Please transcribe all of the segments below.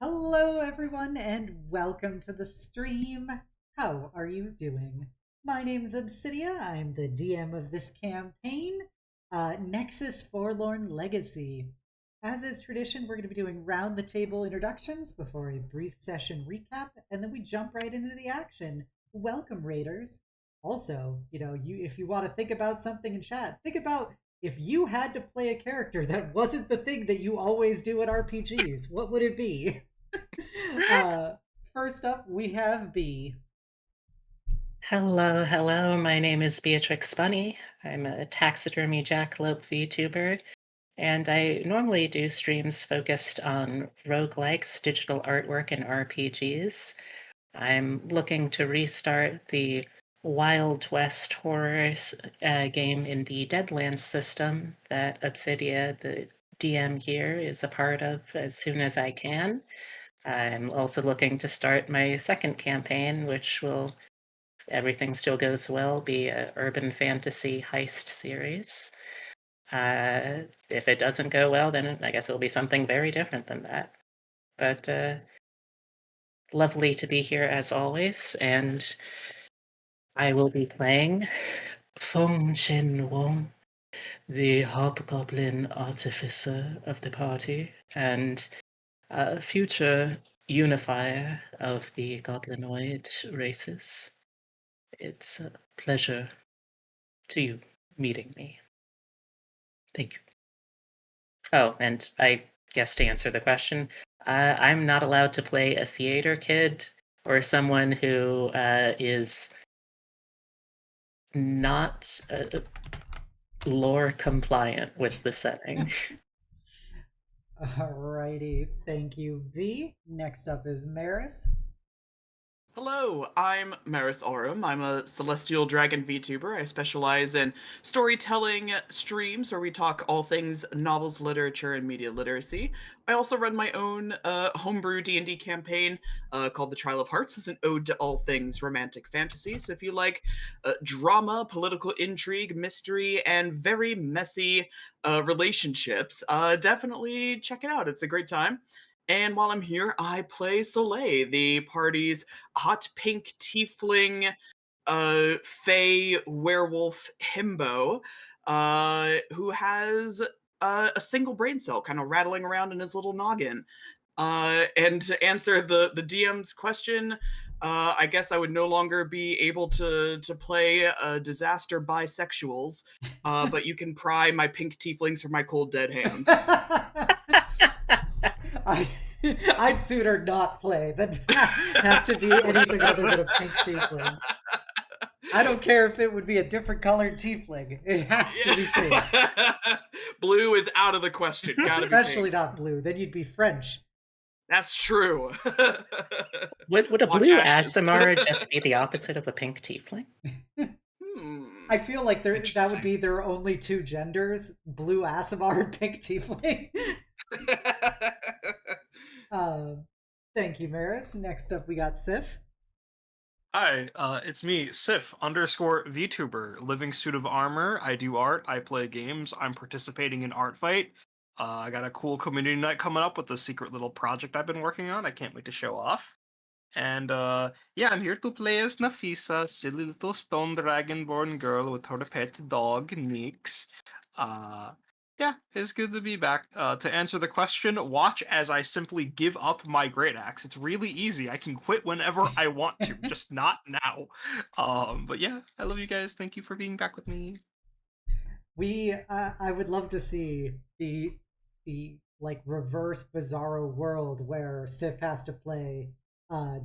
Hello, everyone, and welcome to the stream. How are you doing? My name's Obsidia. I'm the DM of this campaign, Nexus Forlorn Legacy. As is tradition, we're going to be doing round the table introductions before a brief session recap, and then we jump right into the action. Welcome, Raiders. Also, if you want to think about something in chat, think about if you had to play a character that wasn't the thing that you always do at RPGs, what would it be? uh, First up, we have B. Hello, hello. My name is Beatrix Bunny. I'm a taxidermy jackalope VTuber, and I normally do streams focused on roguelikes, digital artwork, and RPGs. I'm looking to restart the Wild West horror game in the Deadlands system that Obsidia, the DM here, is a part of as soon as I can. I'm also looking to start my second campaign, which will everything still goes well, be a urban fantasy heist series. If it doesn't go well, then I guess it'll be something very different than that. But lovely to be here as always, and I will be playing Feng-chen Wong, the hobgoblin artificer of the party, and future unifier of the goblinoid races. It's a pleasure to you meeting me. Thank you. Oh, and I guess to answer the question, I'm not allowed to play a theater kid or someone who is not lore compliant with the setting. Alrighty, thank you, V. Next up is Meris. Hello, I'm Meris. I'm a celestial dragon VTuber. I specialize in storytelling streams where we talk all things novels, literature, and media literacy. I also run my own homebrew D&D campaign called The Trial of Hearts. It's an ode to all things romantic fantasy. So if you like drama, political intrigue, mystery, and very messy relationships, definitely check it out. It's a great time. And while I'm here, I play Soleil, the party's hot pink tiefling, fey werewolf himbo, who has a single brain cell kind of rattling around in his little noggin. And to answer the DM's question, I guess I would no longer be able to play disaster bisexuals, but you can pry my pink tieflings from my cold dead hands. I, I'd sooner not play than have to be anything other than a pink tiefling. I don't care if it would be a different colored tiefling. It has to be pink. Blue is out of the question. Gotta be Especially pink. not blue. Then you'd be French. That's true. Would a Watch blue Ashes. Aasimar just be the opposite of a pink tiefling? I feel like that would Interesting. be their only two genders: blue Asimar and pink tiefling. um, Thank you, Maris. Next up, we got Sif. Hi, it's me, Sif underscore VTuber, living suit of armor. I do art, I play games, I'm participating in Art Fight. I got a cool community night coming up with a secret little project I've been working on. I can't wait to show off. And yeah, I'm here to play as Nafisa, silly little stone dragonborn girl with her pet dog, Nix. Uh, yeah, it's good to be back. To answer the question, watch as I simply give up my great axe. It's really easy. I can quit whenever I want to, just not now. But yeah, I love you guys. Thank you for being back with me. I would love to see the like reverse Bizarro world where Sif has to play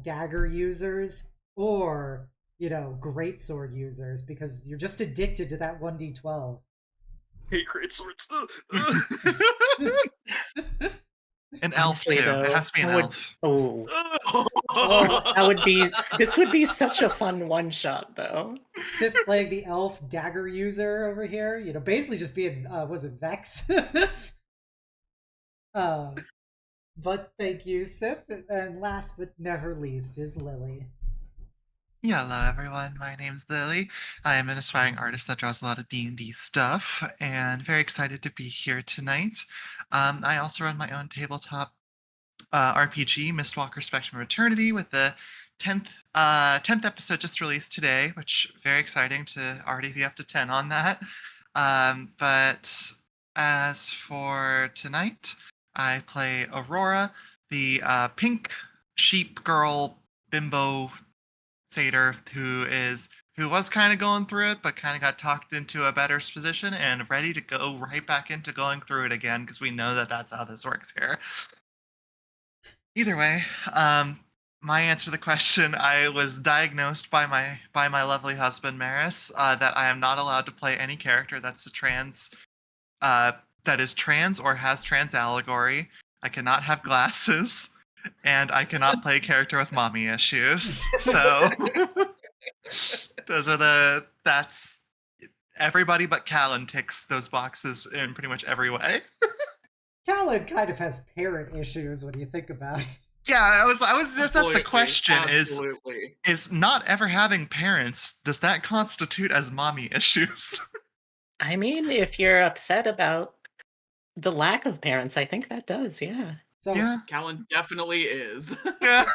dagger users or greatsword users because you're just addicted to that 1d12. Hey, great swords. An elf Honestly, too. It though, has to be an elf. that would be. This would be such a fun one shot, though. Sif playing the elf dagger user over here, basically just being was it Vex? um, but thank you, Sif. And last but never least is Lily. Yeah, hello everyone. My name's Lily. I am an aspiring artist that draws a lot of D&D stuff, and very excited to be here tonight. I also run my own tabletop RPG, Mistwalker Spectrum of Eternity, with the 10th episode just released today, which very exciting to already be up to 10 on that. But as for tonight, I play Aurora, the pink sheep girl bimbo satyr who was kind of going through it, but kind of got talked into a better position and ready to go right back into going through it again because we know that that's how this works here. Either way, my answer to the question: I was diagnosed by my lovely husband Meris that I am not allowed to play any character that's a trans uh, that is trans or has trans allegory. I cannot have glasses, and I cannot play a character with mommy issues. So that's everybody but Callan ticks those boxes in pretty much every way. Callan kind of has parent issues when you think about it. Yeah, I was. That's the Absolutely, question: absolutely. is not ever having parents, does that constitute as mommy issues? I mean, if you're upset about the lack of parents, I think that does, yeah. So Yeah. Callan definitely is. Yeah.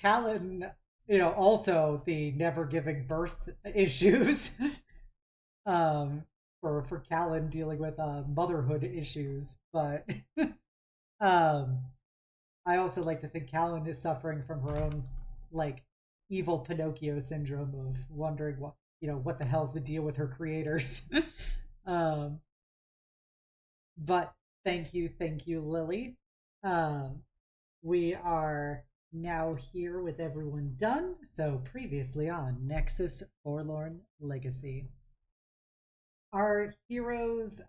Callan, also the never giving birth issues. For Callan dealing with motherhood issues, but I also like to think Callan is suffering from her own like evil Pinocchio syndrome of wondering what the hell's the deal with her creators. But thank you, Lily. We are now here with everyone done. So previously on Nexus Forlorn Legacy, our heroes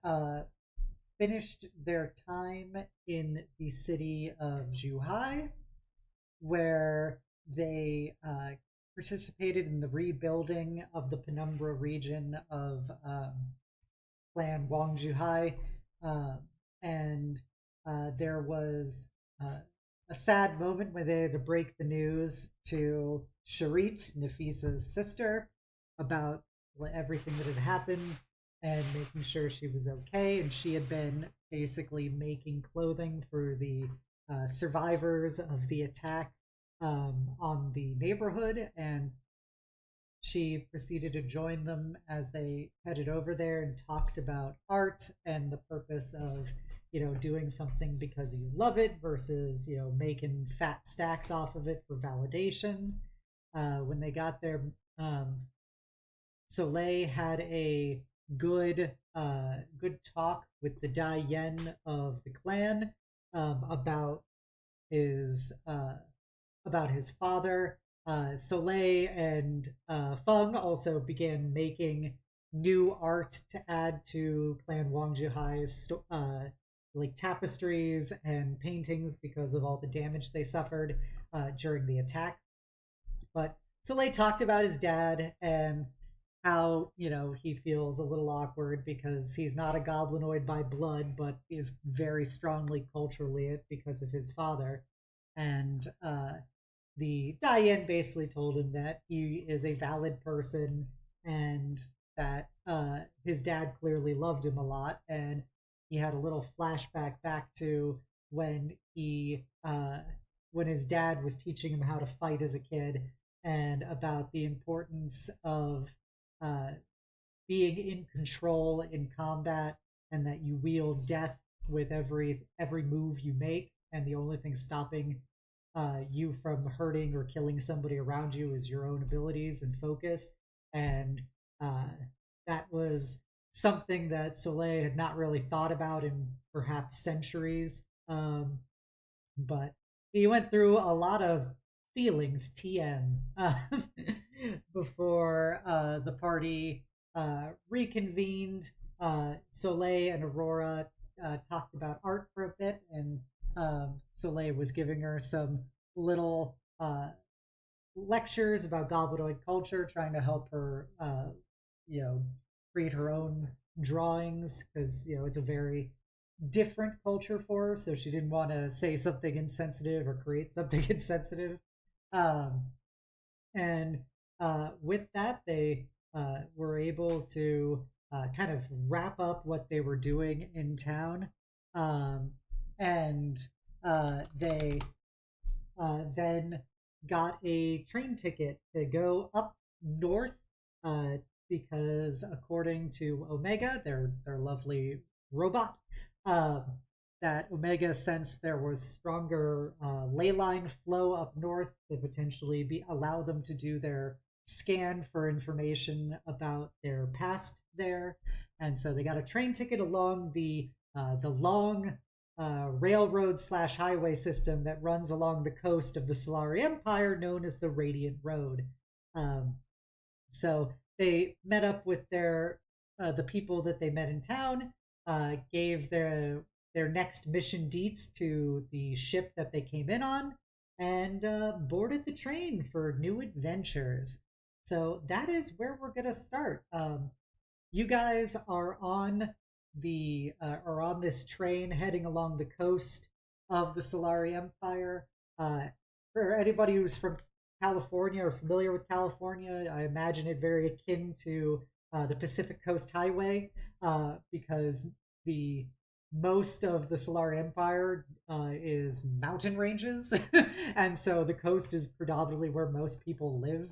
finished their time in the city of Zuhai, where they participated in the rebuilding of the Penumbra region of Clan Wangjuhai, and there was a sad moment when they had to break the news to Sharit, Nafisa's sister, about everything that had happened and making sure she was okay. And she had been basically making clothing for the survivors of the attack on the neighborhood, and she proceeded to join them as they headed over there and talked about art and the purpose of doing something because you love it versus making fat stacks off of it for validation. When they got there, Soleil had a good talk with the Dai Yen of the clan about his father. Soleil and Feng also began making new art to add to Clan Wangjuhai's like tapestries and paintings because of all the damage they suffered during the attack. But Soleil talked about his dad and how he feels a little awkward because he's not a goblinoid by blood, but is very strongly culturally it because of his father. And the Diane basically told him that he is a valid person and that his dad clearly loved him a lot. And he had a little flashback back to when when his dad was teaching him how to fight as a kid and about the importance of being in control in combat, and that you wield death with every move you make, and the only thing stopping you from hurting or killing somebody around you is your own abilities and focus. And that was something that Soleil had not really thought about in perhaps centuries. But he went through a lot of feelings, TM, before the party reconvened. Soleil and Aurora talked about art for a bit, and Soleil was giving her some little lectures about goblinoid culture, trying to help her, create her own drawings because it's a very different culture for her. So she didn't want to say something insensitive or create something insensitive. And with that, they were able to kind of wrap up what they were doing in town. And they then got a train ticket to go up north because, according to Omega, their lovely robot, uh, that Omega sensed there was stronger ley line flow up north to potentially allow them to do their scan for information about their past there, and so they got a train ticket along the long railroad slash highway system that runs along the coast of the Solari Empire, known as the Radiant Road. So they met up with the people that they met in town, gave their next mission deets to the ship that they came in on, and boarded the train for new adventures. So that is where we're gonna start. You guys are on this train heading along the coast of the Solari Empire. For anybody who's from California or familiar with California, I imagine it very akin to the Pacific Coast Highway, because the most of the Solari Empire is mountain ranges, and so the coast is predominantly where most people live.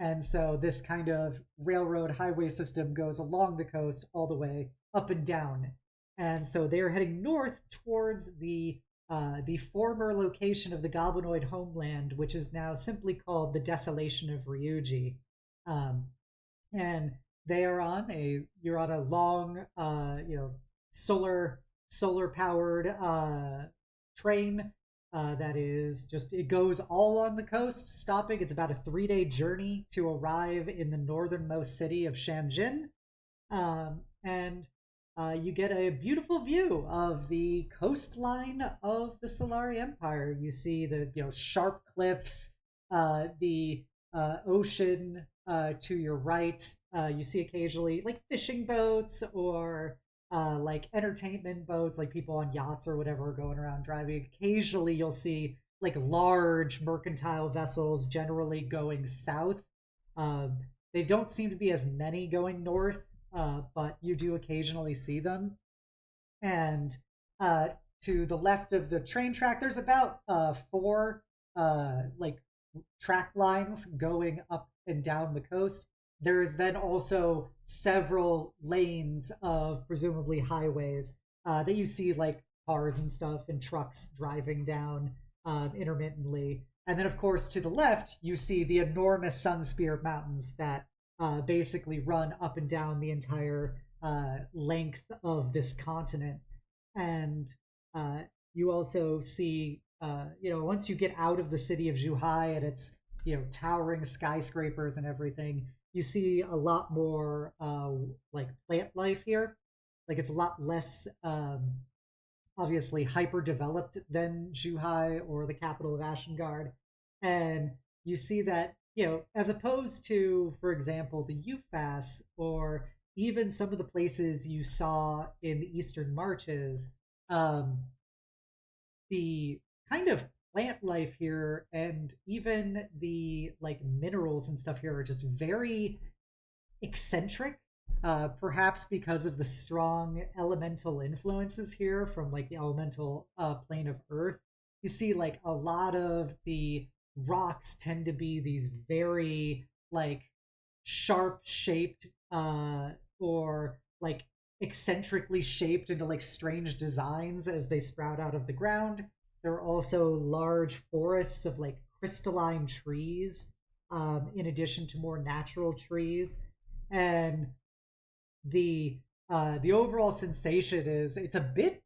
And so this kind of railroad highway system goes along the coast all the way up and down. And so they're heading north towards the former location of the Goblinoid homeland, which is now simply called the Desolation of Ryuji. And they are you're on a long, solar powered train that is just, it goes all along the coast, stopping. It's about a 3-day journey to arrive in the northernmost city of Shanjin. And you get a beautiful view of the coastline of the Solari Empire. You see the sharp cliffs, the ocean to your right. You see occasionally like fishing boats or like entertainment boats, like people on yachts or whatever going around driving. Occasionally you'll see like large mercantile vessels, generally going south. They don't seem to be as many going north, but you do occasionally see them. And to the left of the train track, there's about 4 like track lines going up and down the coast. There's then also several lanes of presumably highways that you see like cars and stuff and trucks driving down intermittently. And then, of course, to the left, you see the enormous Sunspear Mountains that basically run up and down the entire length of this continent. And you also see, once you get out of the city of Zuhai and its, towering skyscrapers and everything, you see a lot more like plant life here. Like it's a lot less obviously hyper developed than Zuhai or the capital of Ashengard. And you see that, as opposed to, for example, the UFAS or even some of the places you saw in the Eastern Marches, the kind of plant life here and even the like minerals and stuff here are just very eccentric, perhaps because of the strong elemental influences here from like the elemental plane of earth. You see like a lot of the rocks tend to be these very like sharp shaped or like eccentrically shaped into like strange designs as they sprout out of the ground. There are also large forests of like crystalline trees, in addition to more natural trees. And the overall sensation is it's a bit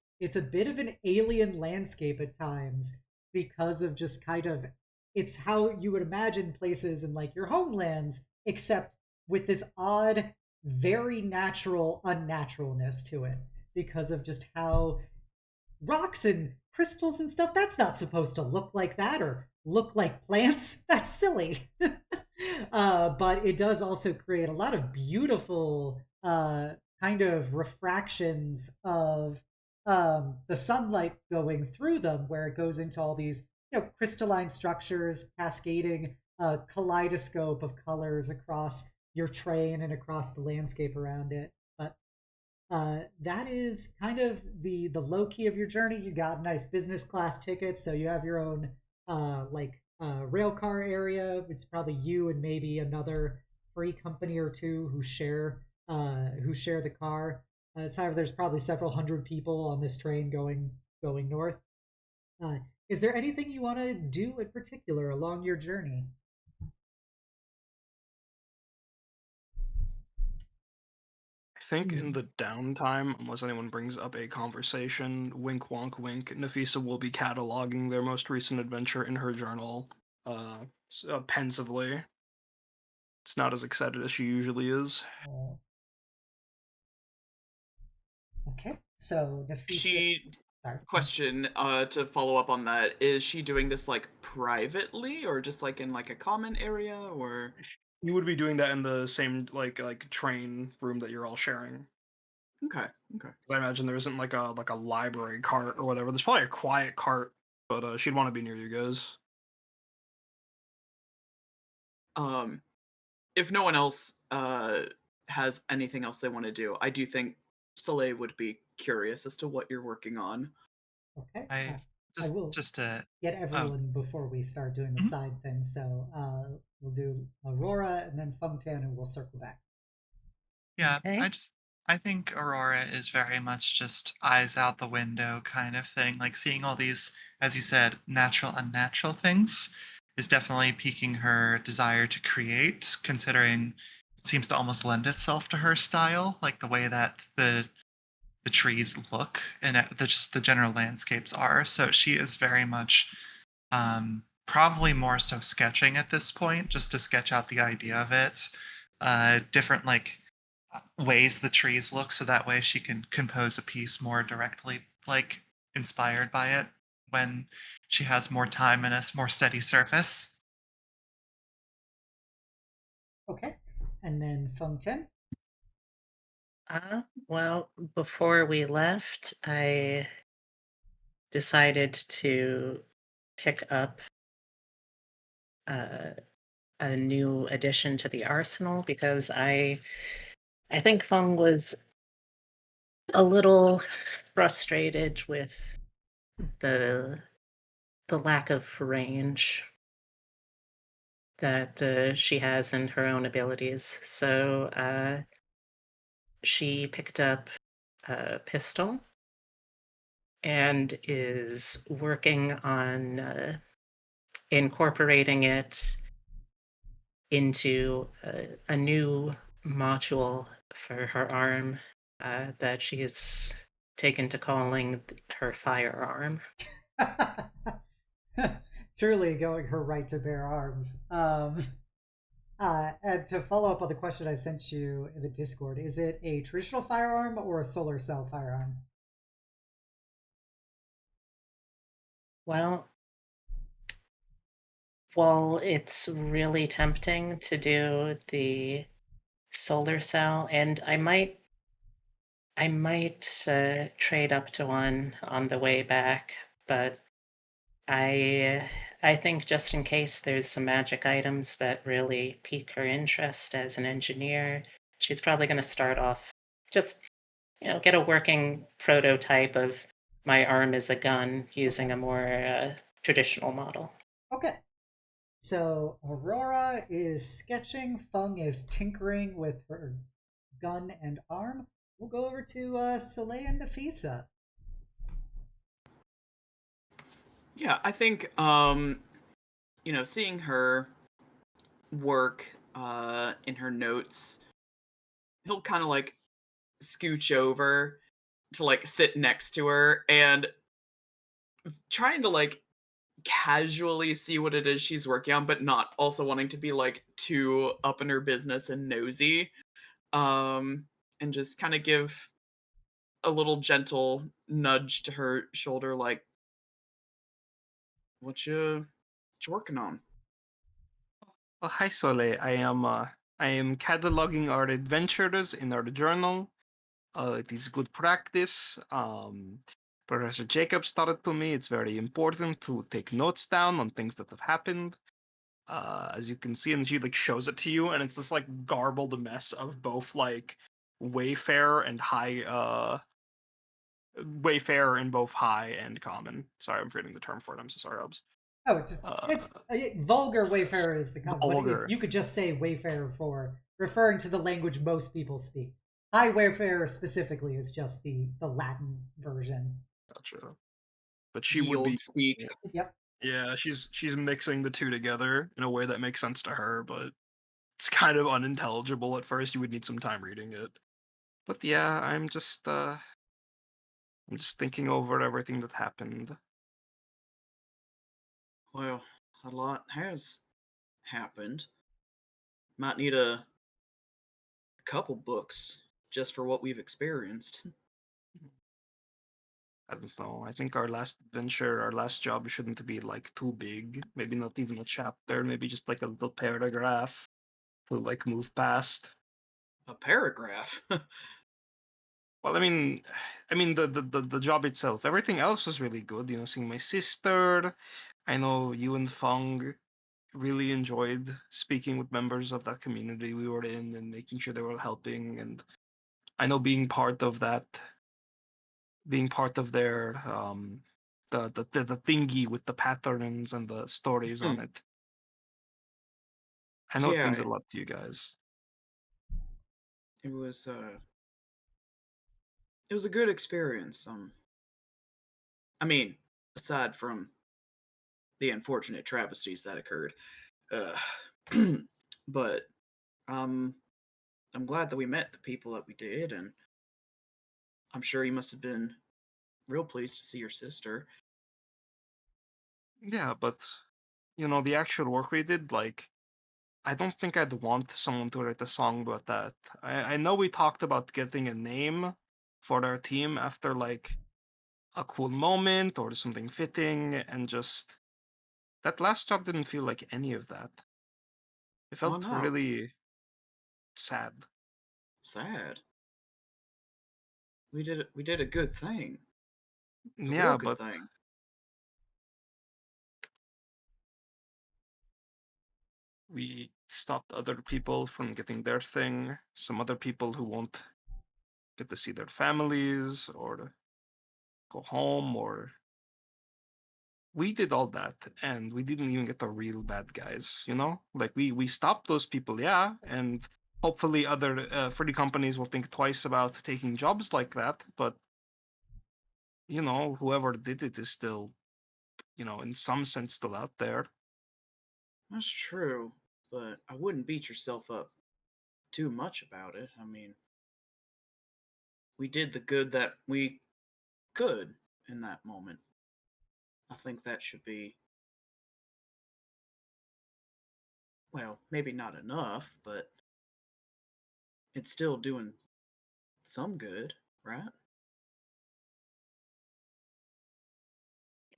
of an alien landscape at times, because of just kind of, it's how you would imagine places in like your homelands, except with this odd, very natural unnaturalness to it, because of just how rocks and crystals and stuff, that's not supposed to look like that or look like plants. That's silly. But it does also create a lot of beautiful kind of refractions of the sunlight going through them, where it goes into all these crystalline structures, cascading a kaleidoscope of colors across your train and across the landscape around it. But that is kind of the low key of your journey. You got nice business class tickets, so you have your own rail car area. It's probably you and maybe another free company or two who share the car. However, there's probably several hundred people on this train going north. Uh, is there anything you want to do in particular along your journey? I think in the downtime, unless anyone brings up a conversation, wink, wonk, wink, Nafisa will be cataloging their most recent adventure in her journal, pensively. It's not as excited as she usually is. Okay, so Nafisa. She Sorry. question to follow up on that, is she doing this like privately or just like in like a common area or You would be doing that in the same like train room that you're all sharing. okay. 'Cause I imagine there isn't like a library cart or whatever. There's probably a quiet cart, but she'd want to be near you guys. Um if no one else has anything else they want to do, I do think Soleil would be curious as to what you're working on. Okay, I I will just to get oh everyone before we start doing the mhm. side thing. So we'll do Aurora and then Feng-chen, and we'll circle back. Yeah, Okay. I think Aurora is very much just eyes out the window kind of thing. Like seeing all these, as you said, natural, unnatural things is definitely piquing her desire to create, considering it seems to almost lend itself to her style, like the way that the trees look and just the general landscapes are. So she is very much probably more so sketching at this point, just to sketch out the idea of it. Different like ways the trees look, so that way she can compose a piece more directly, like inspired by it when she has more time and a more steady surface. Okay, and then Feng-chen. Well, before we left, I decided to pick up uh, a new addition to the arsenal because I think Feng was a little frustrated with the the lack of range that she has in her own abilities. So she picked up a pistol and is working on incorporating it into a new module for her arm that she has taken to calling her firearm. Truly going her right to bear arms. And to follow up on the question I sent you in the Discord, is it a traditional firearm or a solar cell firearm? Well, while it's really tempting to do the solar cell, and I might trade up to one on the way back, but I I think just in case there's some magic items that really pique her interest as an engineer, she's probably going to start off just, get a working prototype of my arm as a gun using Okay. a more traditional model. Okay. So Aurora is sketching, Fung is tinkering with her gun and arm. We'll go over to Soleil and Nafisa. Yeah, I think seeing her work in her notes, he'll kind of like scooch over to like sit next to her and trying to like casually see what it is she's working on, but not also wanting to be like too up in her business and nosy. Um, and just kind of give a little gentle nudge to her shoulder, like, what you working on? Well, hi Soleil. I am cataloging our adventures in our journal. It is good practice. Professor Jacobs taught it to me. It's very important to take notes down on things that have happened. As you can see, and she like shows it to you, and it's this like garbled mess of both like Wayfarer and Wayfarer in both high and common. Sorry, I'm forgetting the term for it. I'm so sorry, Obs. Oh, it's vulgar wayfarer is the common, but if Vulgar. you could just say wayfarer for referring to the language most people speak. High wayfarer specifically is just the Latin version. Gotcha. But she Ye would be. old speak. Yep. Yeah, she's mixing the two together in a way that makes sense to her, but it's kind of unintelligible at first. You would need some time reading it. But yeah, I'm just thinking over everything that happened. Well, a lot has happened. Might need a couple books just for what we've experienced. I don't know. I think our last adventure, our last job shouldn't be like too big. Maybe not even a chapter, maybe just like a little paragraph to like move past. A paragraph. Well, I mean the job itself. Everything else was really good. You know, seeing my sister. I know you and Feng really enjoyed speaking with members of that community we were in and making sure they were helping. And I know being part of their the thingy with the patterns and the stories on it. I know it Yeah, means a lot to you guys. it was it was a good experience. I mean, aside from the unfortunate travesties that occurred, uh, but um, I'm glad that we met the people that we did, and I'm sure you must have been real pleased to see your sister. Yeah, but you know, the actual work we did, like I don't think I'd want someone to write a song about that. I know we talked about getting a name for our team after like a cool moment or something fitting, and just that last job didn't feel like any of that. It Oh felt no, really sad. sad. We did a good thing, a real Yeah, good but thing. we stopped other people from getting their thing. Some other people who won't get to see their families or to go home, or we did all that and we didn't even get the real bad guys, you know? Like we stopped those people, yeah, and hopefully other free companies will think twice about taking jobs like that, but you know, whoever did it is still, you know, in some sense still out there. That's true, but I wouldn't beat yourself up too much about it. I mean, we did the good that we could in that moment. I think that should be, well, maybe not enough, but it's still doing some good, right?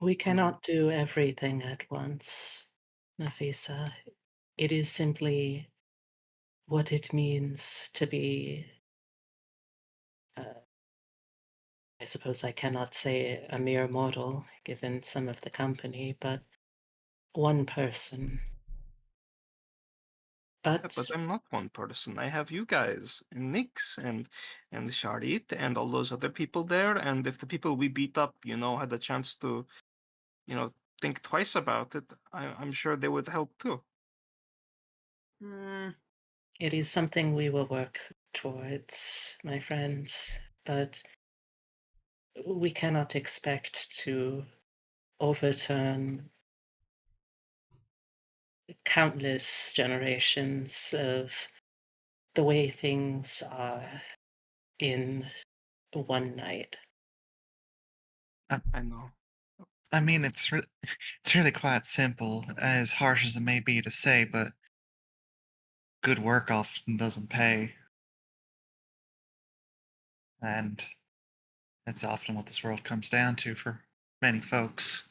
We Mm. cannot do everything at once, Nafisa. It is simply what it means to be, I suppose I cannot say a mere mortal, given some of the company, but one person. Yeah, but But I'm not one person. I have you guys and Nix and Sharit and all those other people there. And if the people we beat up, you know, had a chance to, you know, think twice about it, I'm sure they would help too. Hmm. it is something we will work towards, my friends. But we cannot expect to overturn countless generations of the way things are in one night. I, I know. I mean, it's really quite simple, as harsh as it may be to say, but good work often doesn't pay, and that's often what this world comes down to for many folks.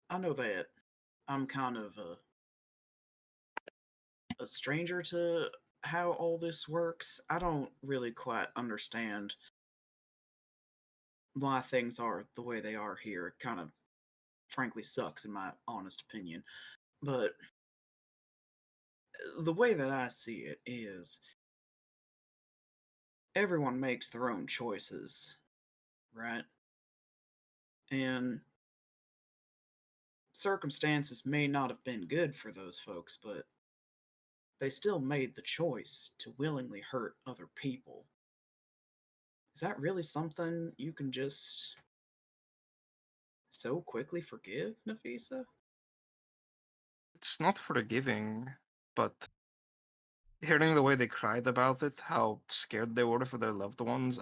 I know that I'm kind of a stranger to how all this works. I don't really quite understand why things are the way they are here. It kind of frankly sucks, in my honest opinion. But The way that I see it is everyone makes their own choices, right? And circumstances may not have been good for those folks, but they still made the choice to willingly hurt other people. Is that really something you can just so quickly forgive, Nafisa? It's not forgiving, but hearing the way they cried about it, how scared they were for their loved ones,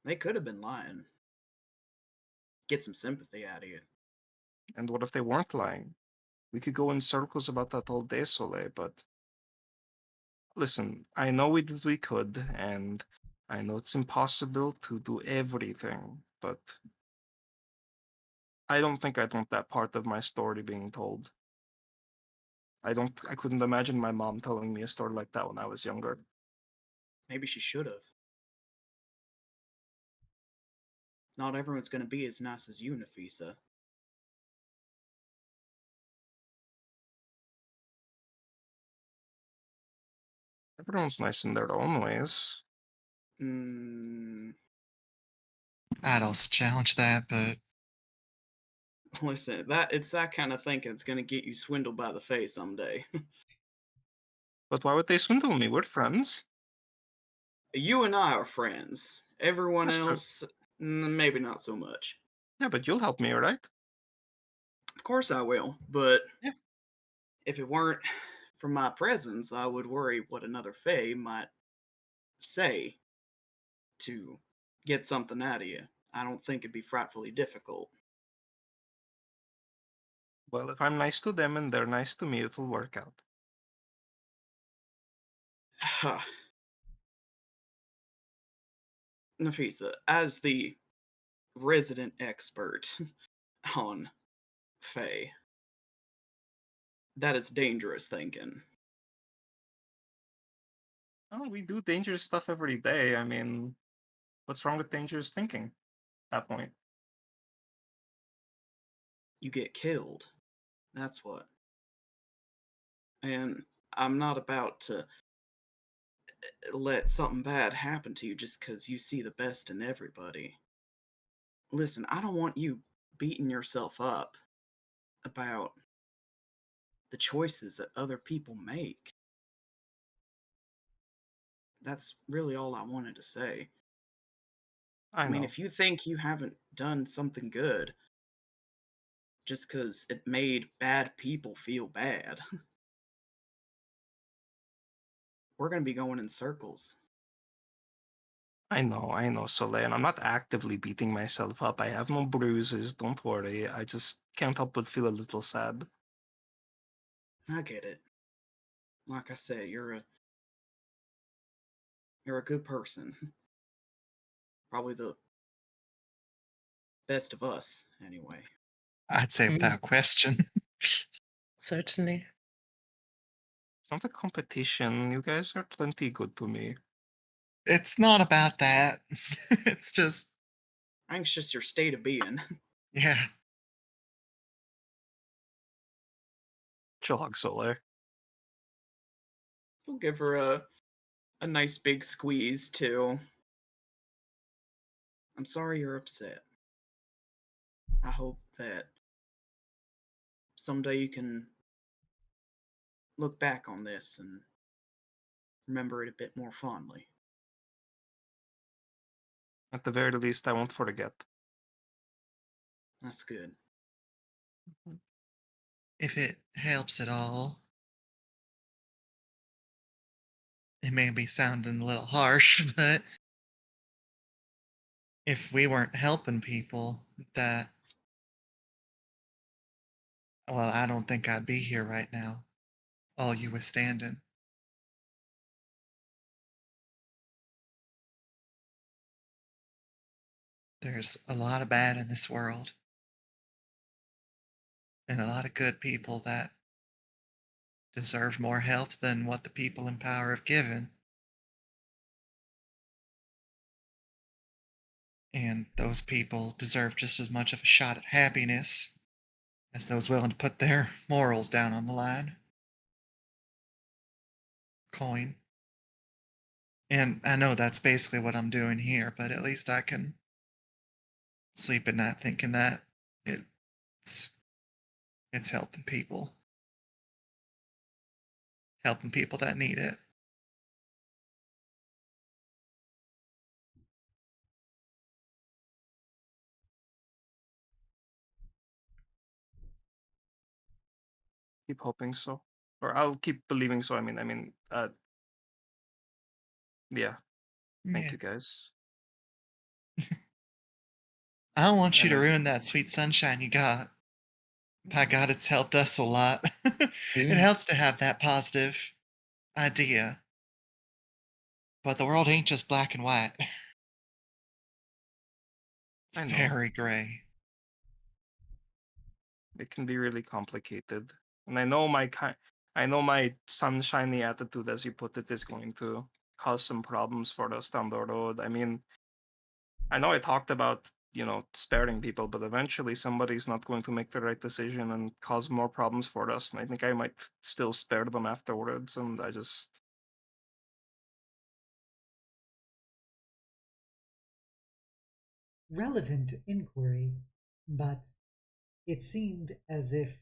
They could have been lying. Get some sympathy out of you. and what if they weren't lying? We could go in circles about that all day, Soleil, but listen, I know we did what we could, and I know it's impossible to do everything, but I don't think I'd want that part of my story being told. I couldn't imagine my mom telling me a story like that when I was younger. Maybe she should have. Not everyone's gonna be as nice as you, Nafisa. Everyone's nice in their own ways. Hmm. I'd also challenge that, but Listen, it's that kind of thinking that's gonna get you swindled by the face someday. But why would they swindle me? We're friends. You and I are friends. Everyone That's true. else, maybe not so much. Yeah, but you'll help me, right? Of course I will, but Yeah. if it weren't for my presence, I would worry what another Fae might say to get something out of you. I don't think it'd be frightfully difficult. Well, if I'm nice to them and they're nice to me, it'll work out. Nafisa, as the resident expert on Fae, that is dangerous thinking. Oh, we do dangerous stuff every day. I mean, what's wrong with dangerous thinking at that point? You get killed. That's what. And I'm not about to let something bad happen to you just because you see the best in everybody. Listen, I don't want you beating yourself up about the choices that other people make. That's really all I wanted to say. I I mean, know. if you think you haven't done something good just because it made bad people feel bad, we're going to be going in circles. I know, Soleil, and I'm not actively beating myself up. I have no bruises, don't worry. I just can't help but feel a little sad. I get it. Like I said, you're a good person. Probably the best of us, anyway. I'd say Mm, without question. certainly. It's not a competition. You guys are plenty good to me. It's not about that. It's just, I think it's just your state of being. yeah. Chill hug, Soleil. We'll give her a nice big squeeze, too. I'm sorry you're upset. I hope that someday you can look back on this and remember it a bit more fondly. At the very least, I won't forget. That's good. If it helps at all, it may be sounding a little harsh, but if we weren't helping people, that, well, I don't think I'd be here right now, while you was standing. There's a lot of bad in this world, and a lot of good people that deserve more help than what the people in power have given. And those people deserve just as much of a shot at happiness as those willing to put their morals down on the line. coin. And I know that's basically what I'm doing here, but at least I can sleep at night thinking that it's it's helping people that need it. Keep hoping so, or I'll keep believing so. Yeah. Thank Yeah. you, guys. I don't want you And to ruin that sweet sunshine you got. By God, it's helped us a lot. It Mm, helps to have that positive idea. But the world ain't just black and white. It's I know very gray. it can be really complicated, and I know my sunshiny attitude, as you put it, is going to cause some problems for us down the road. I mean, I know I talked about, sparing people, but eventually somebody's not going to make the right decision and cause more problems for us. And I think I might still spare them afterwards. And I just, Relevant inquiry, but it seemed as if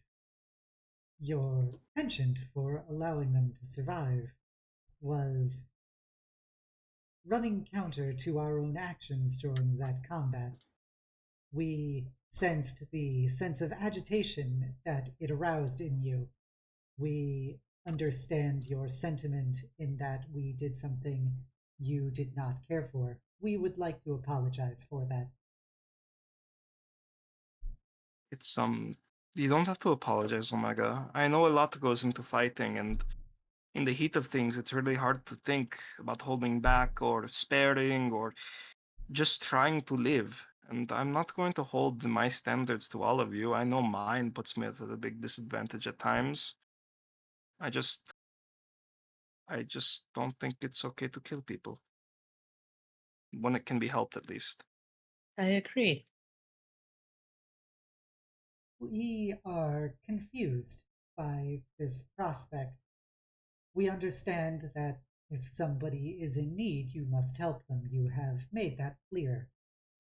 your penchant for allowing them to survive was running counter to our own actions during that combat. We sensed the sense of agitation that it aroused in you. We understand your sentiment in that we did something you did not care for. We would like to apologize for that. it's, you don't have to apologize, Omega. I know a lot goes into fighting, and in the heat of things, it's really hard to think about holding back or sparing or just trying to live. And I'm not going to hold my standards to all of you. I know mine puts me at a big disadvantage at times. I just I just don't think it's okay to kill people when it can be helped, at least. I agree. We are confused by this prospect. We understand that if somebody is in need, you must help them. You have made that clear.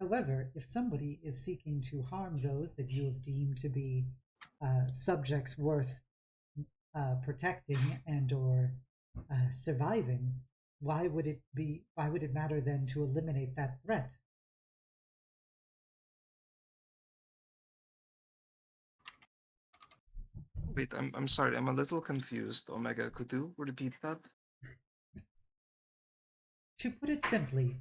However, if somebody is seeking to harm those that you have deemed to be subjects worth protecting and/or surviving, why would it matter then to eliminate that threat? Wait, I'm sorry, I'm a little confused. Omega, could you repeat that? To put it simply,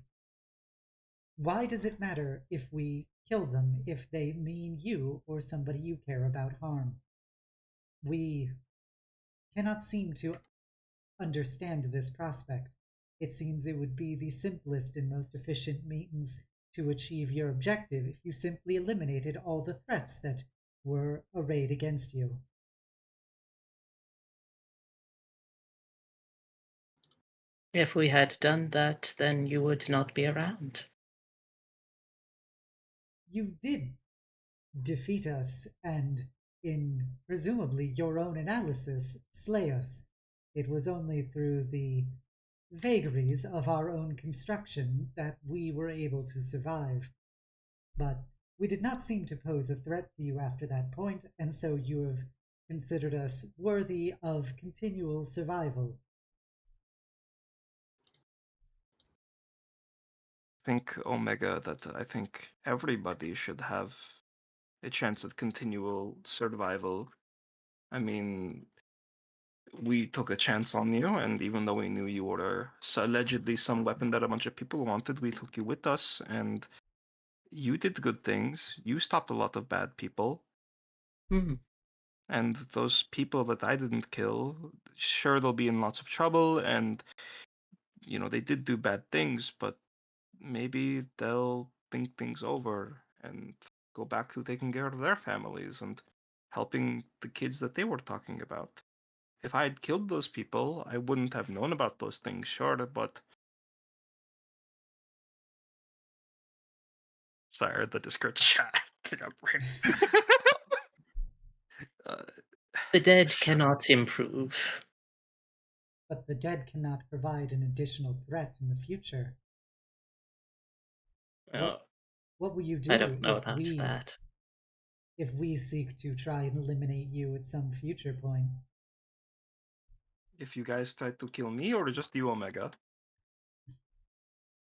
why does it matter if we kill them if they mean you or somebody you care about harm? We cannot seem to understand this prospect. It seems it would be the simplest and most efficient means to achieve your objective if you simply eliminated all the threats that were arrayed against you. If we had done that, then you would not be around. You did defeat us and, in presumably your own analysis, slay us. It was only through the vagaries of our own construction that we were able to survive. But we did not seem to pose a threat to you after that point, and so you have considered us worthy of continual survival. Think, Omega, that I think everybody should have a chance at continual survival. I mean, we took a chance on you, and even though we knew you were allegedly some weapon that a bunch of people wanted, we took you with us, and you did good things. You stopped a lot of bad people. Hmm. And those people that I didn't kill, sure, they'll be in lots of trouble, and, they did do bad things, but maybe they'll think things over and go back to taking care of their families and helping the kids that they were talking about. If I had killed those people, I wouldn't have known about those things, sure, but sorry, the Discord chat. uh, The dead sure. cannot improve. but the dead cannot provide an additional threat in the future. Oh, What will you I do don't know about that. if we seek to try and eliminate you at some future point? If you guys try to kill me or just you, Omega,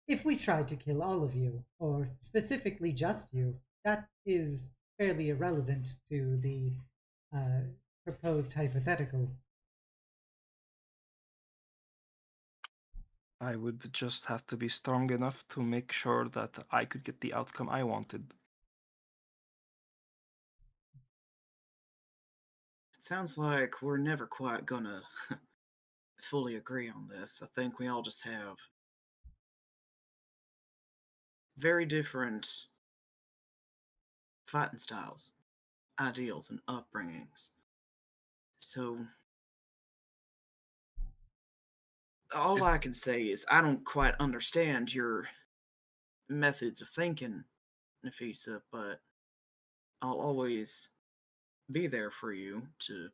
If we tried to kill all of you, or specifically just you, that is fairly irrelevant to the uh, proposed hypothetical. I would just have to be strong enough to make sure that I could get the outcome I wanted. It sounds like we're never quite gonna fully agree on this. I think we all just have very different fighting styles, ideals, and upbringings. So all I can say is I don't quite understand your methods of thinking, Nafisa, but I'll always be there for you to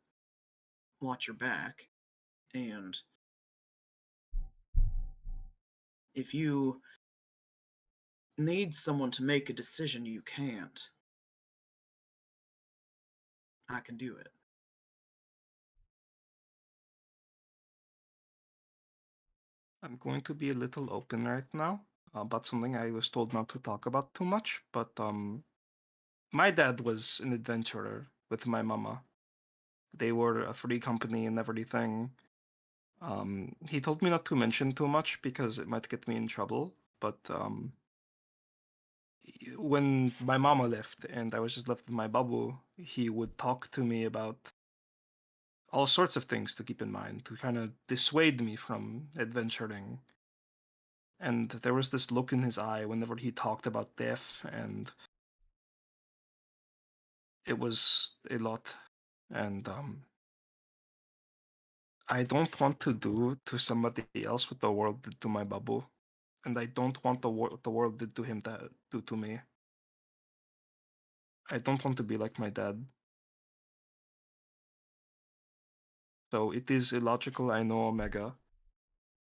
watch your back. And if you need someone to make a decision you can't, I can do it. I'm going to be a little open right now about something I was told not to talk about too much, but my dad was an adventurer with my mama. They were a free company and everything. He told me not to mention too much because it might get me in trouble, but when my mama left and I was just left with my babu, he would talk to me about all sorts of things to keep in mind to kind of dissuade me from adventuring. And there was this look in his eye whenever he talked about death, and it was a lot. And I don't want to do to somebody else what the world did to my babu, and I don't want the world did to him to do to me. I don't want to be like my dad. So it is illogical, I know, Omega,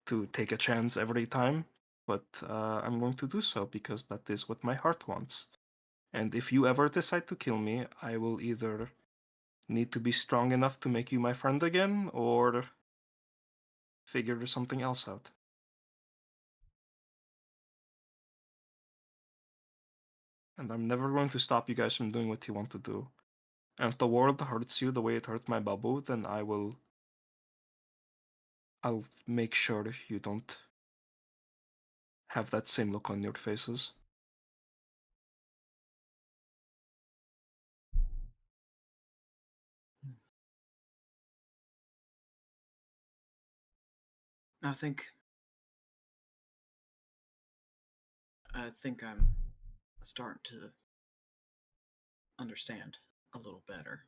to take a chance every time, but I'm going to do so because that is what my heart wants. And if you ever decide to kill me, I will either need to be strong enough to make you my friend again or figure something else out. And I'm never going to stop you guys from doing what you want to do. And if the world hurts you the way it hurt my babu, then I'll make sure you don't have that same look on your faces. I think I'm starting to understand a little better.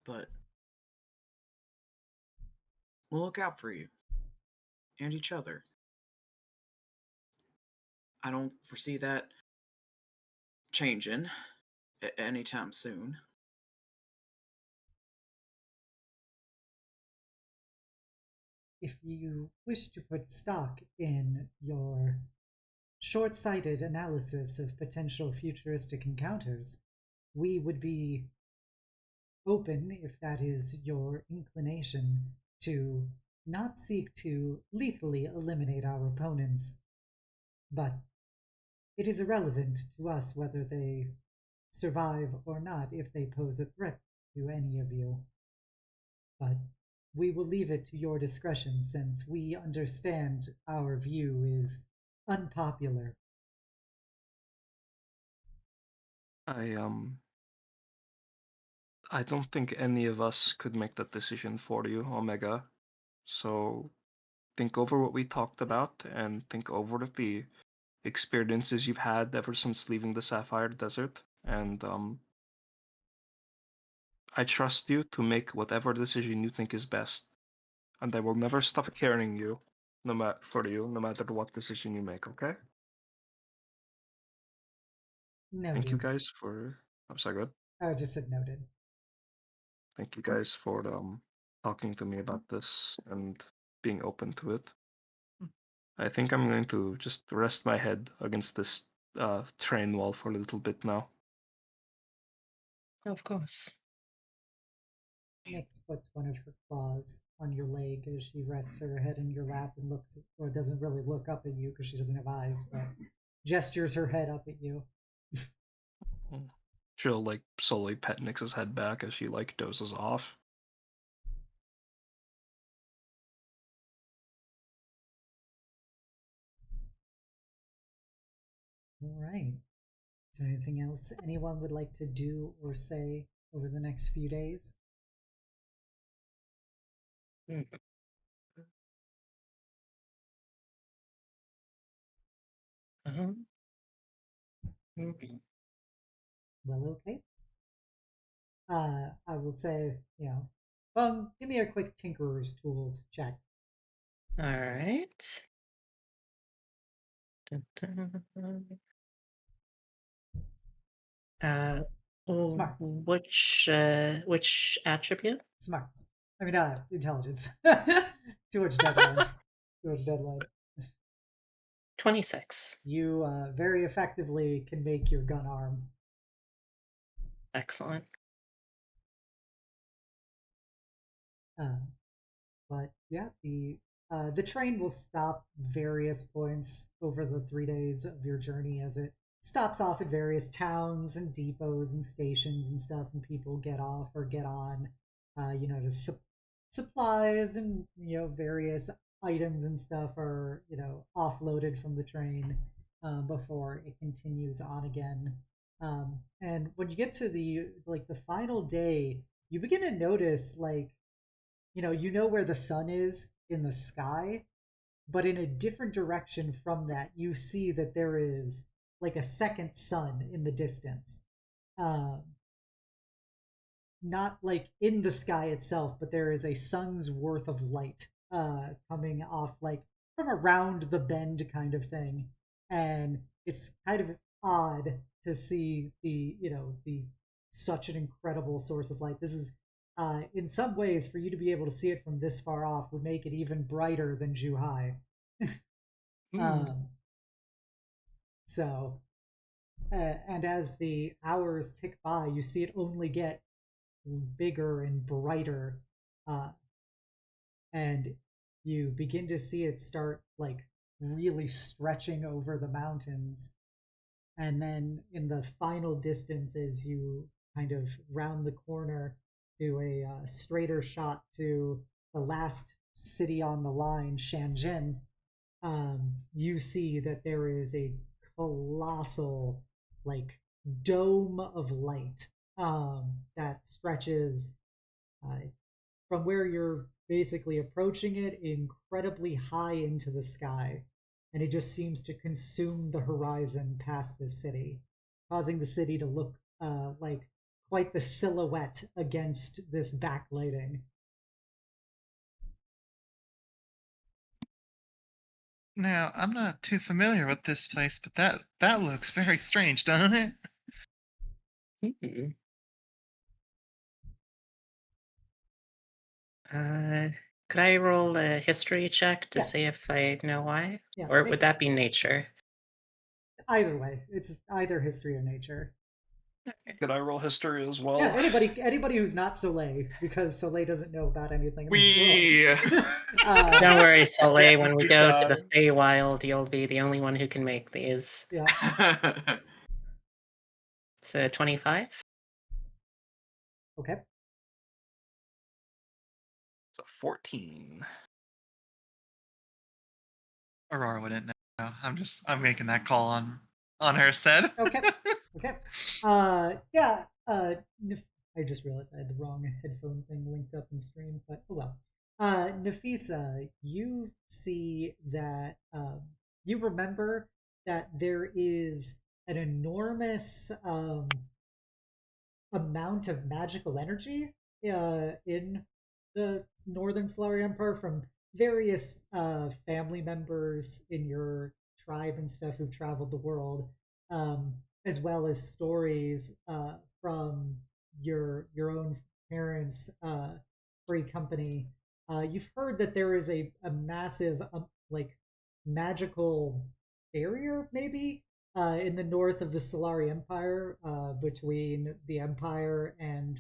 But we'll look out for you and each other. I don't foresee that changing anytime soon. If you wish to put stock in your short sighted analysis of potential futuristic encounters, we would be open, if that is your inclination, to not seek to lethally eliminate our opponents. But it is irrelevant to us whether they survive or not if they pose a threat to any of you. But we will leave it to your discretion since we understand our view is unpopular. I I don't think any of us could make that decision for you, Omega. So think over what we talked about and think over the experiences you've had ever since leaving the Sapphire Desert. And I trust you to make whatever decision you think is best. And I will never stop caring you, for you, no matter what decision you make, okay? Thank you Noted. guys for Was that good? I just said noted. Thank you guys for talking to me about this and being open to it. I think I'm going to just rest my head against this train wall for a little bit now. Of course. Nyx puts one of her claws on your leg as she rests her head in your lap and looks, or doesn't really look up at you because she doesn't have eyes, but gestures her head up at you. She'll like slowly pet Nyx's head back as she like dozes off. All right. Is there anything else anyone would like to do or say over the next few days? Mm. Mhm. Well, okay. I will say, give me a quick Tinkerer's Tools check. All right. Dun, dun, dun. Smarts. Which attribute? Smarts. I mean, intelligence. Too much deadlines. Too much deadline. 26. You very effectively can make your gun arm. Excellent. But yeah, the train will stop various points over the 3 days of your journey as it stops off at various towns and depots and stations and stuff, and people get off or get on, to supplies and various items and stuff are offloaded from the train before it continues on again. And when you get to the final day, you begin to notice where the sun is in the sky, but in a different direction from that, you see that there is like a second sun in the distance. Not like in the sky itself, but there is a sun's worth of light coming off like from around the bend kind of thing. And it's kind of odd to see the such an incredible source of light. This is in some ways, for you to be able to see it from this far off would make it even brighter than Zuhai. um, so, and as the hours tick by, you see it only get bigger and brighter, and you begin to see it start like really stretching over the mountains. And then in the final distance, as you kind of round the corner to a straighter shot to the last city on the line, Shanjin, you see that there is a colossal, like, dome of light that stretches from where you're basically approaching it incredibly high into the sky. And it just seems to consume the horizon past the city, causing the city to look like quite the silhouette against this backlighting. Now, I'm not too familiar with this place, but that looks very strange, doesn't it? Mhm. Could I roll a history check to Yeah. see if I know why? Yeah, Or would that be nature? Either way, it's either history or nature. Could I roll history as well? Yeah, anybody who's not Soleil, because Soleil doesn't know about anything in We. this world. Don't worry, Soleil. When we Good go job. to the Feywild, you'll be the only one who can make these. Yeah. So 25? Okay. So 14. Aurora wouldn't know. I'm making that call on her said. Okay. Okay. Yeah. I just realized I had the wrong headphone thing linked up in stream, but oh well. Nafisa, you see that you remember that there is an enormous amount of magical energy in the Northern Solari Empire from various family members in your tribe and stuff who've traveled the world, as well as stories from your own parents' free company, you've heard that there is a massive like magical barrier, maybe in the north of the Solari Empire, between the Empire and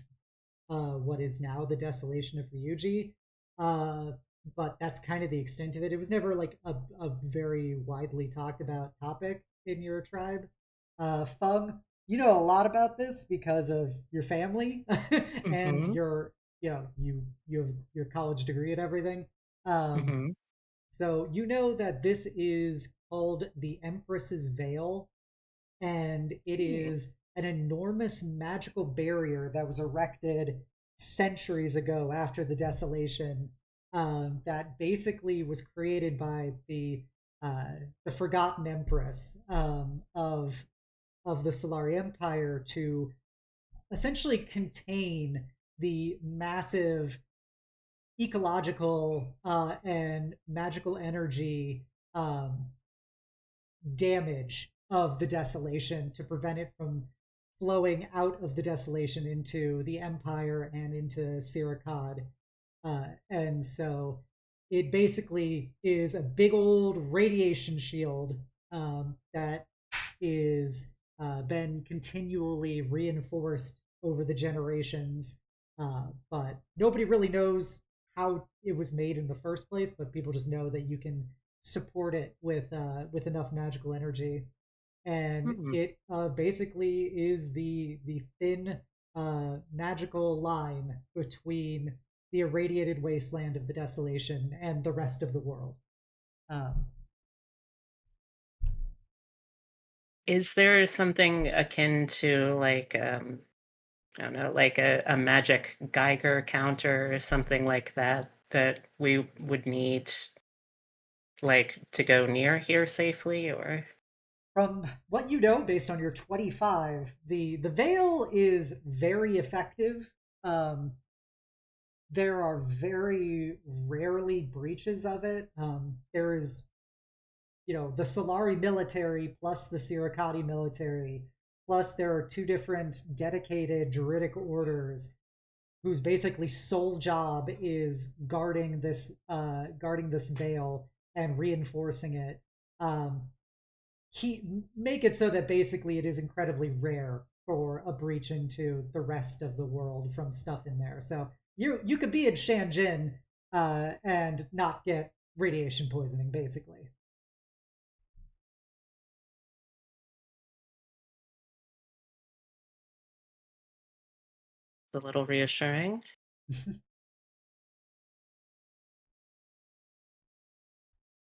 what is now the Desolation of Ryuji. Uh, but that's kind of the extent of it. It was never like a very widely talked about topic in your tribe. Feng, you know a lot about this because of your family and Mm-hmm. your, you have your college degree and everything. Um, Mm-hmm. so you know that this is called the Empress's Veil, and it is an enormous magical barrier that was erected centuries ago after the desolation, that basically was created by the forgotten empress, of the Solari Empire to essentially contain the massive ecological and magical energy um, damage of the desolation, to prevent it from flowing out of the desolation into the empire and into Sirikad. And so it basically is a big old radiation shield that is been continually reinforced over the generations. But nobody really knows how it was made in the first place, but people just know that you can support it with enough magical energy, and Mm-hmm. it basically is the thin magical line between the irradiated wasteland of the desolation and the rest of the world. Um, Is there something akin to like I don't know, like a magic Geiger counter or something like that that we would need like to go near here safely or from what you know, based on your 25, the veil is very effective. Um, there are very rarely breaches of it. There is, the Solari military plus the Sirikati military, plus there are two different dedicated Druidic orders whose basically sole job is guarding this veil and reinforcing it. Um, he make it so that basically it is incredibly rare for a breach into the rest of the world from stuff in there. So you could be in Shanjin and not get radiation poisoning, basically. a little reassuring?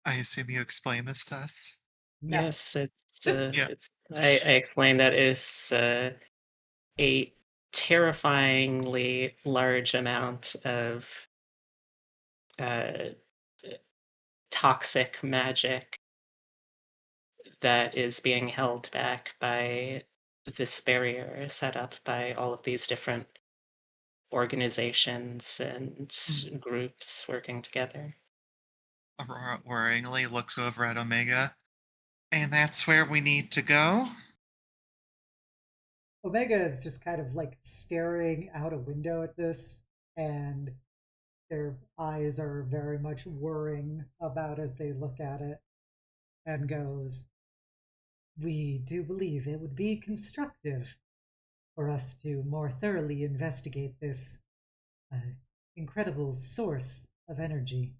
I assume you explain this to us. No. Yes, Yeah. it's I explained that is a terrifyingly large amount of uh, toxic magic that is being held back by this barrier set up by all of these different organizations and Mm. groups working together. Aurora worryingly looks over at Omega. And that's where we need to go. Omega is just kind of like staring out a window at this, and their eyes are very much worrying about as they look at it, and goes, "We do believe it would be constructive for us to more thoroughly investigate this uh, incredible source of energy."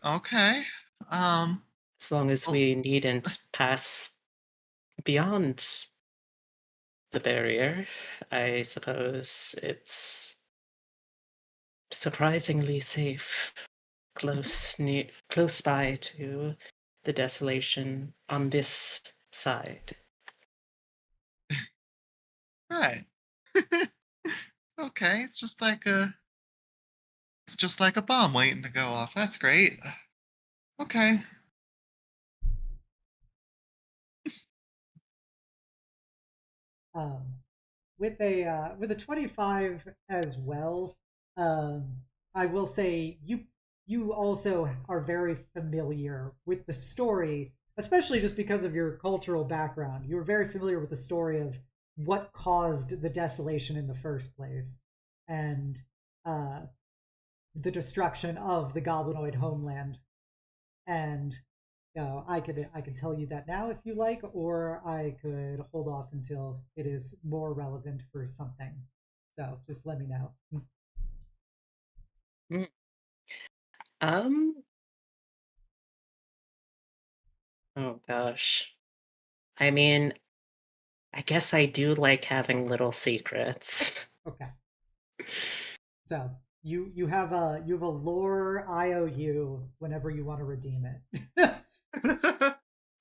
Okay. Um. As long as Well, we needn't pass beyond the barrier, I suppose it's surprisingly safe, close by to the desolation on this side. right. Okay. It's just like a bomb waiting to go off. That's great. Okay. Um, with a 25 as well, um, I will say you also are very familiar with the story, especially just because of your cultural background. You are very familiar with the story of what caused the desolation in the first place, and the destruction of the goblinoid homeland. And I could tell you that now if you like, or I could hold off until it is more relevant for something. So just let me know. Mm. Um. Oh gosh. I mean, I guess I do like having little secrets. Okay. So you have a lore IOU whenever you want to redeem it.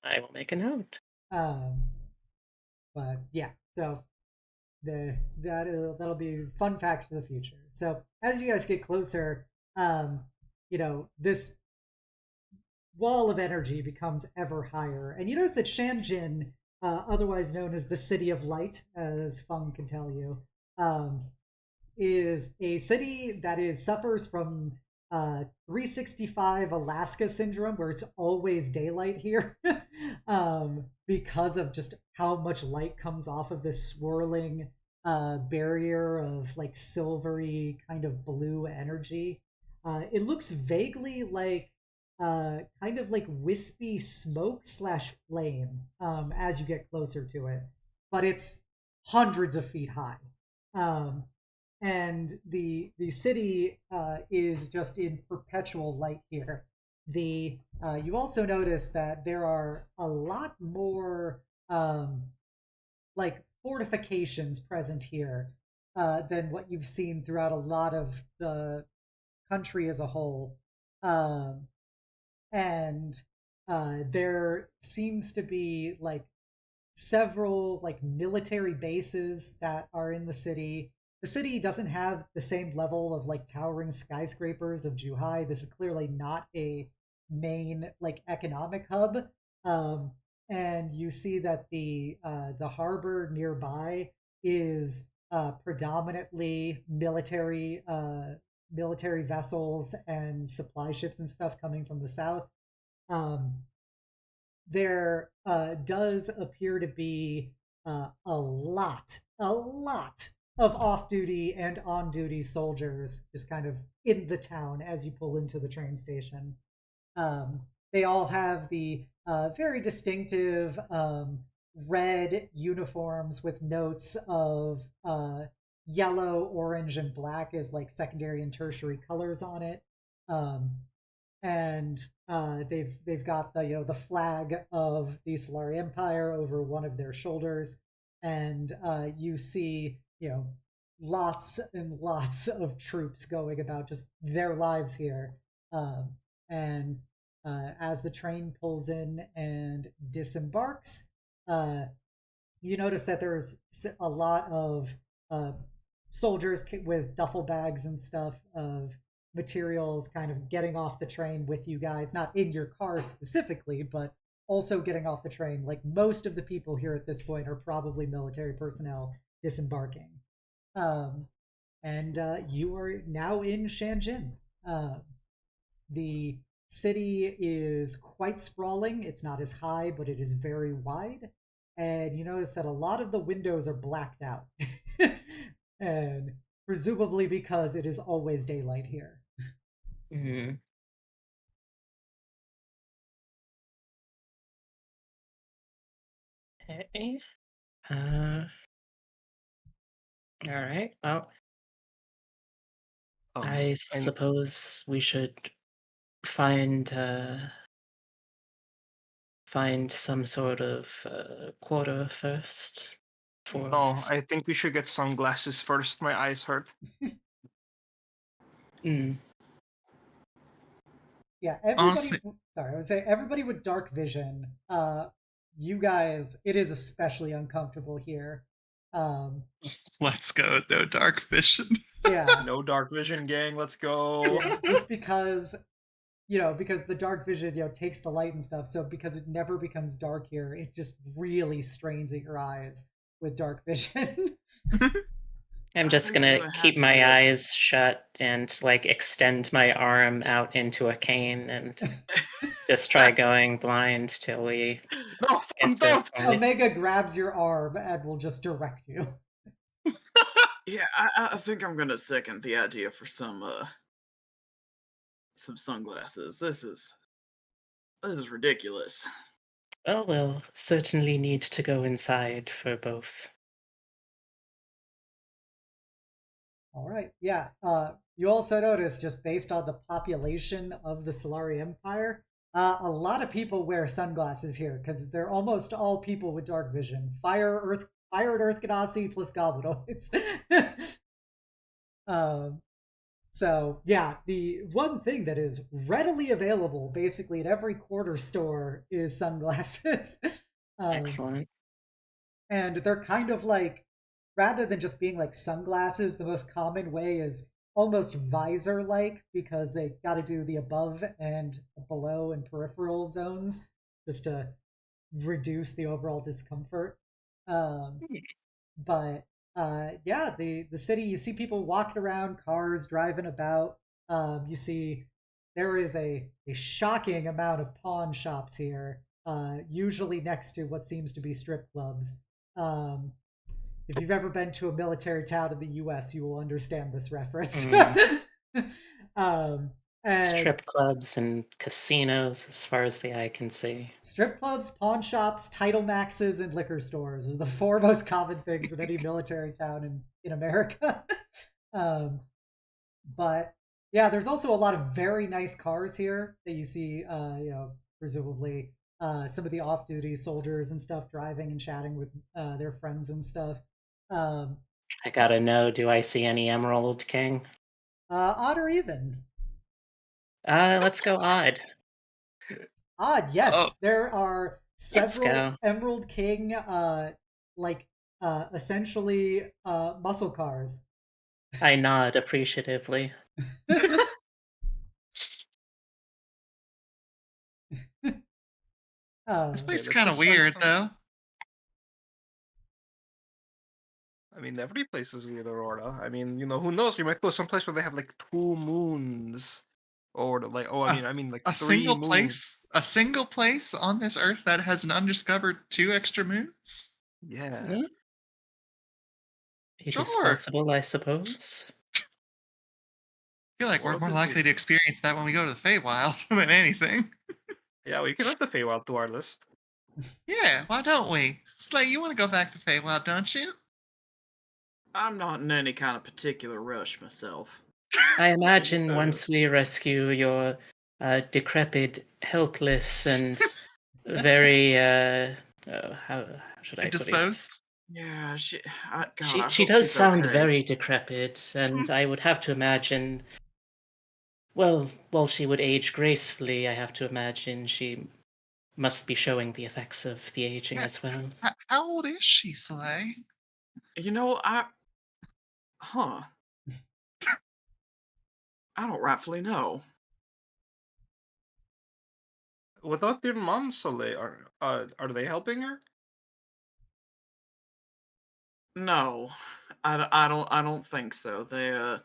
I will make a note. But yeah, so that'll be fun facts for the future. So as you guys get closer, this wall of energy becomes ever higher, and you notice that Shanjin, otherwise known as the City of Light, as Feng can tell you, is a city that suffers from 365 Alaska syndrome, where it's always daylight here, because of just how much light comes off of this swirling barrier of like silvery kind of blue energy. It looks vaguely like kind of like wispy smoke slash flame as you get closer to it, but it's hundreds of feet high. And the city is just in perpetual light here. You also notice that there are a lot more like fortifications present here than what you've seen throughout a lot of the country as a whole. And there seems to be like several like military bases that are in the city. The city doesn't have the same level of like towering skyscrapers of Zuhai. This is clearly not a main like economic hub. And you see that the harbor nearby is predominantly military vessels and supply ships and stuff coming from the south. There does appear to be a lot of off-duty and on-duty soldiers just kind of in the town as you pull into the train station. They all have the very distinctive red uniforms with notes of yellow, orange, and black as like secondary and tertiary colors on it. And they've got the flag of the Solari Empire over one of their shoulders, and you see lots and lots of troops going about just their lives here. And as the train pulls in and disembarks, you notice that there's a lot of soldiers with duffel bags and stuff of materials kind of getting off the train with you guys, not in your car specifically, but also getting off the train. Like most of the people here at this point are probably military personnel disembarking. And you are now in Shanjin. The city is quite sprawling. It's not as high, but it is very wide. And you notice that a lot of the windows are blacked out. And presumably because it is always daylight here. Mm-hmm. Okay. All right. Well, I suppose we should find some sort of quarter first. No, I think we should get sunglasses first. My eyes hurt. Yeah, everybody. Sorry, I would say everybody with dark vision. You guys, it is especially uncomfortable here. Let's go. No dark vision. Yeah, no dark vision, gang. Let's go. Yeah, just because the dark vision takes the light and stuff. So because it never becomes dark here, it just really strains at your eyes with dark vision. I'm just gonna keep my eyes shut and like extend my arm out into a cane and Just try going blind till we No, get to don't. a place. Omega grabs your arm and will just direct you. Yeah, I think I'm gonna second the idea for some sunglasses. This is ridiculous. Well, we'll certainly need to go inside for both. All right, yeah. You also notice, just based on the population of the Solari Empire, a lot of people wear sunglasses here because they're almost all people with dark vision. Fire and Earth Ganassi plus goblinoids. So yeah, the one thing that is readily available basically at every quarter store is sunglasses. Excellent. And they're kind of like, rather than just being like sunglasses, the most common way is almost visor like, because they got to do the above and below and peripheral zones just to reduce the overall discomfort. But yeah, the city, you see people walking around, cars driving about. You see there is a shocking amount of pawn shops here, usually next to what seems to be strip clubs. If you've ever been to a military town in the U.S., you will understand this reference. And Strip clubs and casinos, as far as the eye can see. strip clubs, pawn shops, title maxes, and liquor stores are the four most common things in any military town in America. But yeah, there's also a lot of very nice cars here that you see, presumably some of the off-duty soldiers and stuff driving and chatting with their friends and stuff. I gotta know, do I see any Emerald King? Odd or even? Let's go odd. Odd, yes. Oh. There are Let's several go. Emerald King, essentially muscle cars. I nod appreciatively. This Uh, place is that kind of just sounds weird, fun. though. I mean, every place is weird, Aurora. I mean, who knows? You might go someplace where they have like 2 moons, or like, oh, A- I mean, like a 3 single moons. place on this earth that has an undiscovered 2 extra moons. Yeah. Hmm? It is Sure. possible, I suppose. I feel like we're World more is likely to experience that when we go to the Feywild than anything. Yeah, we can add the Feywild to our list. Yeah, why don't we? Slay, you want to go back to Feywild, don't you? I'm not in any kind of particular rush myself. I imagine once we rescue your decrepit, helpless, and very how should I put it? Indisposed? Yeah, God, She I she hope does she's sound okay. very decrepit, and I would have to imagine. Well, while she would age gracefully, I have to imagine she must be showing the effects of the aging Yeah. as well. How old is she, Slay? You know, huh? I don't rightfully know. Without their mom, Soleil, are they helping her? No, I don't think so. They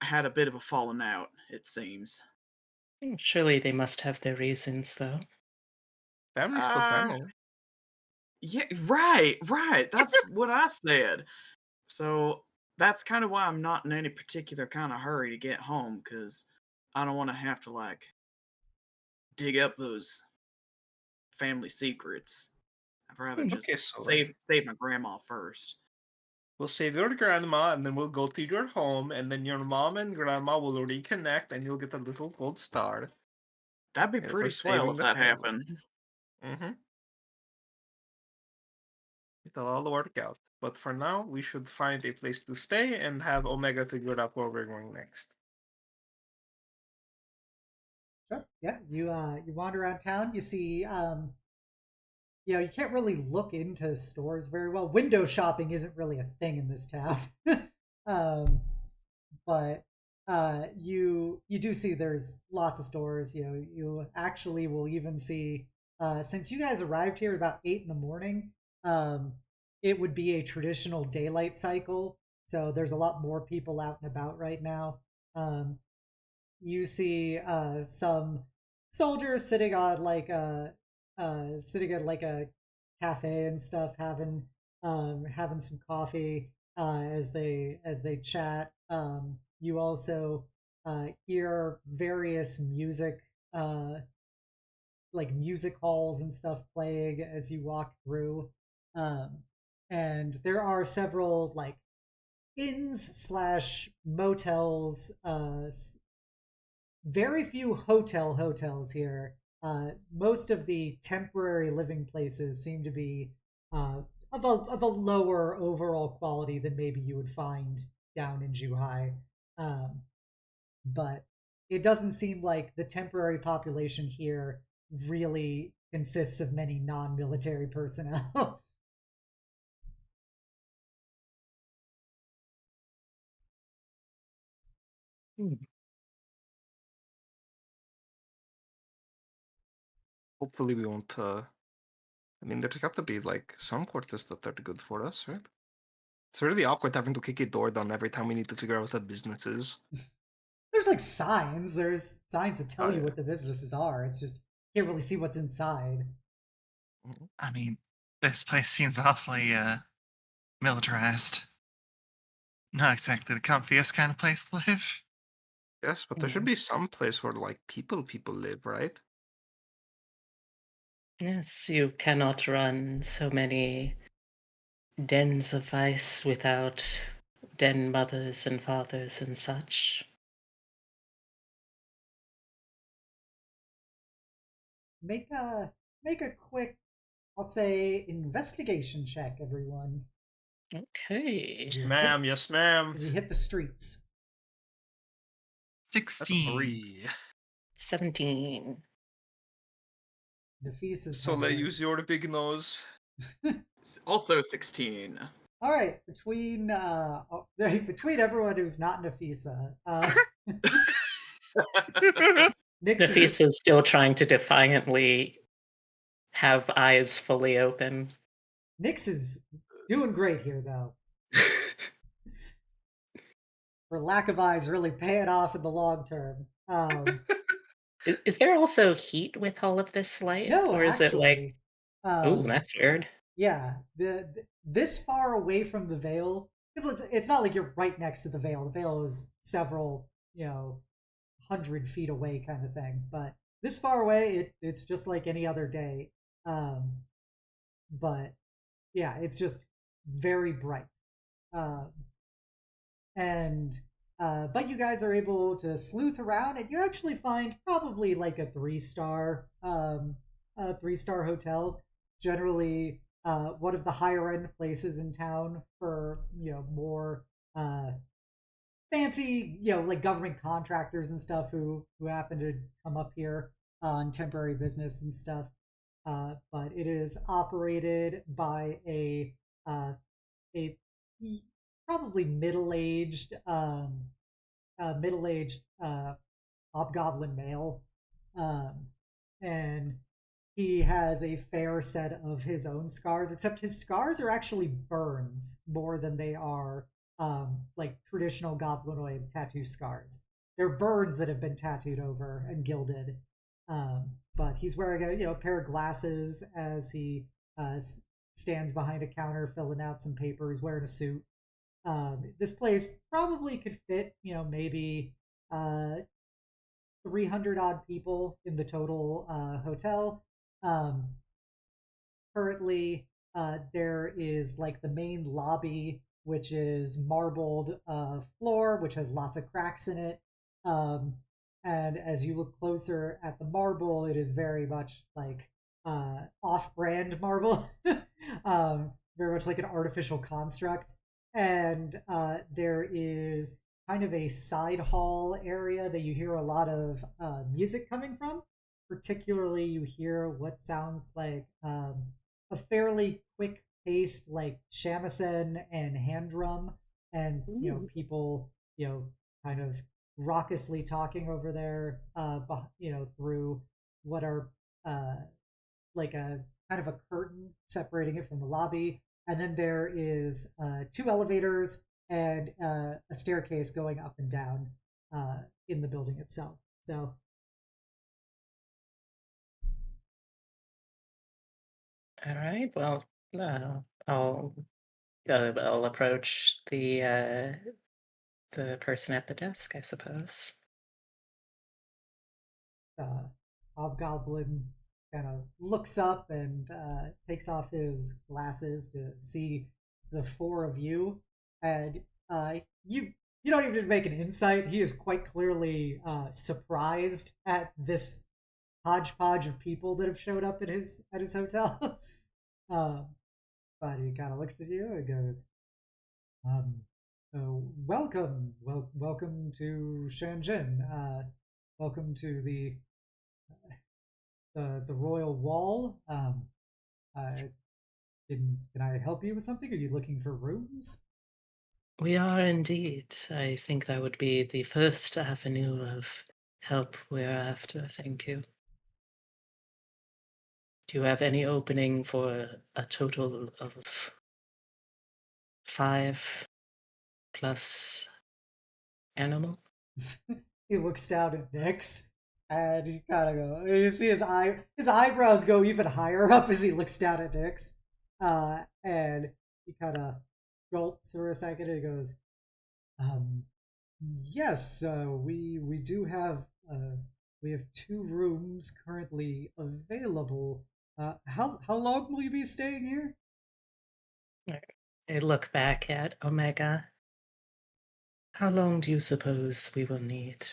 had a bit of a falling out, it seems. Surely they must have their reasons, though. Family's still Uh, family. yeah, right. That's what I said. So that's kind of why I'm not in any particular kind of hurry to get home, because I don't want to have to like dig up those family secrets. I'd rather Okay, just Soleil. save my grandma first. We'll save your grandma, and then we'll go to your home, and then your mom and grandma will reconnect, and you'll get a little gold star. That'd be For pretty swell saving if the that family. happened. Mm-hmm. It'll all work out. But for now, we should find a place to stay and have Omega figure out where we're going next. Sure. Yeah, you wander around town. You see, you can't really look into stores very well. Window shopping isn't really a thing in this town. um, but you do see there's lots of stores. You actually will even see, since you guys arrived here about 8 in the morning. It would be a traditional daylight cycle, so there's a lot more people out and about right now. You see some soldiers sitting on like sitting at like a cafe and stuff, having some coffee as they chat. You also hear various uh, music halls and stuff playing as you walk through. Um, and there are several like inns slash motels, very few hotels here. Most of the temporary living places seem to be uh, of a lower overall quality than maybe you would find down in Zuhai. Um, but it doesn't seem like the temporary population here really consists of many non-military personnel. Hmm. Hopefully we won't. I mean, there's got to be like some quarters that are good for us, right? It's really awkward having to kick a door down every time we need to figure out what the business is. There's like signs. There's signs to Oh tell you yeah. what the businesses are. It's just you can't really see what's inside. Mhm. I mean, this place seems awfully militarized. Not exactly the comfiest kind of place to live. Yes, but there should Yeah. be some place where like people live, right? Yes, you cannot run so many dens of vice without den mothers and fathers and such. Make a make a quick, I'll say, investigation check, everyone. Okay. As Yes, you hit ma'am. Yes, ma'am. as you hit the streets. That's a 16. 3. 17. Nafisa's Soleil, handling. use your big nose. Also 16. All right, between everyone who's not Nafisa, Nix is Nafisa's still trying to defiantly have eyes fully open. Nix is doing great here, though. Her lack of eyes really paying off in the long term. Is there also heat with all of this light? No, Or is it like, actually, oh, um, that's weird. yeah, this far away from the Veil, because it's not like you're right next to the Veil. The Veil is several, 100 feet away, kind of thing. But this far away, it's just like any other day. Um, but yeah, it's just very bright. Um, and but you guys are able to sleuth around, and you actually find probably like a 3-star hotel. Generally, one of the higher end places in town for more uh, fancy, like government contractors and stuff who happen to come up here on temporary business and stuff. But it is operated by a probably middle-aged hobgoblin male, um, and he has a fair set of his own scars. Except his scars are actually burns more than they are like traditional goblinoid tattoo scars. They're burns that have been tattooed over and gilded. But he's wearing a pair of glasses as he uh, stands behind a counter filling out some papers, wearing a suit. This place probably could fit, maybe 300 odd people in the total hotel. Um, Currently, there is like the main lobby, which is marbled floor, which has lots of cracks in it. Um, and as you look closer at the marble, it is very much like off-brand marble, very much like an artificial construct. And there is kind of a side hall area that you hear a lot of music coming from. Particularly, you hear what sounds like a fairly quick paced like shamisen and hand drum, and Ooh. people kind of raucously talking over there, through what are uh like a kind of a curtain separating it from the lobby. And then there is 2 elevators and a staircase going up and down in the building itself. So All right. Well, I'll I'll approach the person at the desk, I suppose. Hobgoblin kind of looks up and takes off his glasses to see the four of you, and you don't even make an insight. He is quite clearly surprised at this hodgepodge of people that have showed up at his hotel. uh, but he kind of looks at you and goes, um, welcome to Shanjin. Welcome to the royal wall. Uh, can I help you with something? Are you looking for rooms? We are indeed. I think that would be the first avenue of help we're after. Thank you. Do you have any opening for a total of 5 plus animal? He looks down at Nyx, and he kind of go. You see his eyebrows go even higher up as he looks down at Nyx, and he kind of gulps for a second and goes, um, "Yes, we do have we have 2 rooms currently available. How long will you be staying here?" I look back at Omega. How long do you suppose we will need?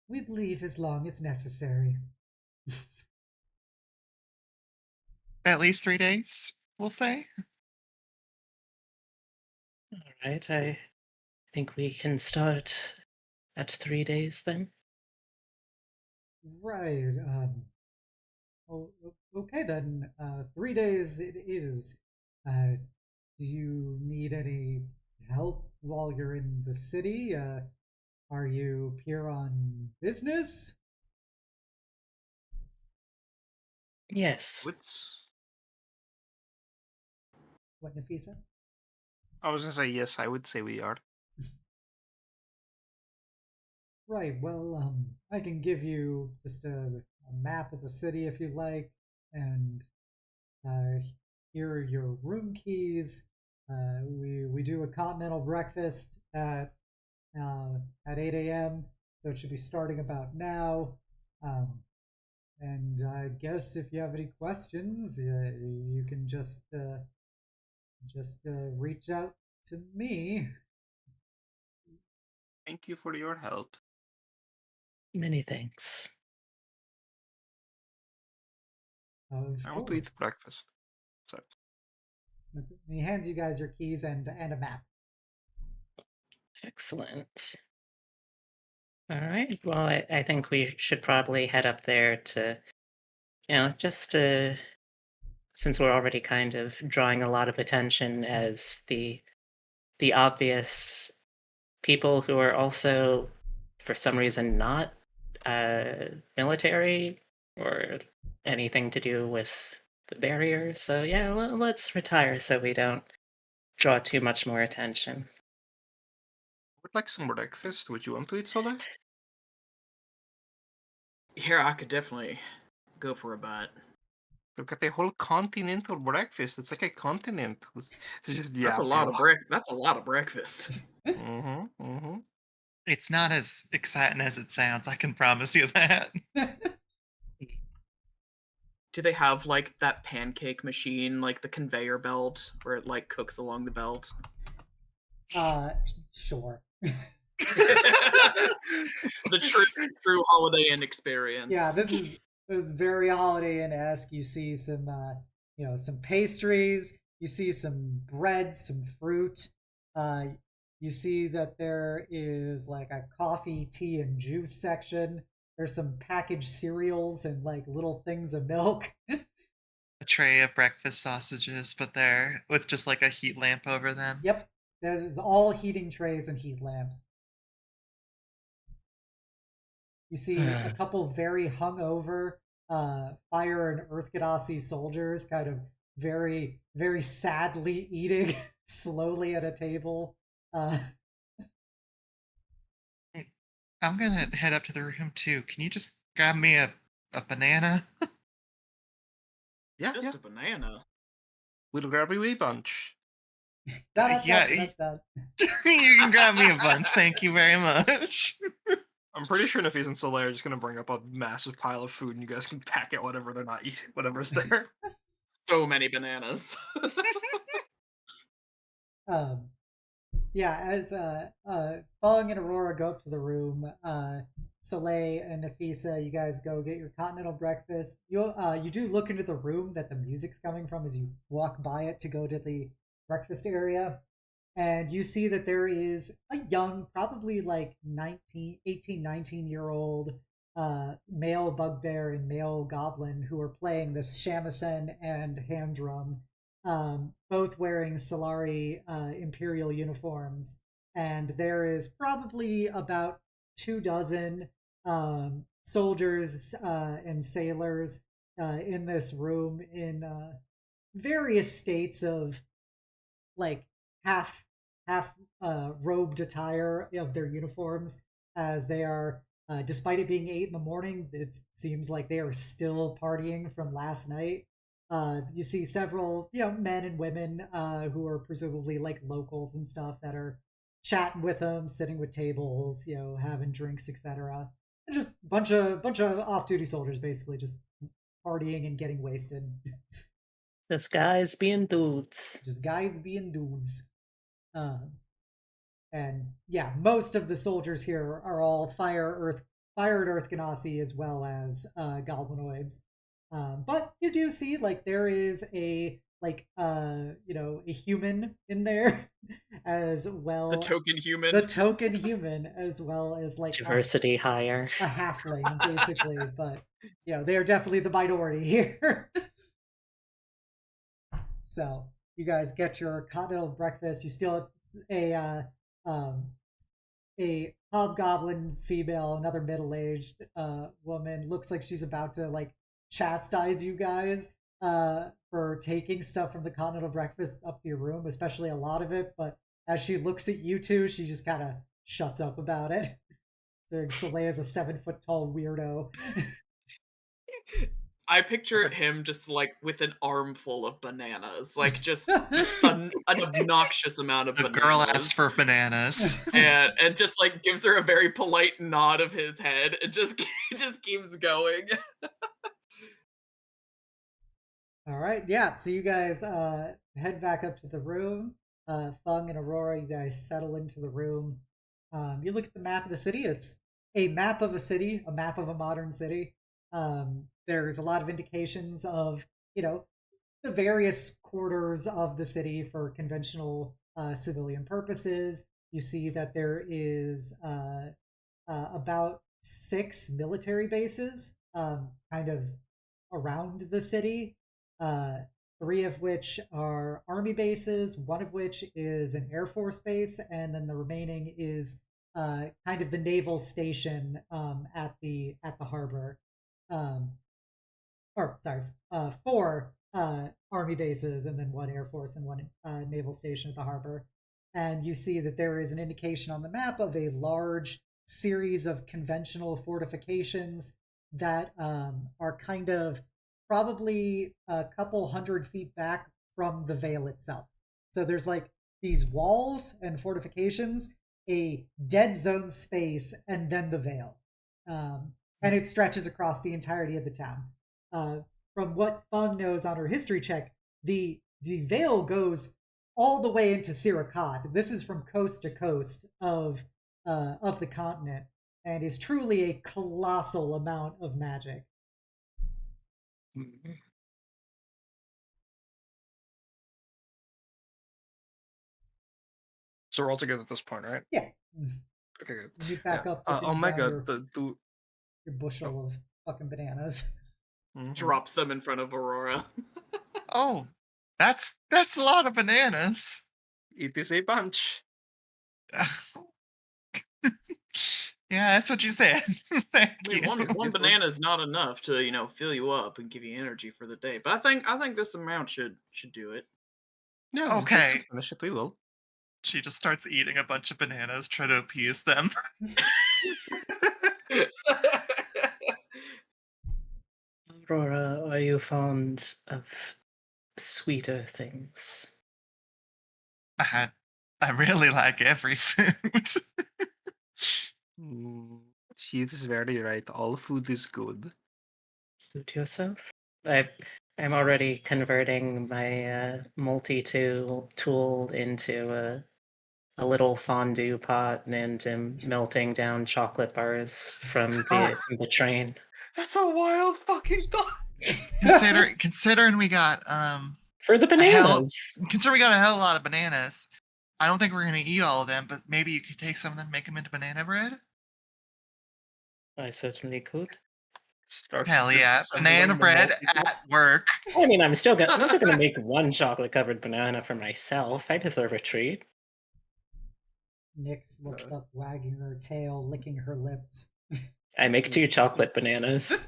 We believe as long as necessary. At least 3 days, we'll say. All right, I think we can start at 3 days then. Right. Okay then. 3 days it is. Do you need any help while you're in the city? Are you here on business? Yes. What's... What, Nafisa? I was gonna say yes. I would say we are. Right. Well, I can give you just a map of the city if you like, and uh, here are your room keys. We do a continental breakfast at 8 a.m., so it should be starting about now. Um, and I guess if you have any questions, you can just reach out to me. Thank you for your help. Many thanks. Of I want to eat course. breakfast. So That's it. He hands you guys your keys and a map. Excellent. All right. Well, I think we should probably head up there to, just to, since we're already kind of drawing a lot of attention as the obvious people who are also, for some reason, not military or anything to do with the barrier. So yeah, let's retire so we don't draw too much more attention. I would like some breakfast. Would you want to eat, Soleil? Here, I could definitely go for a bite. Look at the whole continental breakfast. It's like a continent. It's just That's yeah. a lot of That's a lot of breakfast. Mm-hmm. Mm-hmm. It's not as exciting as it sounds, I can promise you that. Do they have like that pancake machine, like the conveyor belt, where it like cooks along the belt? Sure. The true Holiday Inn experience. Yeah, this is very Holiday Inn-esque. You see some some pastries, you see some bread, some fruit. Uh, you see that there is like a coffee, tea, and juice section. There's some packaged cereals and like little things of milk. A tray of breakfast sausages, but they're with just like a heat lamp over them. Yep, there's all heating trays and heat lamps. You see a couple very hungover Fire and Earth Gadasi soldiers kind of very, very sadly eating slowly at a table. Hey, I'm gonna head up to the room too. Can you just grab me a banana? Yeah, Just yeah. a banana. We'll grab you a bunch. Yeah, you can grab me a bunch. Thank you very much. I'm pretty sure Nafisa and Soleil are just gonna bring up a massive pile of food, and you guys can pack it whatever they're not eating, whatever's there. So many bananas. Um, yeah, as Feng and Aurora go up to the room, Soleil and Nafisa, you guys go get your continental breakfast. You do look into the room that the music's coming from as you walk by it to go to the breakfast area, and you see that there is a young, probably like 19 year old male bugbear and male goblin who are playing this shamisen and hand drum, both wearing Solari imperial uniforms. And there is probably about 2 dozen soldiers and sailors in this room in various states of like half robed attire of their uniforms, as they are, despite it being 8 in the morning, it seems like they are still partying from last night. You see several, men and women who are presumably like locals and stuff that are chatting with them, sitting with tables, having drinks, etc. And just bunch of off-duty soldiers, basically, just partying and getting wasted. This guy's being dudes. Just guys being dudes. Um, and yeah, most of the soldiers here are all fired Earth Ganassi as well as goblinoids. But you do see like there is a a human in there as well. The token human. The token human, as well as like Diversity higher. a halfling, basically. But they are definitely the minority here. So you guys get your continental breakfast. You steal a hobgoblin female, another middle-aged woman. Looks like she's about to like chastise you guys for taking stuff from the continental breakfast up to your room, especially a lot of it. But as she looks at you two, she just kind of shuts up about it. So Soleil is a 7-foot-tall weirdo. I picture him just like with an armful of bananas, like just an obnoxious amount of The bananas. girl asks for bananas. and just like gives her a very polite nod of his head and just keeps going. All right, yeah. So you guys head back up to the room. Feng and Aurora, you guys settle into the room. You look at the map of the city. It's a map of a city, a map of a modern city. There's a lot of indications of the various quarters of the city for conventional civilian purposes. You see that there is about 6 military bases kind of around the city, 3 of which are army bases, 1 of which is an air force base, and then the remaining is kind of the naval station at the harbor. Or sorry, 4 army bases and then 1 air force and 1 naval station at the harbor. And you see that there is an indication on the map of a large series of conventional fortifications that are kind of probably a couple 100 feet back from the Veil itself. So there's like these walls and fortifications, a dead zone space, and then the Veil. And it stretches across the entirety of the town. From what Feng knows on her history check, the Veil goes all the way into Sirakat. This is from coast to coast of the continent, and is truly a colossal amount of magic. So we're all together at this point, right? Yeah. Okay, good. You back Yeah. up putting Omega, down your bushel of fucking bananas. Drops them in front of Aurora. Oh, that's a lot of bananas. Eat this a bunch. Yeah, that's what you said. Thank I mean, you. one banana is not enough to fill you up and give you energy for the day. But I think this amount should do it. Yeah. Okay. Finish it, we will. She just starts eating a bunch of bananas, try to appease them. Aurora, are you fond of sweeter things? I really like every food. Mm, she is very right. All food is good. Suit yourself. I'm already converting my multi-tool into a little fondue pot and am melting down chocolate bars from the train. That's a wild fucking thought. Considering we got For the a hell bananas. considering we got a hell of a lot of bananas. I don't think we're gonna eat all of them, but maybe you could take some of them, and make them into banana bread. I certainly could. Starts Hell yeah, banana disassembling the bread multi-tool. at work. I mean, I'm still gonna make one chocolate-covered banana for myself. I deserve a treat. Nyx looks up, wagging her tail, licking her lips. I make 2 chocolate bananas.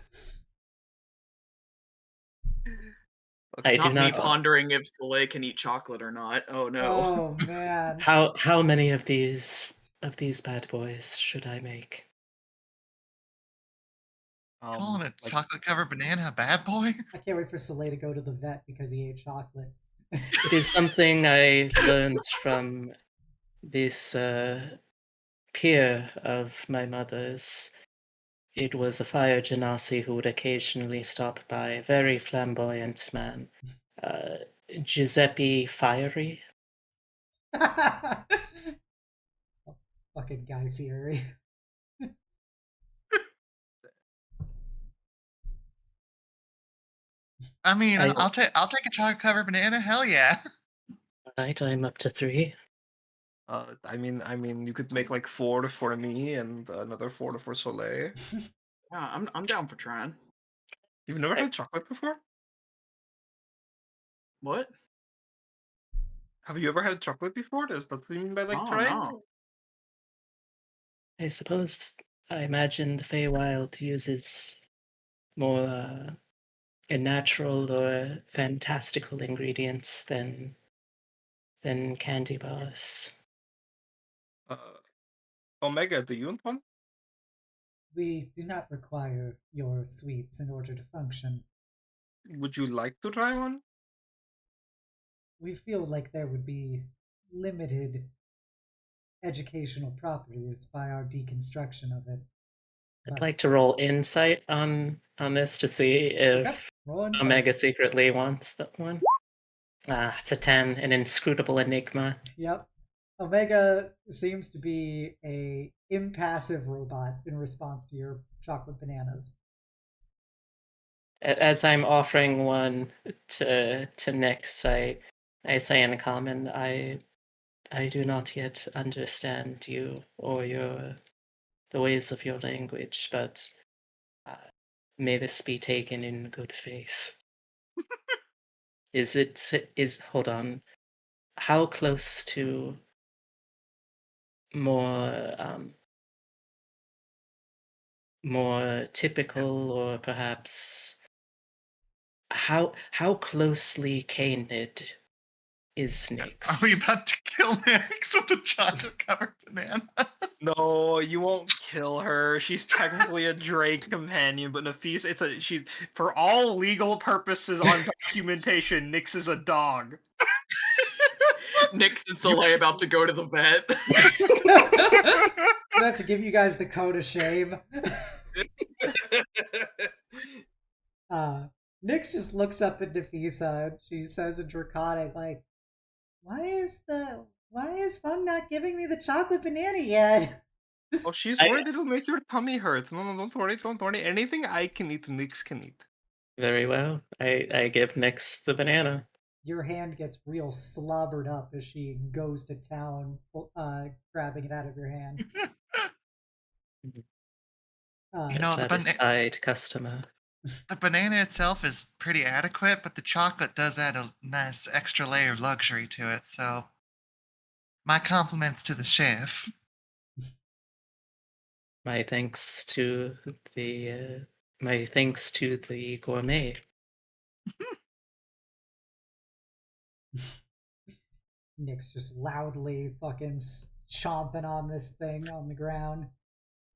I do Not me not. pondering if Soleil can eat chocolate or not. Oh no. Oh man. How many of these bad boys should I make? Calling a Like, chocolate covered banana a bad boy? I can't wait for Soleil to go to the vet because he ate chocolate. It is something I learned from this peer of my mother's. It was a fire genasi who would occasionally stop by. A very flamboyant man. Giuseppe Fiery. Fucking Guy Fieri. I mean, I- I'll take a chocolate covered banana. Hell yeah. Right, I'm up to 3. I mean, you could make like 4 for me and another 4 for Soleil. Yeah, I'm down for trying. You've never had chocolate before? What? Have you ever had chocolate before? Does that what you mean by like Oh trying? no. I suppose I imagine the Feywild uses more natural or fantastical ingredients than candy bars. Uh, Omega, do you want one? We do not require your sweets in order to function. Would you like to try one? We feel like there would be limited educational properties by our deconstruction of it. I'd like to roll insight on this to see if Okay, roll insight. Omega secretly wants that one. It's a 10, an inscrutable enigma. Yep. Omega seems to be a impassive robot in response to your chocolate bananas. As I'm offering one to Nyx, I say in common, I do not yet understand you or the ways of your language, but may this be taken in good faith. Hold on. How close to more typical, or perhaps how closely canid is Nyx? Are we about to kill Nix with a chocolate covered banana? No, you won't kill her. She's technically a Drake companion, but Nafisa, she's for all legal purposes on documentation, Nyx is a dog. Nyx and Soleil about to go to the vet. I have to give you guys the code of shame. Nyx just looks up at Nafisa and she says in Draconic, like, why is Feng not giving me the chocolate banana yet? Oh, she's worried it'll make your tummy hurt. No, don't worry, don't worry. Anything I can eat, Nyx can eat. Very well. I give Nyx the banana. Your hand gets real slobbered up as she goes to town, grabbing it out of your hand. You know, Satisfied customer. the banana itself is pretty adequate, but the chocolate does add a nice extra layer of luxury to it. So, my compliments to the chef. My thanks to the gourmet. Nyx just loudly fucking chomping on this thing on the ground.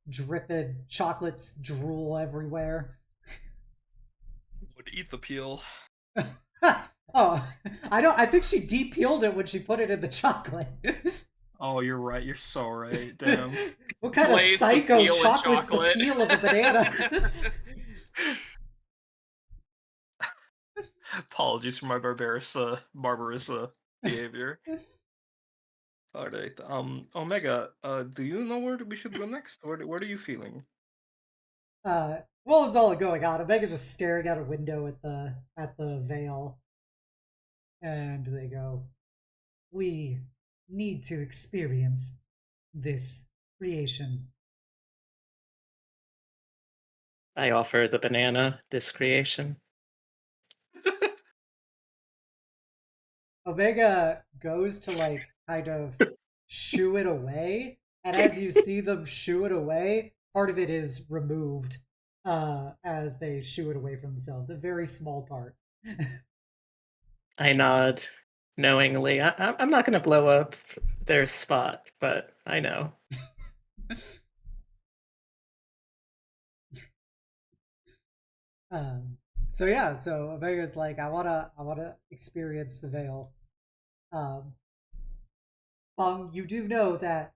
Dripping chocolates drool everywhere. Would eat the peel. Oh, I think she de-peeled it when she put it in the chocolate. Oh, you're right. You're so right. Damn. What kind of Glaze the psycho peel in chocolate's the chocolate. peel of a banana? Apologies for my barbarous behavior. All right. Omega. Do you know where we should go next? What are you feeling? What was all going on? Omega's just staring out a window at the veil, and they go, "We need to experience this creation." I offer the banana, this creation. Omega goes to like kind of shoo it away, and as you see them shoo it away, part of it is removed as they shoo it away from themselves. A very small part. I nod knowingly. I'm not going to blow up their spot, but I know. Um, so yeah, so Omega's like, I wanna experience the veil. Um, you do know that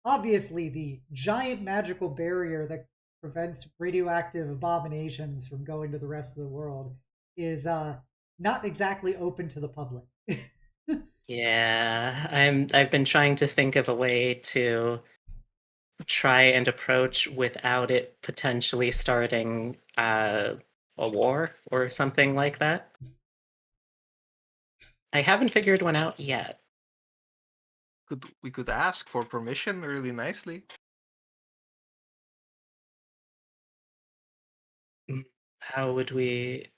obviously the giant magical barrier that prevents radioactive abominations from going to the rest of the world is not exactly open to the public. Yeah, I've been trying to think of a way to try and approach without it potentially starting a war or something like that. I haven't figured one out yet. We could ask for permission really nicely. Mm, how would we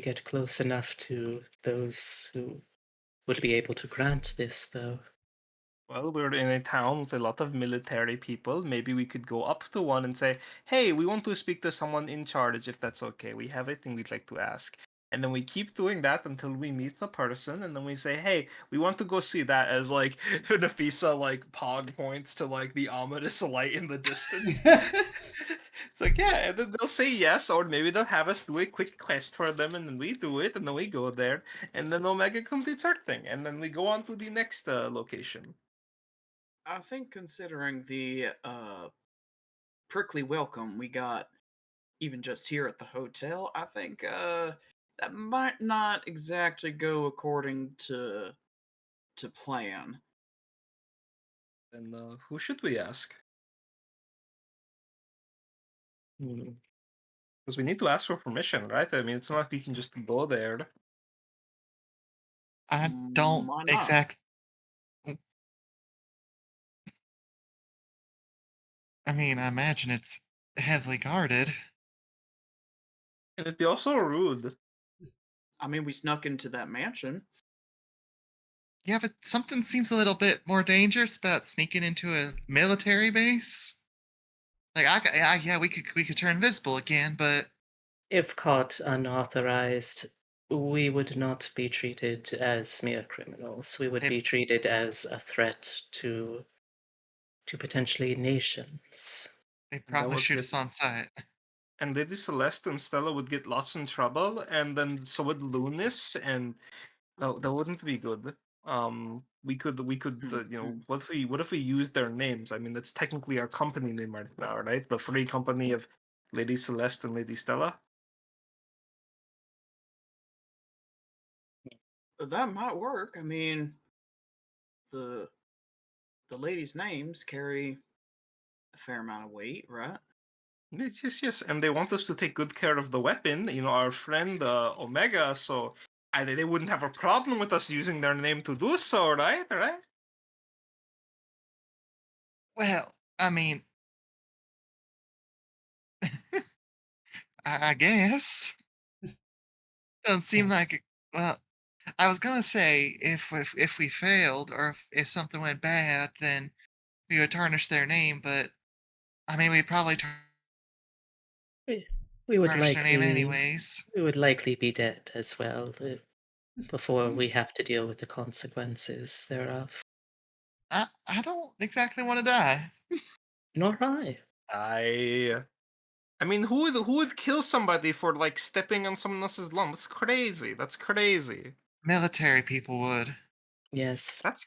get close enough to those who would be able to grant this though? Well, we're in a town with a lot of military people. Maybe we could go up to one and say, "Hey, we want to speak to someone in charge, if that's okay. We have a thing we'd like to ask." And then we keep doing that until we meet the person, and then we say, "Hey, we want to go see that," as like Nafisa like pog points to like the ominous light in the distance. It's like, yeah, and then they'll say yes, or maybe they'll have us do a quick quest for them, and then we do it, and then we go there, and then Omega completes her thing, and then we go on to the next location. I think considering the prickly welcome we got even just here at the hotel, I think that might not exactly go according to plan. And who should we ask? Because we need to ask for permission, right? I mean, it's not like we can just go there. I don't Why not? exact. I mean, I imagine it's heavily guarded. And it'd be also rude. I mean, we snuck into that mansion. Yeah, but something seems a little bit more dangerous about sneaking into a military base. Like, yeah, we could turn invisible again, but If caught unauthorized, we would not be treated as mere criminals. We would they be treated as a threat to potentially nations. they And that probably would shoot get, us on sight. and Lady Celeste and Stella would get lots in trouble, and then so would Lunis, and that wouldn't be good. We could, what if we use their names? I mean, that's technically our company name right now, right? The free company of Lady Celeste and Lady Stella. That might work. I mean, the the ladies' names carry a fair amount of weight, right? Yes, yes, yes, and they want us to take good care of the weapon, our friend Omega, so they wouldn't have a problem with us using their name to do so, right? Right? Well, I mean, I guess doesn't seem Oh. like it. Well, I was gonna say if we failed or if something went bad, then we would tarnish their name. But I mean, we'd probably We, we would tarnish their name likely anyways. we would likely be dead as well before we have to deal with the consequences thereof. I don't exactly want to die. Nor I. I I mean, who would kill somebody for like stepping on someone else's lawn? That's crazy. That's crazy. Military people would. Yes, That's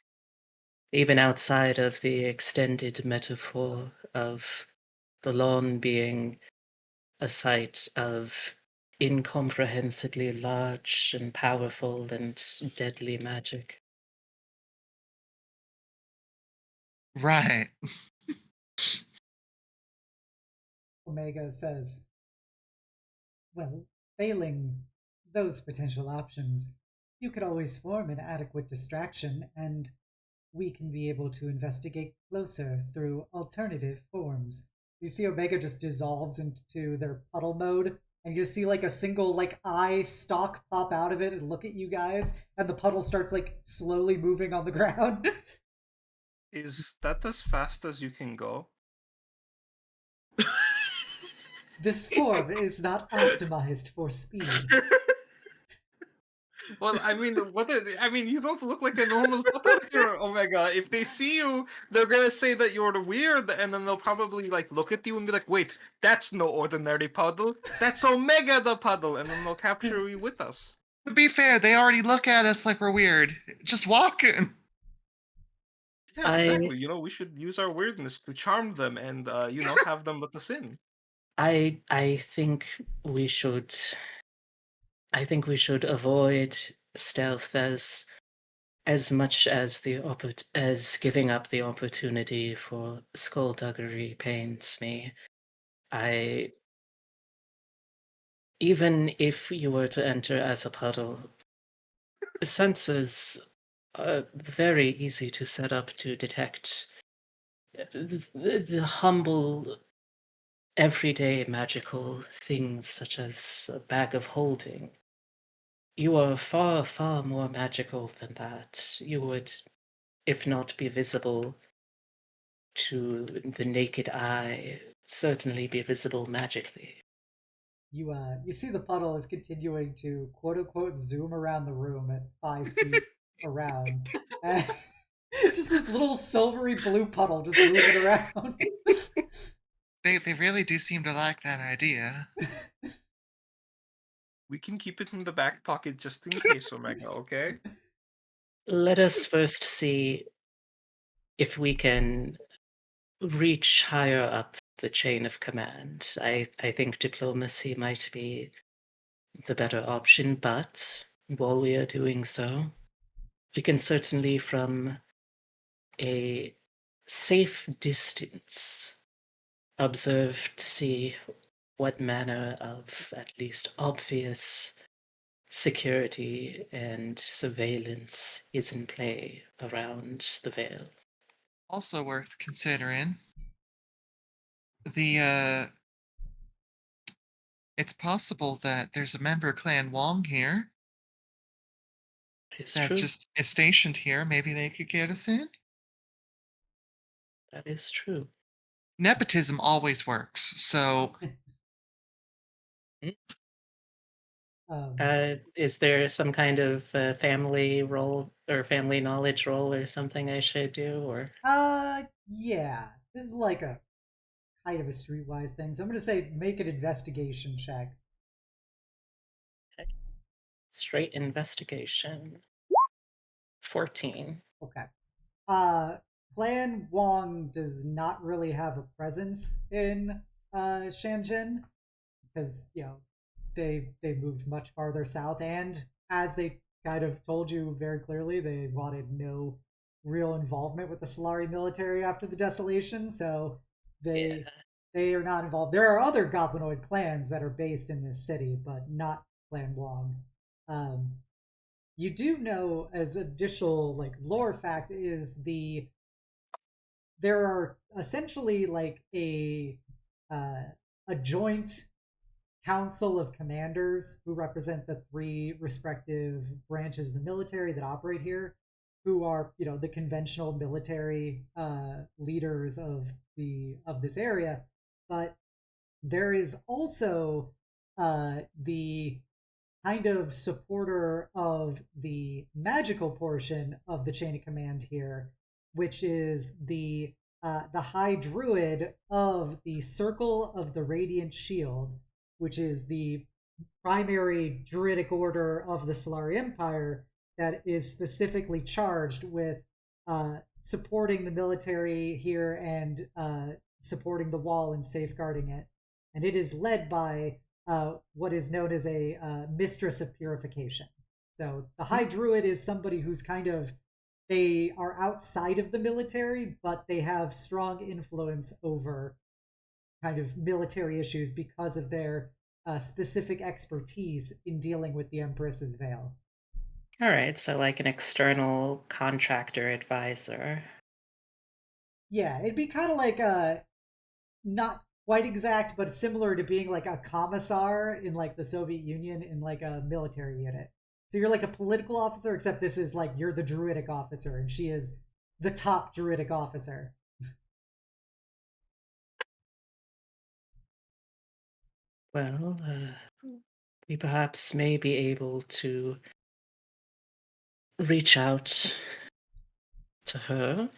even outside of the extended metaphor of the lawn being a site of incomprehensibly large and powerful and deadly magic. Right. Omega says, well, failing those potential options, you could always form an adequate distraction, and we can be able to investigate closer through alternative forms. You see Omega just dissolves into their puddle mode, and you see like a single like eye stalk pop out of it and look at you guys, and the puddle starts like slowly moving on the ground. is that as fast as you can go? This form is not optimized for speed. Well, I mean, I mean, you don't look like a normal puddle here, Omega. If they see you, they're gonna say that you're weird, and then they'll probably like look at you and be like, "Wait, that's no ordinary puddle. That's Omega the puddle," and then they'll capture you with us. To be fair, they already look at us like we're weird. Just walking. Yeah, I exactly. We should use our weirdness to charm them and have them let us in. I think we should avoid stealth as much as as giving up the opportunity for skullduggery pains me. Even if you were to enter as a puddle, sensors are very easy to set up to detect the humble, everyday magical things such as a bag of holding. You are far, far more magical than that. You would, if not be visible to the naked eye, certainly be visible magically. You see the puddle is continuing to quote unquote zoom around the room at 5 feet around. And just this little silvery blue puddle just moving around. They really do seem to like that idea. We can keep it in the back pocket just in case, Omega. Okay. Let us first see if we can reach higher up the chain of command. I think diplomacy might be the better option, but while we are doing so, we can certainly, from a safe distance, observe to see what manner of at least obvious security and surveillance is in play around the Veil. Also worth considering, the it's possible that there's a member clan Wong here It's that true. just is stationed here. Maybe they could get us in. That is true. Nepotism always works, so Is there some kind of family role or family knowledge roll or something I should do? Or Yeah. This is like a kind of a streetwise thing. So I'm gonna say make an investigation check. straight investigation? 14. Okay. Uh Clan Wong does not really have a presence in Shanjin because they moved much farther south, and as they kind of told you very clearly, they wanted no real involvement with the Solari military after the desolation, so Yeah. they are not involved. There are other goblinoid clans that are based in this city, but not Clan Wong. um, you do know, as additional like lore fact, is there are essentially like uh, a joint council of commanders who represent the three respective branches of the military that operate here, who are the conventional military leaders of this area. But there is also the kind of supporter of the magical portion of the chain of command here, which is the the High Druid of the Circle of the Radiant Shield, which is the primary druidic order of the Solari Empire that is specifically charged with supporting the military here and supporting the wall and safeguarding it. And it is led by what is known as a mistress of purification. So the High Druid is somebody who's kind of, they are outside of the military, but they have strong influence over kind of military issues because of their specific expertise in dealing with the Empress's Veil. All right, so like an external contractor advisor. Yeah, it'd be kind of like not quite exact, but similar to being like a commissar in like the Soviet Union in like a military unit. So you're like a political officer, except this is like you're the druidic officer, and she is the top druidic officer. Well, we perhaps may be able to reach out to her.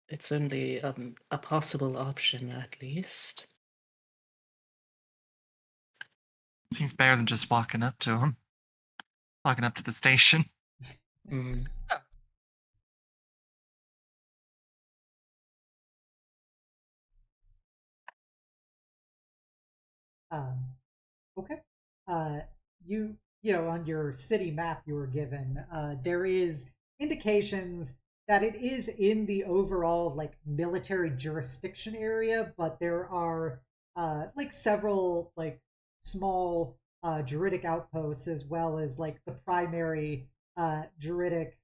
It's only a possible option, at least. Seems better than just walking up to him. Walking up to the station. Mm. Okay. You know, on your city map you were given, there is indications that it is in the overall like military jurisdiction area, but there are like several like small druidic outposts, as well as like the primary druidic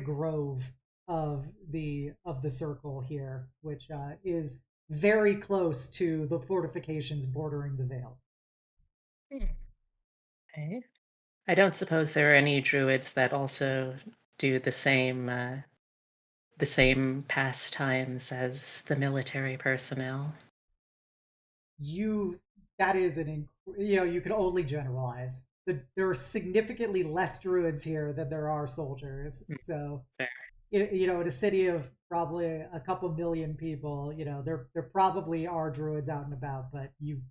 grove of the circle here, which is very close to the fortifications bordering the Vale. Okay. I don't suppose there are any druids that also do the same pastimes as the military personnel. That is you know, you can only generalize. There are significantly less druids here than there are soldiers. So, Fair. you know, in a city of probably a couple million people, you know, there probably are druids out and about, but you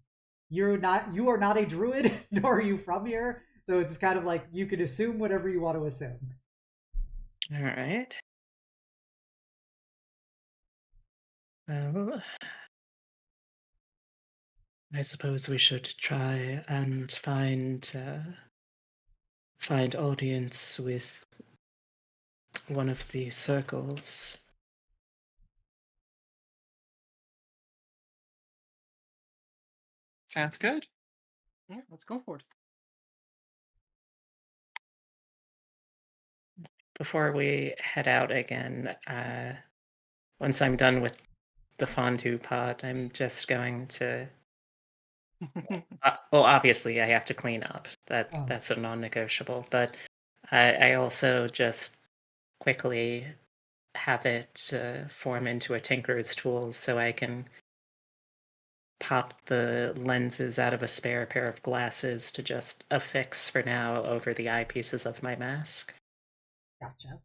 are not a druid, nor are you from here. So it's kind of like you can assume whatever you want to assume. All right. Well, I suppose we should try and find audience with one of the circles. Sounds good. Yeah, let's go for it. Before we head out again, once I'm done with the fondue pot, I'm just going to. Well, obviously, I have to clean up. That's a non-negotiable. But I also just quickly have it form into a tinker's tool, so I can pop the lenses out of a spare pair of glasses to just affix for now over the eyepieces of my mask. Gotcha.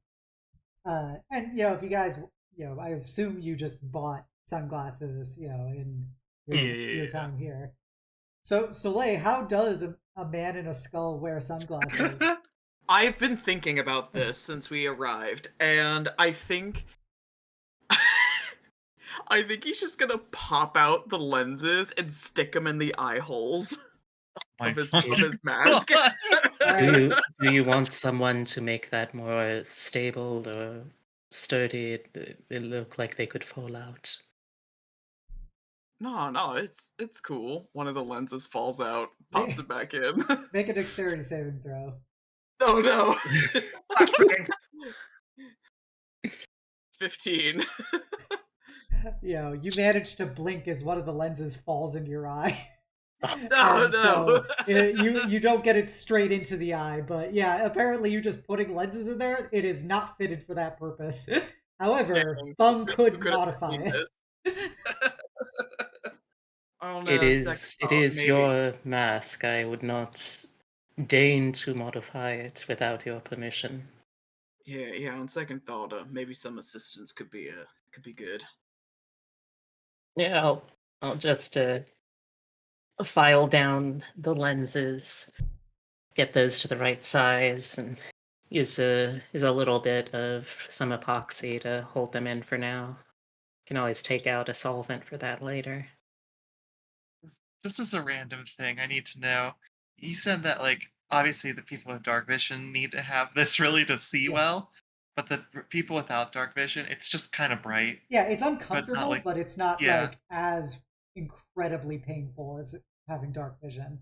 And you know, if you guys, you know, I assume you just bought sunglasses, you know, in your time here. So, Soleil, how does a man in a skull wear sunglasses? I've been thinking about this since we arrived, and I think I think he's just gonna pop out the lenses and stick them in the eye holes My of his fucking mask. God. Do you want someone to make that more stable or sturdy? They look like they could fall out. No, it's cool. One of the lenses falls out, pops it back in. Make a dexterity saving throw. Oh no. Flashbang. 15. You know, you manage to blink as one of the lenses falls into your eye. No. So you don't get it straight into the eye, but yeah, apparently you just putting lenses in there, it is not fitted for that purpose. However, Feng could modify it. Oh no, It is maybe. your mask. I would not deign to modify it without your permission. Yeah. On second thought, maybe some assistance could be good. Yeah, I'll just file down the lenses, get those to the right size, and use a little bit of some epoxy to hold them in for now. Can always take out a solvent for that later. Just as a random thing, I need to know. You said that, like, obviously the people with dark vision need to have this really to see Yeah. well, but the people without dark vision, it's just kind of bright. Yeah, it's But not uncomfortable, like, but it's not yeah, like as incredibly painful as having dark vision.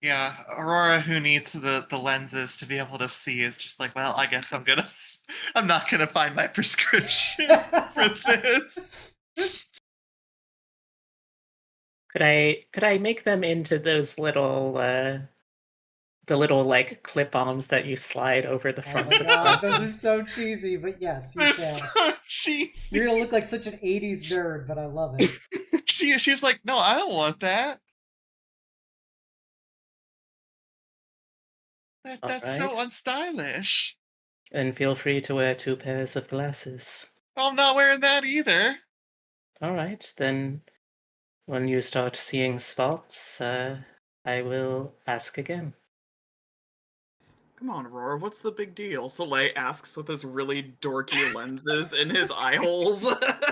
yeah. Aurora, who needs the lenses to be able to see, is just like, well, I guess I'm not gonna find my prescription for this. Could I make them into those little the little like clip-ons that you slide over the Oh front my of the god, those are glasses? so cheesy, but yes, you They're can. so cheesy. You're gonna look like such an 80s nerd, but I love it. She's like, no, I don't want that. All That's so right. unstylish. And feel free to wear 2 pairs of glasses. Well, I'm not wearing that either. All right, then when you start seeing spots, I will ask again. Come on, Aurora, what's the big deal? Soleil asks with his really dorky lenses in his eye holes.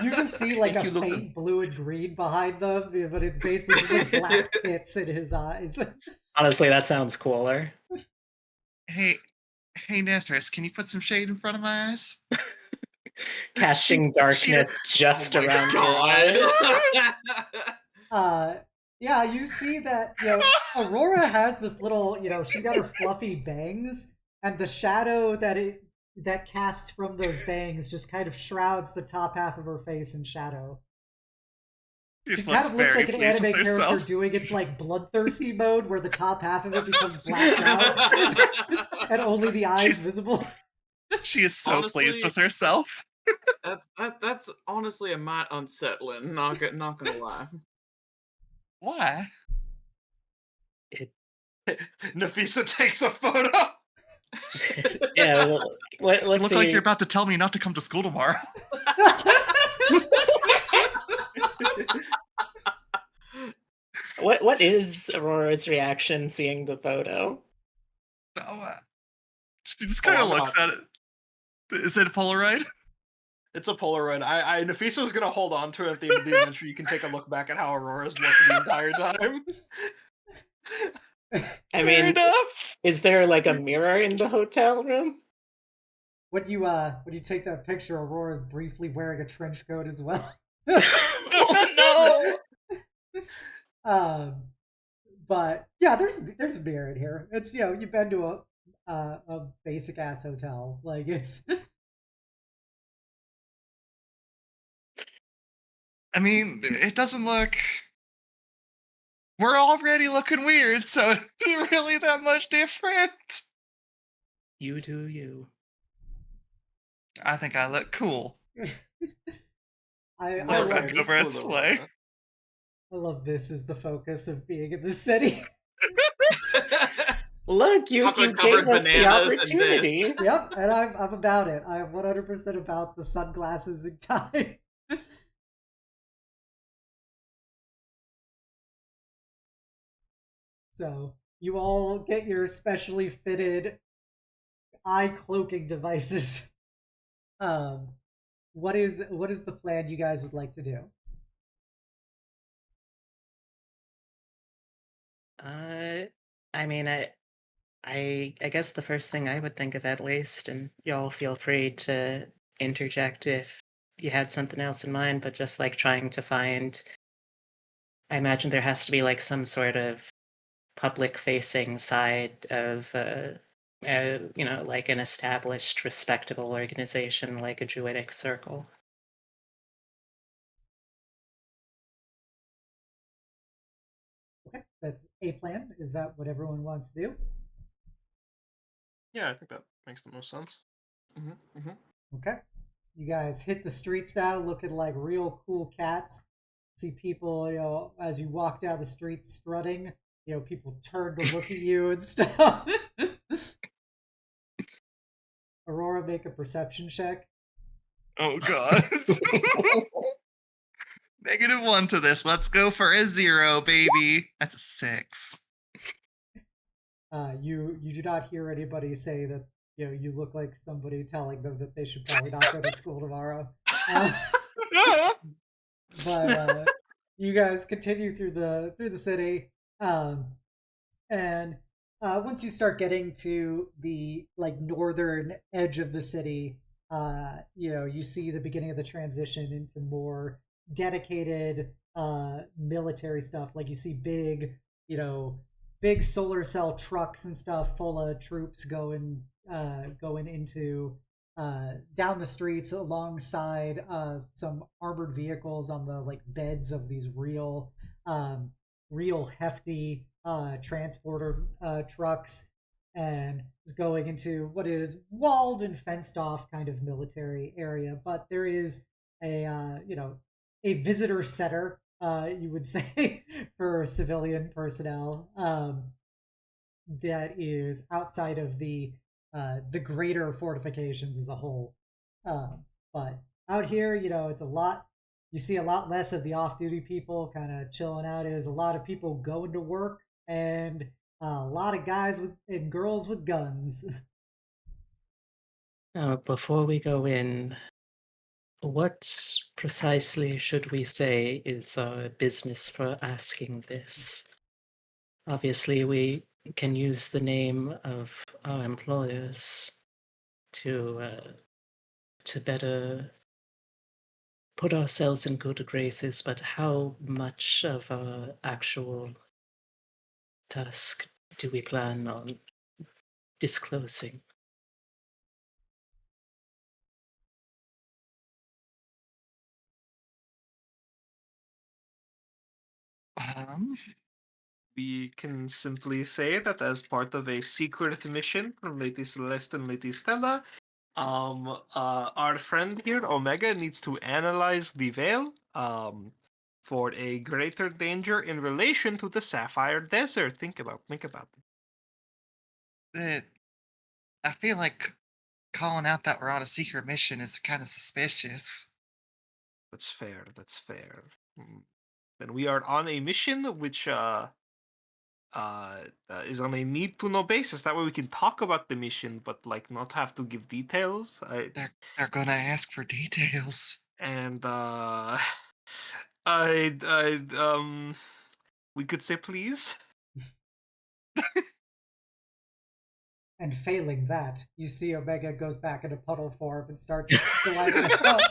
You just see like Think a you look faint blue and green behind them, but it's basically just like black pits in his eyes. Honestly, that sounds cooler. Hey, Nethris, can you put some shade in front of my eyes? Casting darkness just Oh my around your god. eyes. Yeah, you see that, Aurora has this little, she's got her fluffy bangs, and the shadow that casts from those bangs just kind of shrouds the top half of her face in shadow. She Just kind of looks very like an pleased anime with character herself. doing its like bloodthirsty mode where the top half of it becomes blacked out and only the eyes She's- visible. She is so pleased Honestly- with herself. That's honestly a mite unsettling. Not gonna lie. Why? Nafisa takes a photo. Yeah, well, You let's look see. like you're about to tell me not to come to school tomorrow. What is Aurora's reaction seeing the photo? So, she just kind of I'm looks at it. Is it a Polaroid? It's a Polaroid. Nafisa was gonna hold on to it at the end of the adventure. You can take a look back at how Aurora's looked the entire time. I Fair mean, enough. is there like a mirror in the hotel room? When you take that picture, Aurora's briefly wearing a trench coat as well. Oh But yeah, there's a mirror in here. It's you've been to a basic ass hotel, like it's. I mean, it doesn't look. We're already looking weird, so it's not really that much different. You do you. I think I look cool. I Looks love, back over at Soleil. I love this as the focus of being in this city. Look, you Chocolate gave covered us the bananas and this. opportunity. Yep, and I'm about it. I am 100% about the sunglasses and tie. So you all get your specially fitted eye cloaking devices. What is the plan you guys would like to do? I mean, I guess the first thing I would think of at least, and y'all feel free to interject if you had something else in mind, but just like trying to find, I imagine there has to be like some sort of public facing side of, like an established, respectable organization like a Druidic circle. Okay, that's a plan. Is that what everyone wants to do? Yeah, I think that makes the most sense. Okay. You guys hit the streets now looking like real cool cats. See people, as you walk down the streets strutting. people turn to look at you and stuff. Aurora, make a perception check. Oh god. -1 to this. Let's go for a 0, baby. That's a 6. You do not hear anybody say that you look like somebody telling them that they should probably not go to school tomorrow. But you guys continue through the city, and once you start getting to the northern edge of the city, you see the beginning of the transition into more dedicated military stuff. Like you see big solar cell trucks and stuff full of troops going into down the streets alongside some armored vehicles on the beds of these real hefty transporter trucks, and is going into what is walled and fenced off kind of military area. But there is a visitor center, you would say, for civilian personnel, that is outside of the greater fortifications as a whole. But out here, it's a lot. You see a lot less of the off-duty people kind of chilling out. It is a lot of people going to work, and a lot of guys and girls with guns. Now, before we go in, what precisely should we say is our business for asking this? Obviously, we can use the name of our employers to better put ourselves in good graces, but how much of our actual task do we plan on disclosing? We can simply say that as part of a secret mission from Lady Celeste and Lady Stella, our friend here, Omega, needs to analyze the veil, for a greater danger in relation to the Sapphire Desert. Think about it. I feel like calling out that we're on a secret mission is kind of suspicious. That's fair. Then we are on a mission which is on a need to know basis. That way we can talk about the mission, but not have to give details. They're gonna ask for details. And I we could say please. And failing that, you see Omega goes back into puddle form and starts gliding up.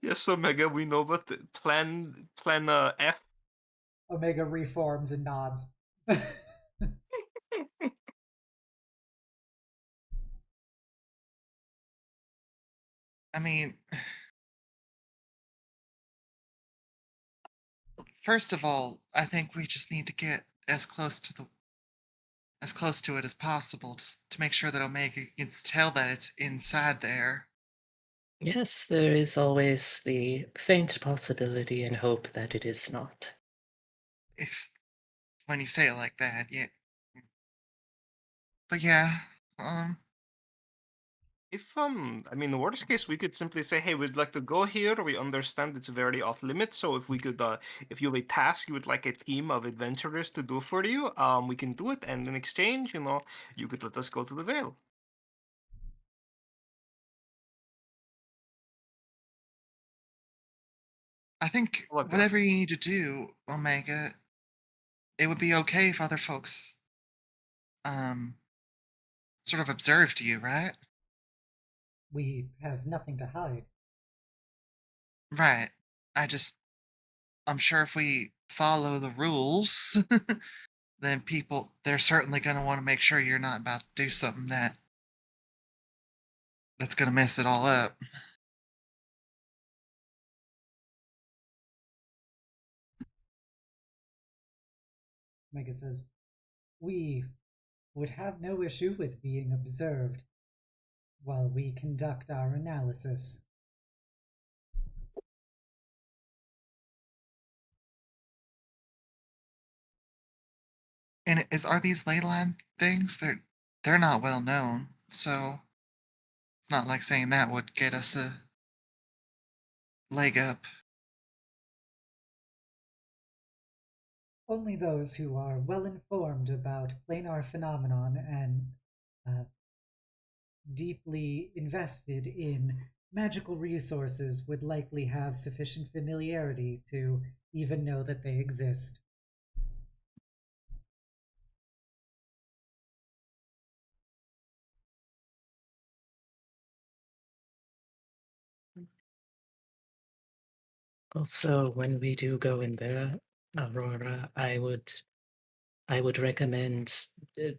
Yes, Omega, we know, but plan F. Omega reforms and nods. I mean, first of all, I think we just need to get as close to it as possible, just to make sure that Omega can tell that it's inside there. Yes, there is always the faint possibility and hope that it is not. If when you say it like that, yeah. But yeah, If the worst case, we could simply say, hey, we'd like to go here. We understand it's very off limits, so if we could, if you have a task you would like a team of adventurers to do for you, we can do it, and in exchange, you could let us go to the Vale. I think whatever you need to do, Omega, it would be okay if other folks sort of observed you, right? We have nothing to hide. Right. I'm sure if we follow the rules, then they're certainly going to want to make sure you're not about to do something that's going to mess it all up. Omega says, we would have no issue with being observed while we conduct our analysis. And are these leyline things? They're not well known, so it's not like saying that would get us a leg up. Only those who are well informed about planar phenomenon and uh, deeply invested in magical resources would likely have sufficient familiarity to even know that they exist. Also, when we do go in there, Aurora, I would recommend uh,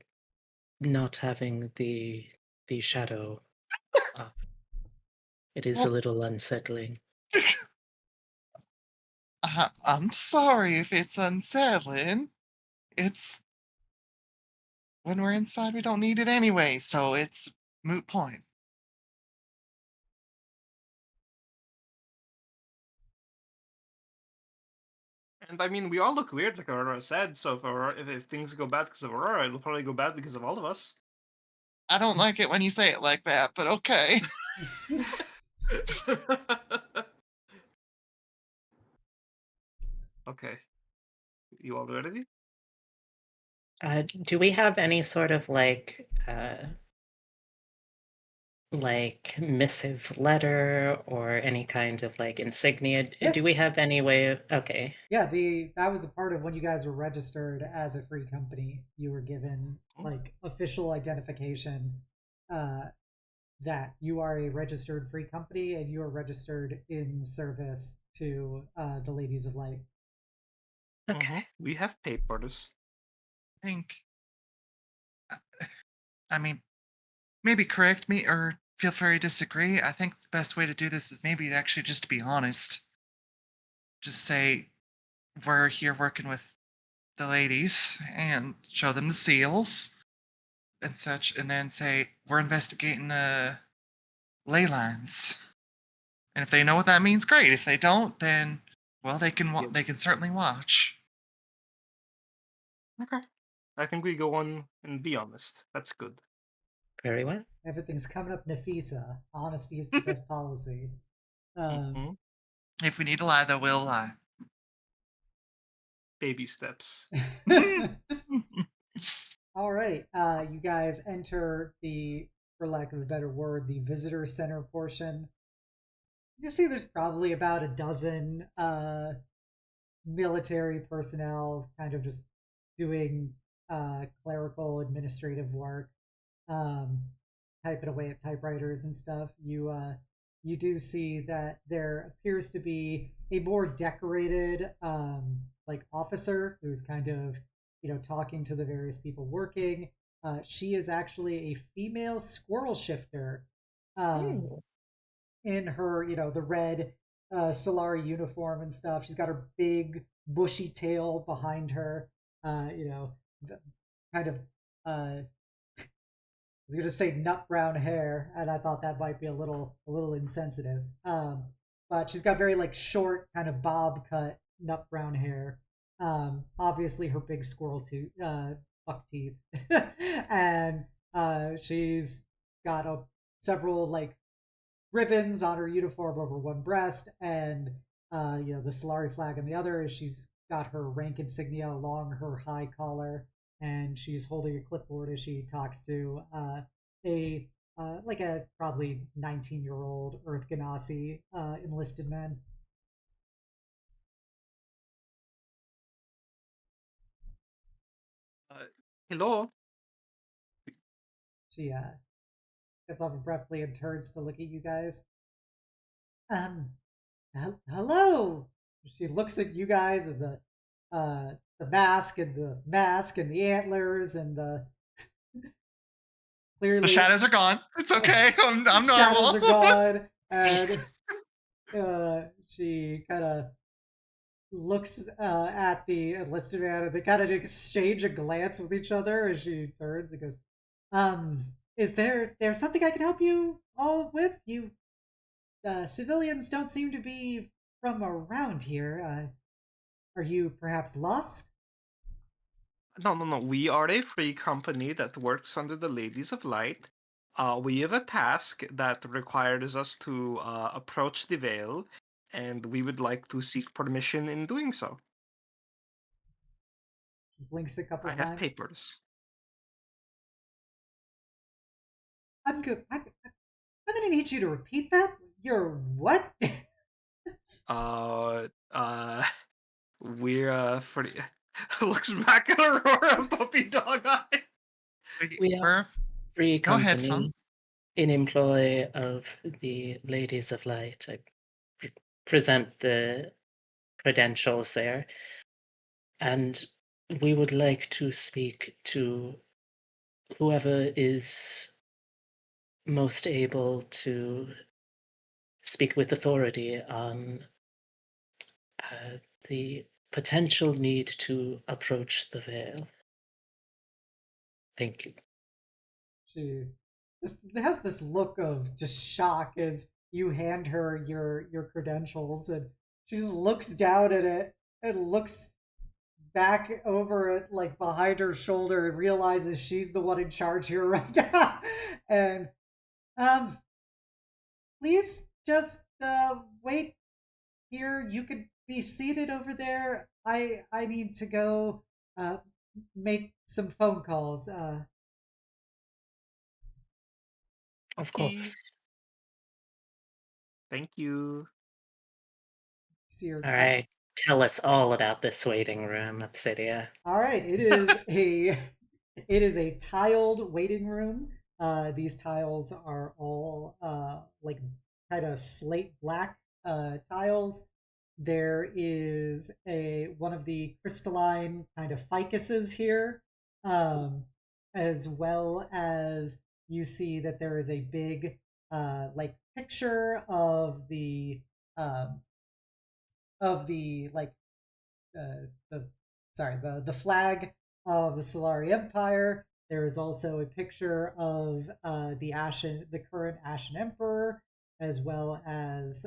not having the shadow up. It is a Well, little unsettling. I'm sorry if it's unsettling. It's when we're inside, we don't need it anyway, so it's moot point. And I mean, we all look weird, like Aurora said. So if things go bad because of Aurora, it'll probably go bad because of all of us. I don't like it when you say it like that, but okay. Okay, you all ready? Do we have any sort of like missive letter or any kind of like insignia? Yeah. Do we have any way of? Okay. Yeah, that was a part of when you guys were registered as a free company. You were given like official identification that you are a registered free company and you are registered in service to the Ladies of Light. Okay. We have papers. I think, I mean, maybe correct me or feel free to disagree. I think the best way to do this is maybe actually just to be honest. Just say, we're here working with the ladies and show them the seals and such, and then say, we're investigating ley lines. And if they know what that means, great. If they don't, then, well, they can they can certainly watch. Okay. I think we go on and be honest. That's good. Very well. Everything's coming up Nafisa. Honesty is the best policy. Mhm. If we need to lie, though, we'll lie. Baby steps. All right. You guys enter for lack of a better word, the visitor center portion. You see there's probably about a dozen military personnel kind of just doing clerical administrative work, um, typing away at typewriters and stuff. You do see that there appears to be a more decorated like officer who's kind of talking to the various people working. She is actually a female squirrel shifter. Ooh. In her, the red Solari uniform and stuff. She's got her big bushy tail behind her. Kind of. I was gonna say nut brown hair, and I thought that might be a little insensitive. But she's got very like short, kind of bob cut nut brown hair. Obviously her big squirrel tooth, buck teeth, and she's got several like ribbons on her uniform over one breast, and the Solari flag on the other. She's got her rank insignia along her high collar, and she's holding a clipboard as she talks to a like a probably 19-year-old Earth Ganassi enlisted man. Hello. She gets off abruptly and turns to look at you guys. Um, hello. She looks at you guys and the mask and the antlers and the clearly The shadows are gone. It's okay. I'm normal. shadows are gone, and she kind of looks at the enlisted man, and they kind of exchange a glance with each other as she turns and goes, "Is there something I can help you all with? You civilians don't seem to be from around here. Are you perhaps lost?" No, no, no. We are a free company that works under the Ladies of Light. We have a task that requires us to approach the veil, and we would like to seek permission in doing so. He blinks a couple I have times. papers. I'm good. I'm gonna need you to repeat that. You're what? Uh, uh, we're pretty. Looks back at Aurora, puppy dog eye. We are We're free Go ahead, Feng. company in employ of the Ladies of Light. I present the credentials there, and we would like to speak to whoever is most able to speak with authority on the potential need to approach the veil. Thank you. She has this look of just shock as you hand her your credentials, and she just looks down at it and looks back over it like behind her shoulder and realizes she's the one in charge here right now. And um, please just wait here. You could be seated over there. I need to go make some phone calls. Of Okay. course. Thank you. See her. All right. Tell us all about this waiting room, Obsidia. All right, it is a tiled waiting room. These tiles are all like kind of slate black tiles. There is a one of the crystalline kind of ficuses here, as well as you see that there is a big like picture um, of the like the sorry the flag of the Solari Empire. There is also a picture of the current Ashen Emperor, as well as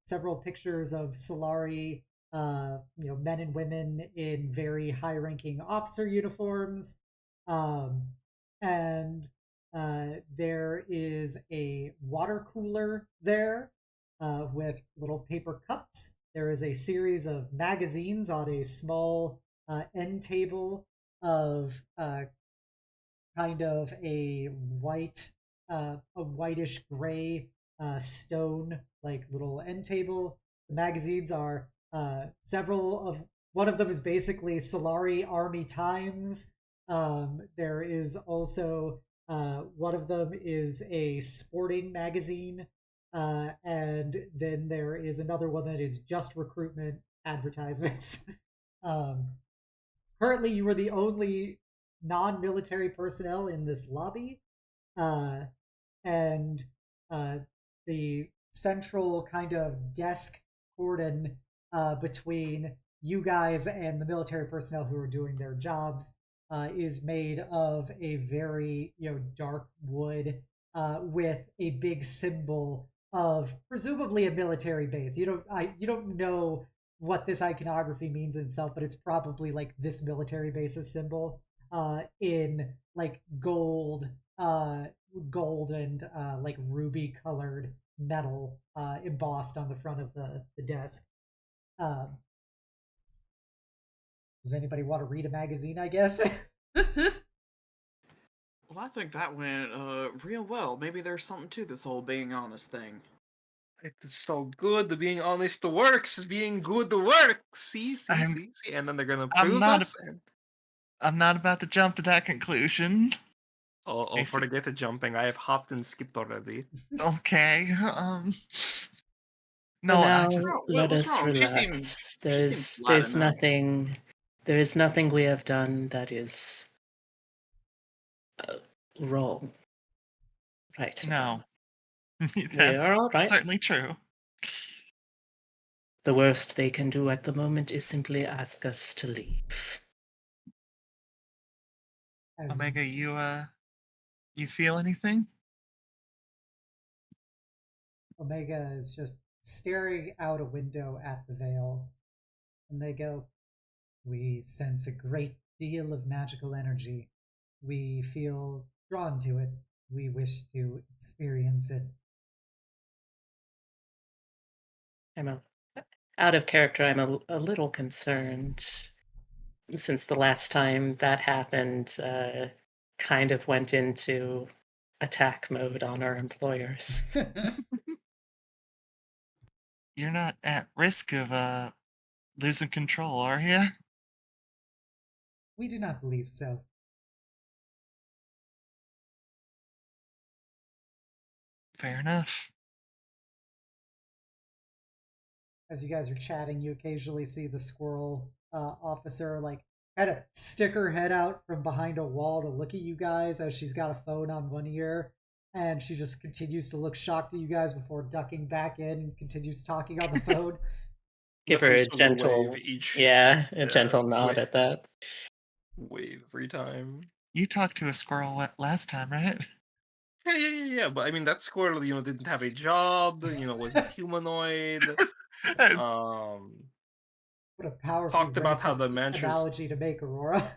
several pictures of Solari, men and women in very high-ranking officer uniforms, um, and there is a water cooler there with little paper cups. There is a series of magazines on a small end table of kind of a whitish gray stone like little end table. The magazines are several of one of them is basically Solari Army Times. There is also one of them is a sporting magazine, and then there is another one that is just recruitment advertisements. um, Currently, you are the only non-military personnel in this lobby, uh, and the central kind of desk cordon between you guys and the military personnel who are doing their jobs is made of a very dark wood with a big symbol of presumably a military base. You don't know what this iconography means in itself, but it's probably like this military base's symbol in like gold and like ruby colored metal embossed on the front of the desk. Um, does anybody want to read a magazine, I guess? Well, I think that went real well. Maybe there's something to this whole being honest thing. It's so good. The being honest works. Being good works. See. And then they're gonna I'm prove not. us. And I'm not about to jump to that conclusion. forget the jumping. I have hopped and skipped already. Okay. For No, I now, just. let What's us wrong? She seemed relax. flat There's enough. nothing we have done that is wrong. Right. No. We That's are all right. certainly true. The worst they can do at the moment is simply ask us to leave. Omega, you feel anything? Omega is just staring out a window at the veil, and they go, "We sense a great deal of magical energy. We feel drawn to it. We wish to experience it. Out of character, I'm a little concerned since the last time that happened, kind of went into attack mode on our employers. You're not at risk of losing control, are you? We do not believe so. Fair enough. As you guys are chatting, you occasionally see the squirrel officer like kind of stick her head out from behind a wall to look at you guys as she's got a phone on one ear, and she just continues to look shocked at you guys before ducking back in and continues talking on the phone. Give her a Nafisa will gentle, wave each. gentle nod at that. Wave every time. You talked to a squirrel last time, right? Yeah. But I mean, that squirrel, didn't have a job. Wasn't humanoid. What a powerful Talked about how the racist Manchus- analogy to make, Aurora.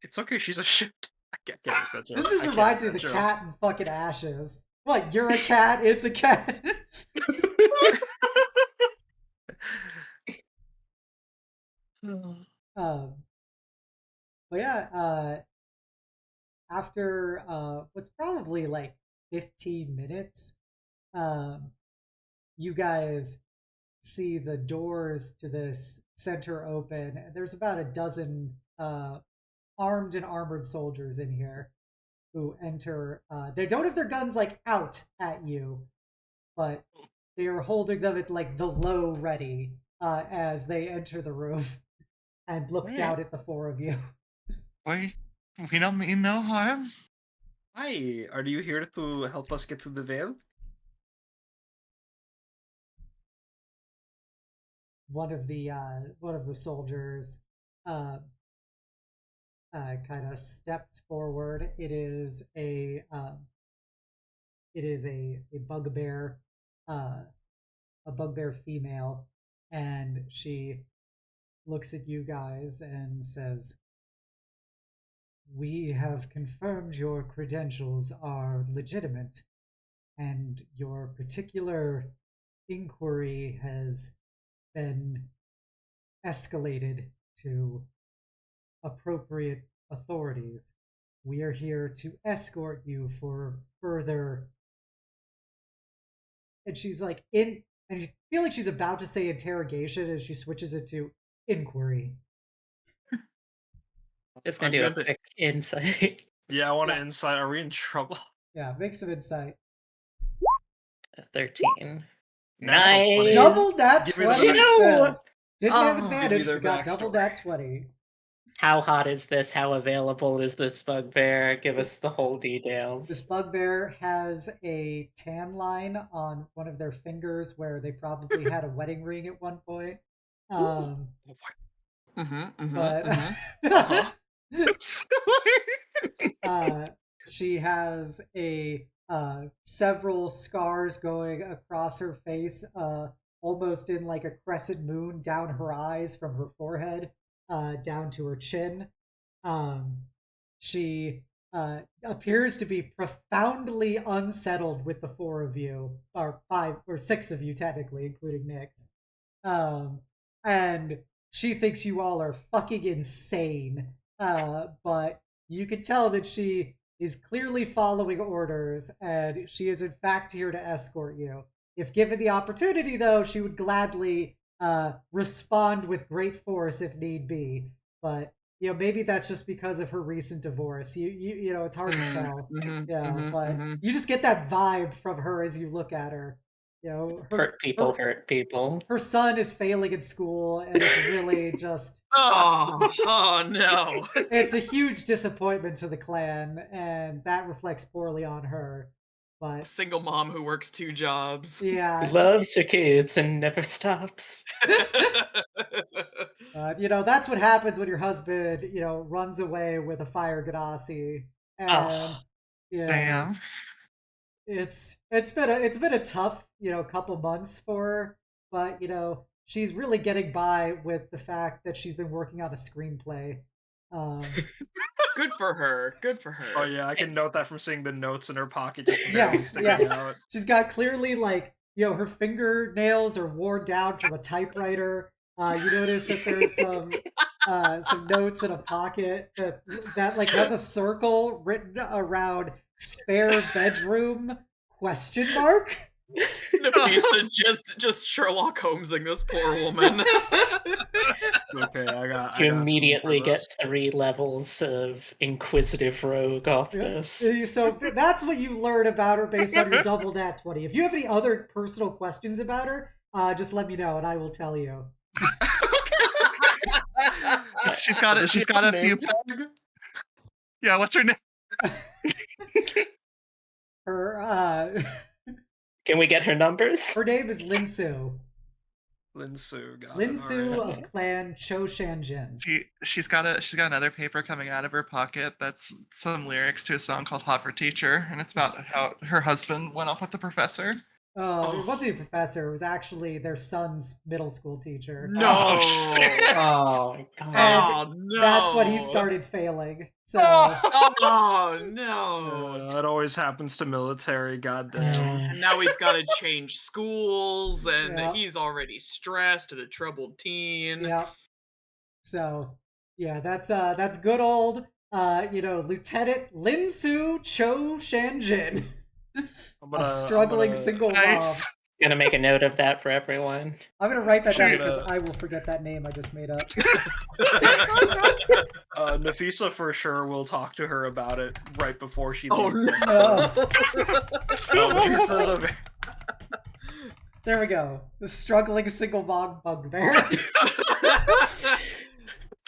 It's okay. She's a shit. I can't make that joke. This just I can't reminds me make of the that cat in fucking Ashes. What, you're a cat, it's a cat. But yeah, after what's probably like 15 minutes, you guys see the doors to this center open. There's about a dozen armed and armored soldiers in here who enter. They don't have their guns like out at you, but they are holding them at like the low ready as they enter the room and look down at the four of you. We don't mean no harm. Hi, are you here to help us get to the Veil? One of the soldiers kind of steps forward. It is a bugbear, a bugbear female, and she looks at you guys and says, "We have confirmed your credentials are legitimate, and your particular inquiry has been escalated to appropriate authorities. We are here to escort you for further." And she's like, and I feel like she's about to say interrogation as she switches it to inquiry. Just gonna do a quick insight. Yeah, I want to insight. Are we in trouble? Yeah, make some insight. 13. Natural 20. Nice. Double that Give me the 20. No! Didn't have Oh. advantage, Give me their but got double backstory. that 20. How hot is this? How available is this bugbear? Give us the whole details. This bugbear has a tan line on one of their fingers where they probably had a wedding ring at one point. She has several scars going across her face, almost in like a crescent moon down her eyes from her forehead down to her chin. She appears to be profoundly unsettled with the four of you, or five or six of you technically, including Nyx. And she thinks you all are fucking insane. But you can tell that she is clearly following orders, and she is in fact here to escort you. If given the opportunity, though, she would gladly respond with great force if need be. But maybe that's just because of her recent divorce. You know, it's hard to tell. You just get that vibe from her as you look at her. Hurt people. Her son is failing at school, and it's really just oh no. It's a huge disappointment to the clan, and that reflects poorly on her. But a single mom who works 2 jobs. Yeah, loves her kids and never stops. That's what happens when your husband, runs away with a fire ganassi. And Damn. It's been a tough, couple months for her, but she's really getting by with the fact that she's been working on a screenplay. Good for her. Good for her. Oh yeah, I can note that from seeing the notes in her pocket just barely Yes, sticking yes. out. She's got clearly like, her fingernails are worn down from a typewriter. You notice that there's some notes in a pocket that like has a circle written around spare bedroom ? Nafisa just Sherlock Holmesing this poor woman. Okay, I got. You I got immediately something for get 3 levels of Inquisitive Rogue off this. So that's what you learn about her based on your double nat 20. If you have any other personal questions about her, just let me know and I will tell you. She's got a few. Yeah, what's her name? Her Can we get her numbers? her name is Linsu. Linsu, got Linsu it. All right. of Clan Cho Shanjin. She's got another paper coming out of her pocket that's some lyrics to a song called "Hot for Teacher," and it's about how her husband went off with the professor. It wasn't a professor. It was actually their son's middle school teacher. No. Oh my god. Oh no. That's when he started failing. So Oh no. It always happens to military, goddamn. And now he's got to change schools, and Yeah. he's already stressed and a troubled teen. yeah. So yeah, that's good old Lieutenant Linsu Cho Shanjin. A struggling single mom. Nice. Gonna make a note of that for everyone. I'm gonna write that down Sure. because I will forget that name I just made up. Nafisa for sure will talk to her about it right before she Oh leaves. no. Nafisa's a There we go. The struggling single mom bugbear.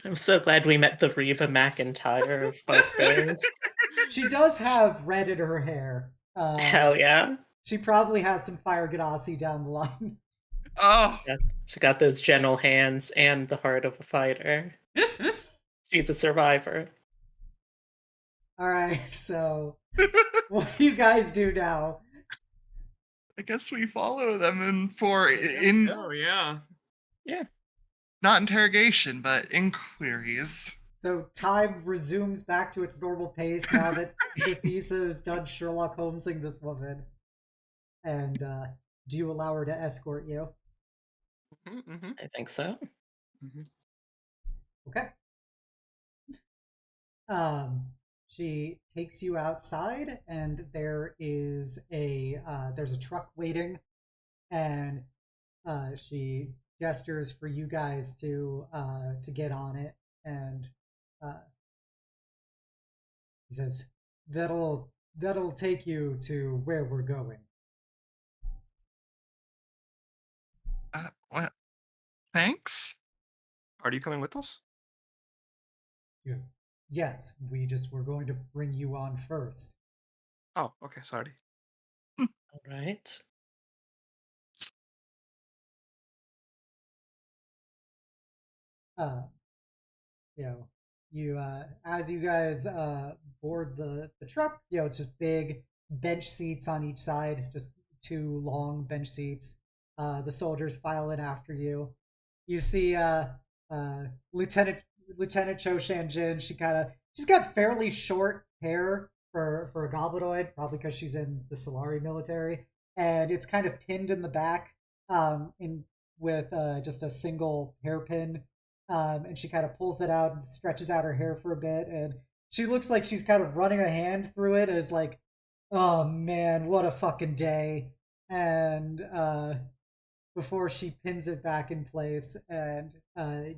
I'm so glad we met the Reba McEntire of bugbears. She does have red in her hair. Hell yeah. She probably has some Fire Ganassi down the line. Oh, Yeah. She got those gentle hands and the heart of a fighter. She's a survivor. All right, so what do you guys do now? I guess we follow them Oh yeah. not interrogation, but inquiries. So time resumes back to its normal pace now that Nafisa has done Sherlock Holmesing this woman. And do you allow her to escort you? Mm-hmm. I think so. Okay. She takes you outside, and there is there's a truck waiting, and she gestures for you guys to get on it, and he says that'll take you to where we're going. What? Thanks. Are you coming with us? Yes, we're going to bring you on first. Oh, okay, sorry. All right. As you guys board the truck, it's just big bench seats on each side, just 2 long bench seats. The soldiers file in after you. You see Lieutenant Cho Shanjin. She's got fairly short hair for a goblinoid, probably because she's in the Solari military, and it's kind of pinned in the back, with just a single hairpin. And she kind of pulls that out and stretches out her hair for a bit, and she looks like she's kind of running a hand through it as like, oh man, what a fucking day. And before she pins it back in place and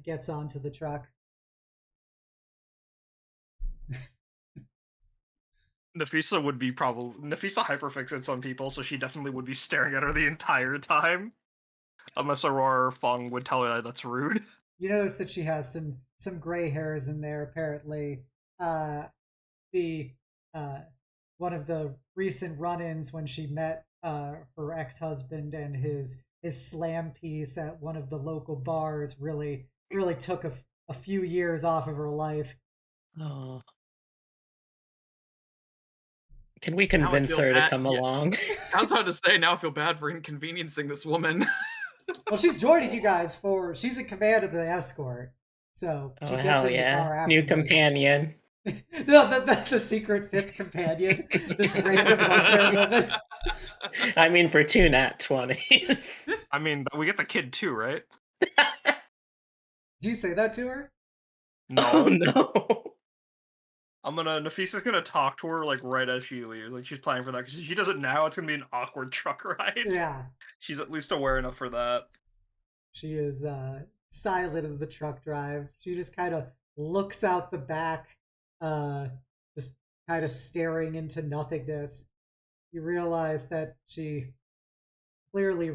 gets onto the truck. Nafisa hyperfixates on people, so she definitely would be staring at her the entire time. Unless Aurora or Feng would tell her that's rude. You notice that she has some gray hairs in there, apparently. The one of the recent run-ins when she met her ex-husband and his slam piece at one of the local bars really took a few years off of her life. Oh. Can we convince her to come along? I was about to say, now I feel bad for inconveniencing this woman. Well, she's joining you guys she's in command of the escort, so she Oh, gets hell in the yeah. car after New me. companion. No, the secret fifth companion, this random long-haired woman. I mean, for two nat 20s. I mean, we get the kid too, right? Do you say that to her? Oh, No. no. Nafisa's gonna talk to her like right as she leaves. Like she's planning for that because she does it now. It's gonna be an awkward truck ride. Yeah. She's at least aware enough for that. She is silent in the truck drive. She just kind of looks out the back, uh, just kind of staring into nothingness. You realize that she clearly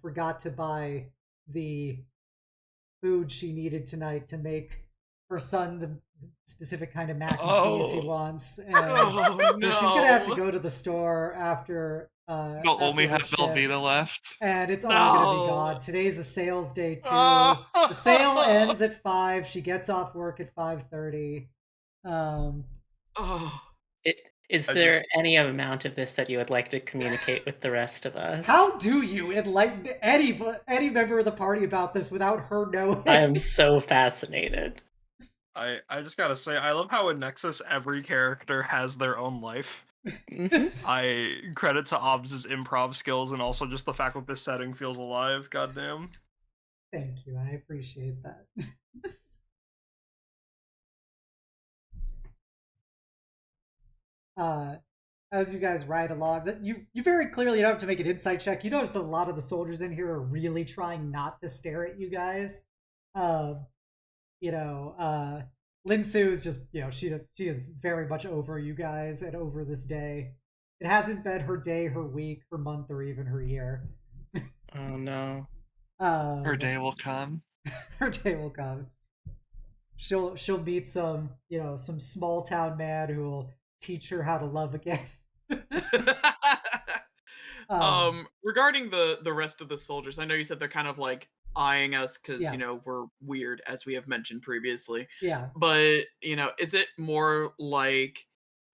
forgot to buy the food she needed tonight to make her son the specific kind of mac and cheese he wants. And Oh so she's gonna have to no! go to the store after They'll only after her have shift. Velveeta left. And it's all gonna be No! gone. Today's a sales day too. The sale ends at 5. She gets off work at 5:30. Oh, Is I there just- any amount of this that you would like to communicate with the rest of us? How do you enlighten any member of the party about this without her knowing? I am so fascinated. I just gotta say, I love how in Nexus every character has their own life. Mhm. I credit to Obs' improv skills and also just the fact that this setting feels alive. Goddamn. Thank you. I appreciate that. As you guys ride along, that you very clearly don't have to make an insight check. You notice that a lot of the soldiers in here are really trying not to stare at you guys. Um, Linsu is just, she is very much over you guys and over this day. It hasn't been her day, her week, her month, or even her year. Oh no. Her day will come. Her day will come. She'll meet some small town man who will teach her how to love again. Regarding the rest of the soldiers, I know you said they're kind of like eyeing us because Yeah. we're weird, as we have mentioned previously. Yeah. But is it more like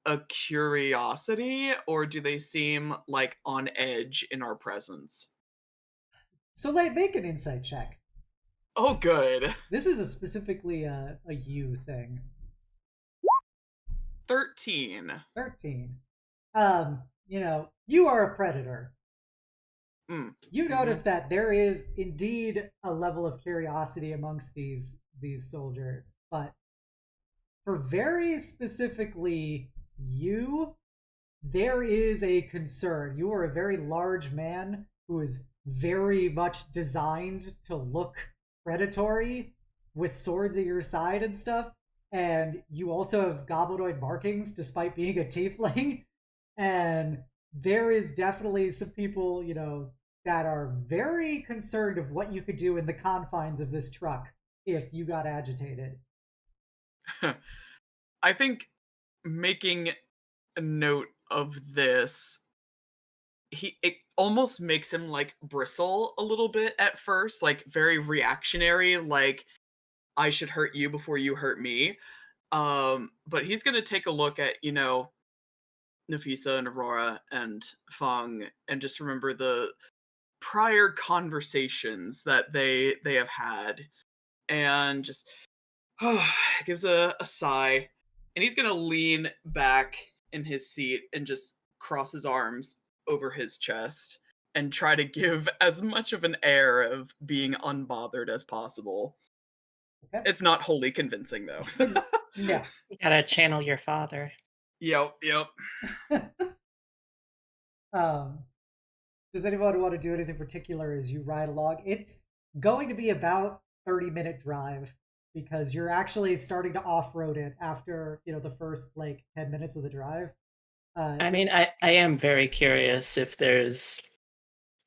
a curiosity, or do they seem like on edge in our presence? Soleil, make an insight check. Oh, good. This is specifically a you thing. 13. 13. You are a predator. You notice that there is indeed a level of curiosity amongst these soldiers, but for very specifically you, there is a concern. You are a very large man who is very much designed to look predatory with swords at your side and stuff. And you also have goblinoid markings despite being a tiefling. And there is definitely some people, that are very concerned of what you could do in the confines of this truck if you got agitated. I think making a note of this, it almost makes him like bristle a little bit at first, like very reactionary, like I should hurt you before you hurt me. But he's gonna take a look at, Nafisa and Aurora and Feng and just remember the prior conversations that they have had and just gives a sigh, and he's gonna lean back in his seat and just cross his arms over his chest and try to give as much of an air of being unbothered as possible. Okay? It's not wholly convincing though. Yeah. You gotta channel your father. Yep. Does anyone want to do anything particular as you ride along? It's going to be about 30-minute drive because you're actually starting to off-road it after the first like 10 minutes of the drive. I mean, I am very curious if there's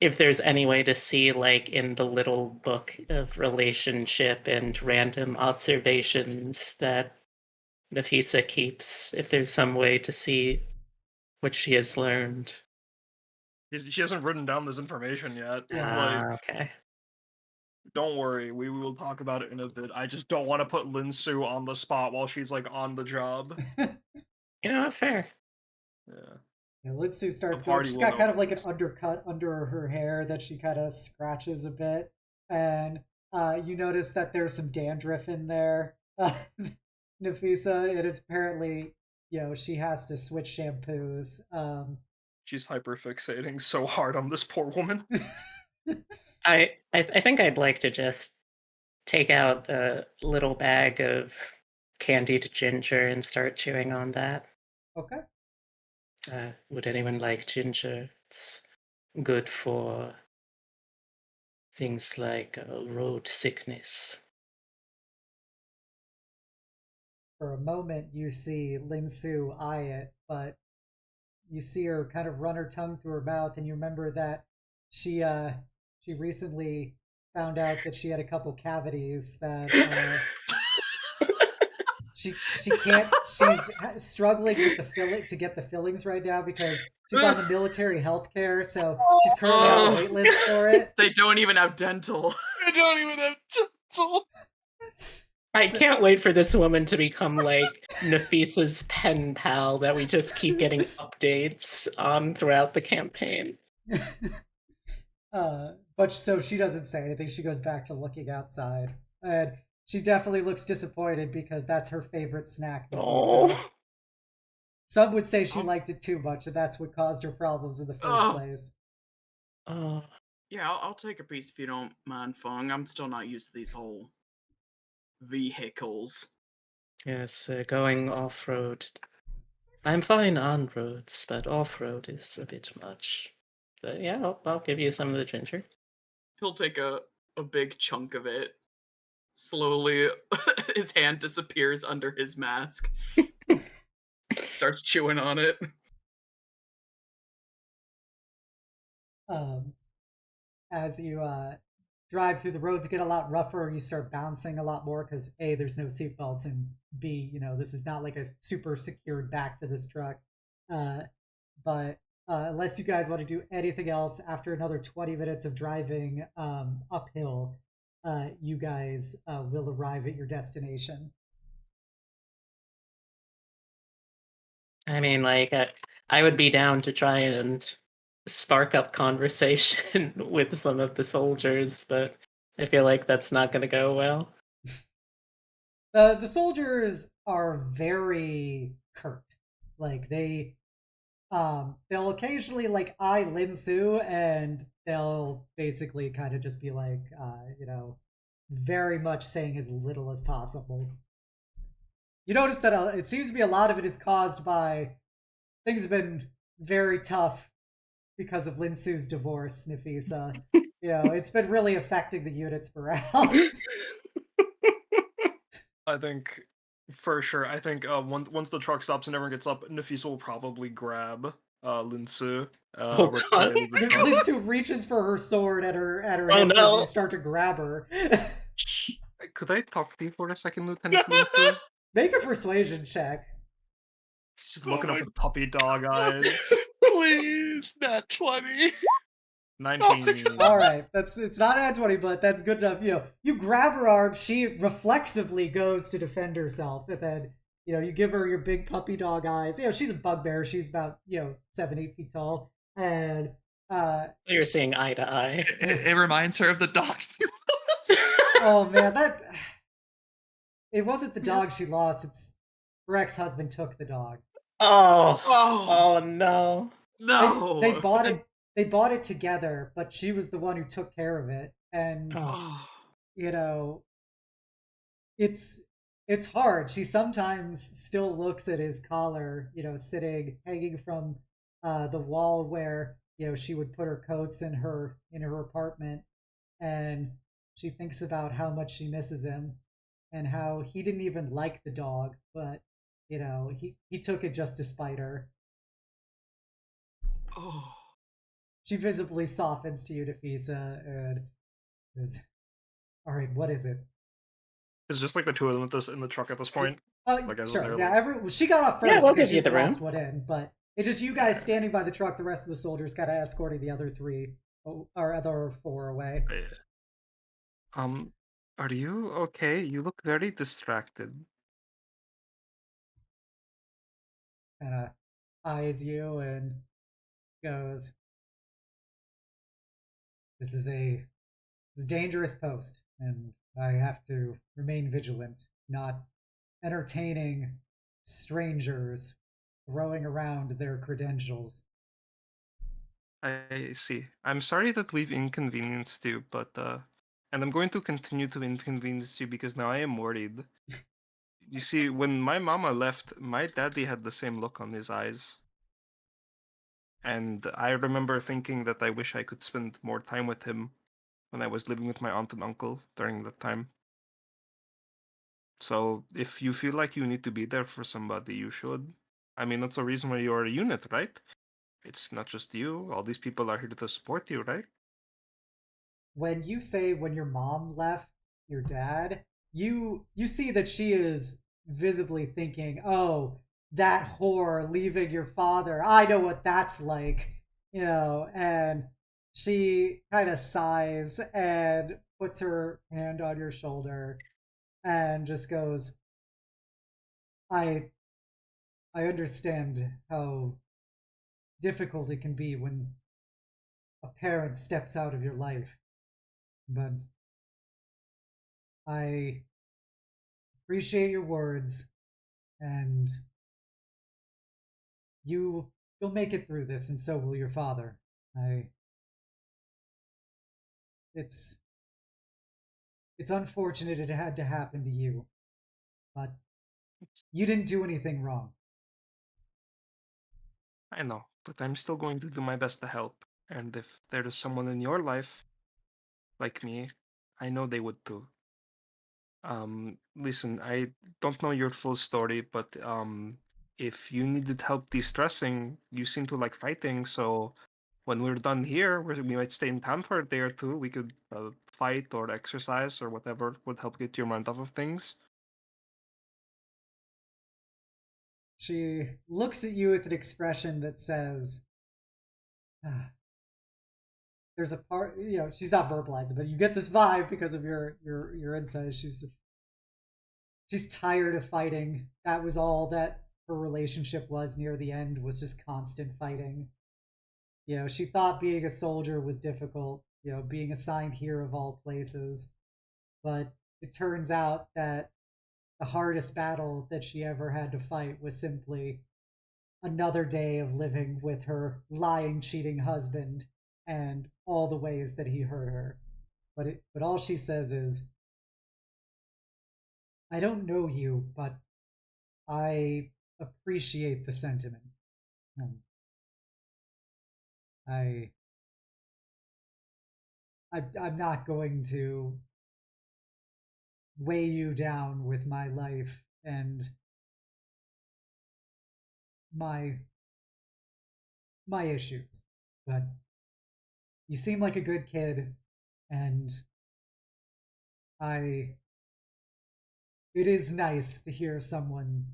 any way to see, like, in the little book of relationship and random observations that Nafisa keeps, if there's some way to see what she has learned. She hasn't written down this information yet. Yeah. Okay. Don't worry, we will talk about it in a bit. I just don't want to put Linsu on the spot while she's like on the job. You know, fair. Yeah. Yeah, Litsu starts The going. party She's will got kind know. of like an undercut under her hair that she kind of scratches a bit, and you notice that there's some dandruff in there. Nafisa, and it's apparently she has to switch shampoos. She's hyperfixating so hard on this poor woman. I think I'd like to just take out a little bag of candied ginger and start chewing on that. Okay. Would anyone like ginger? It's good for things like road sickness. For a moment, you see Linsu eye it, but you see her kind of run her tongue through her mouth, and you remember that she recently found out that she had a couple cavities that she can't she's struggling with the filling to get the fillings right now because she's on the military health care, so she's currently on the wait list for it. They don't even have dental. I don't even have dental. I can't wait for this woman to become like Nafisa's pen pal that we just keep getting updates on throughout the campaign. But so she doesn't say anything. She goes back to looking outside, and she definitely looks disappointed because that's her favorite snack. Nafisa. Oh, Some would say she liked it too much, and that's what caused her problems in the first place. oh. Yeah, I'll take a piece if you don't mind, Feng. I'm still not used to these whole vehicles. Yes, going off-road. I'm fine on roads, but off-road is a bit much. So yeah, I'll give you some of the ginger. He'll take a big chunk of it. Slowly, his hand disappears under his mask. Starts chewing on it. As you drive through the roads get a lot rougher, you start bouncing a lot more because A, there's no seatbelts, and B, this is not like a super secured back to this truck. But unless you guys want to do anything else after another 20 minutes of driving uphill, you guys will arrive at your destination. I mean, like, I would be down to try and spark up conversation with some of the soldiers, but I feel like that's not going to go well. The soldiers are very curt. Like they'll occasionally like eye Linsu, and they'll basically kind of just be like, very much saying as little as possible. You notice that it seems to be a lot of it is caused by things have been very tough because of Linsu's divorce, Nafisa. It's been really affecting the unit's morale. I think, for sure. I think once the truck stops and everyone gets up, Nafisa will probably grab Linsu. Oh, with God. the truck. Linsu reaches for her sword at her Oh, hip no. as you start to grab her. Could I talk to you for a second, Lieutenant Linsu? Make a persuasion check. She's just looking up with puppy dog eyes. Please, not 20. 19. All right, it's not at 20, but that's good enough. You grab her arm. She reflexively goes to defend herself, and then you give her your big puppy dog eyes. She's a bugbear. She's about 7-8 feet tall, and You're seeing eye to eye. It reminds her of the dog. oh man, it wasn't the dog she lost. It's her ex-husband took the dog. Oh no. No. They bought it. They bought it together, but she was the one who took care of it, and it's hard. She sometimes still looks at his collar, sitting hanging from the wall where she would put her coats in her apartment, and she thinks about how much she misses him, and how he didn't even like the dog, but he took it just to spite her. Oh. She visibly softens to you, Nafisa, and says, "All right, what is it?" It's just like the two of them with this in the truck at this point. Sure. Yeah, she got off first we'll because give she you was the the room. last one in, but it's just you guys standing by the truck. The rest of the soldiers kind of escorting the other three or other four away. Are you okay? You look very distracted. Kind of eyes you, and goes, This is a dangerous post, and I have to remain vigilant, not entertaining strangers throwing around their credentials. I see. I'm sorry that we've inconvenienced you, but and I'm going to continue to inconvenience you because now I am worried. You see, when my mama left, my daddy had the same look on his eyes. And I remember thinking that I wish I could spend more time with him when I was living with my aunt and uncle during that time. So if you feel like you need to be there for somebody, you should. I mean, that's the reason why you're a unit, right? It's not just you. All these people are here to support you, right? When you say when your mom left your dad, you see that she is visibly thinking, "Oh, that whore leaving your father. I know what that's like." And she kind of sighs and puts her hand on your shoulder and just goes, "I I understand how difficult it can be when a parent steps out of your life, but I appreciate your words, and you'll make it through this, and so will your father. I it's it's unfortunate it had to happen to you, but you didn't do anything wrong." I know, but I'm still going to do my best to help. And if there is someone in your life like me, I know they would too. Listen, I don't know your full story, but if you needed help de-stressing, you seem to like fighting, so when we're done here, we might stay in town for a day or two. We could fight or exercise or whatever would help get your mind off of things. She looks at you with an expression that says, ah, "There's a part." She's not verbalizing, but you get this vibe because of your insight. She's tired of fighting. That was all that her relationship was near the end, was just constant fighting. She thought being a soldier was difficult, being assigned here of all places. But it turns out that the hardest battle that she ever had to fight was simply another day of living with her lying, cheating husband and all the ways that he hurt her. But all she says is, "I don't know you, but I appreciate the sentiment. Um, I, I'm not going to weigh you down with my life and my my issues, but you seem like a good kid, and I it is nice to hear someone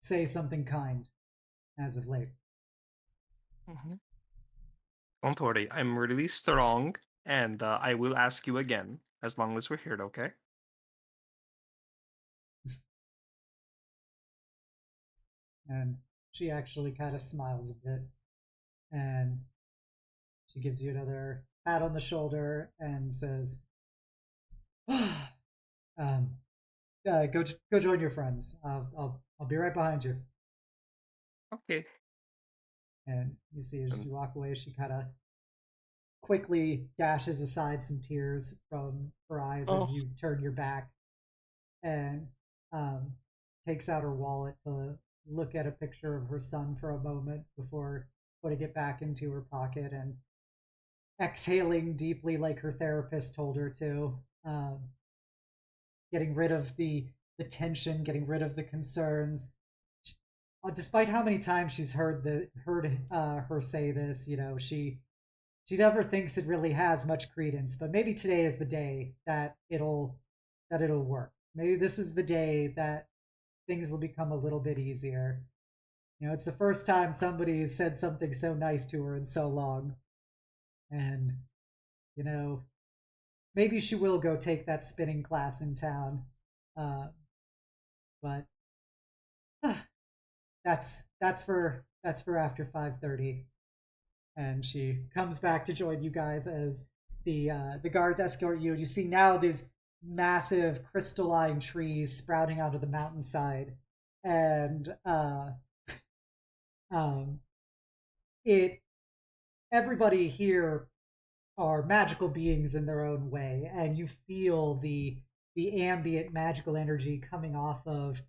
say something kind as of late." Mhm. Don't worry, I'm really strong, and I will ask you again as long as we're here, okay? And she actually kind of smiles a bit, and she gives you another pat on the shoulder and says, um, go join your friends. I'll be right behind you." Okay. And you see as And, you walk away, she kind of quickly dashes aside some tears from her eyes oh, as you turn your back, and um, takes out her wallet to look at a picture of her son for a moment before putting it back into her pocket and exhaling deeply like her therapist told her to, getting rid of the tension, getting rid of the concerns. Despite how many times she's heard her say this, she never thinks it really has much credence. But maybe today is the day that it'll work. Maybe this is the day that things will become a little bit easier. It's the first time somebody has said something so nice to her in so long, and you know, maybe she will go take that spinning class in town. Uh, but that's for after 5:30. and she comes back to join you guys as the guards escort you. And you see now these massive crystalline trees sprouting out of the mountainside, and um, it everybody here are magical beings in their own way, and you feel the ambient magical energy coming off of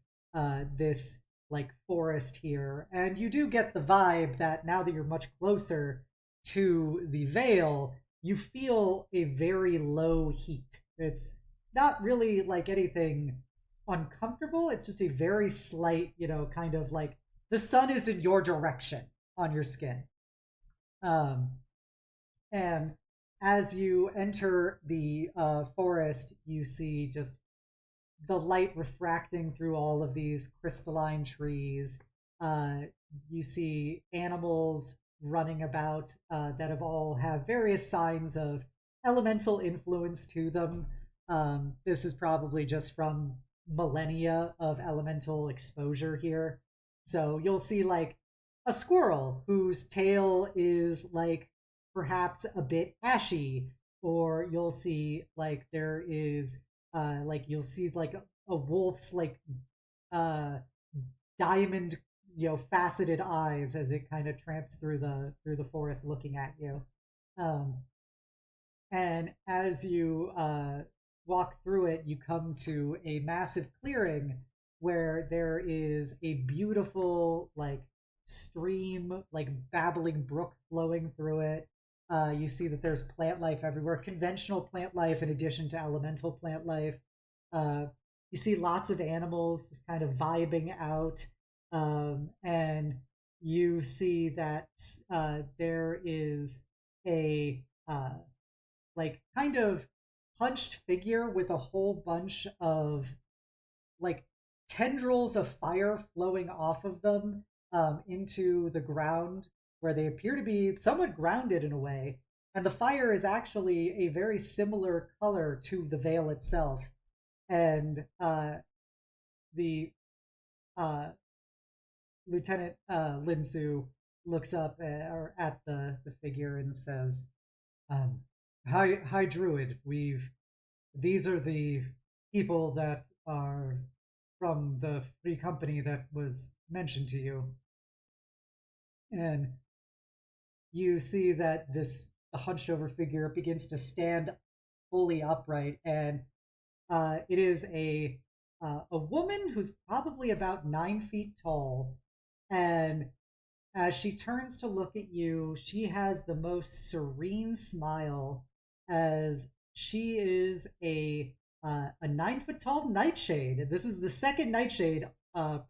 this like forest here, and you do get the vibe that now that you're much closer to the veil, you feel a very low heat. It's not really like anything uncomfortable. It's just a very slight, kind of like the sun is in your direction on your skin. Um, and as you enter the forest, you see just the light refracting through all of these crystalline trees. Uh, you see animals running about that have various signs of elemental influence to them. This is probably just from millennia of elemental exposure here. So you'll see like a squirrel whose tail is like perhaps a bit ashy, or you'll see like there is like you'll see like a wolf's like uh diamond faceted eyes as it kind of tramps through the forest looking at you. um and as you walk through it, you come to a massive clearing where there is a beautiful like stream, like babbling brook flowing through it. You see that there's plant life everywhere, conventional plant life in addition to elemental plant life. You see lots of animals just kind of vibing out. And you see that there is a like kind of hunched figure with a whole bunch of like tendrils of fire flowing off of them into the ground, where they appear to be somewhat grounded in a way. And the fire is actually a very similar color to the veil itself. And the Lieutenant Linsu looks up at the figure and says, "Hi, Druid. These are the people that are from the free company that was mentioned to you." And you see that the hunched over figure begins to stand fully upright, and it is a woman who's probably about 9 feet tall. And as she turns to look at you, she has the most serene smile, as she is a 9 foot tall nightshade. This is the second nightshade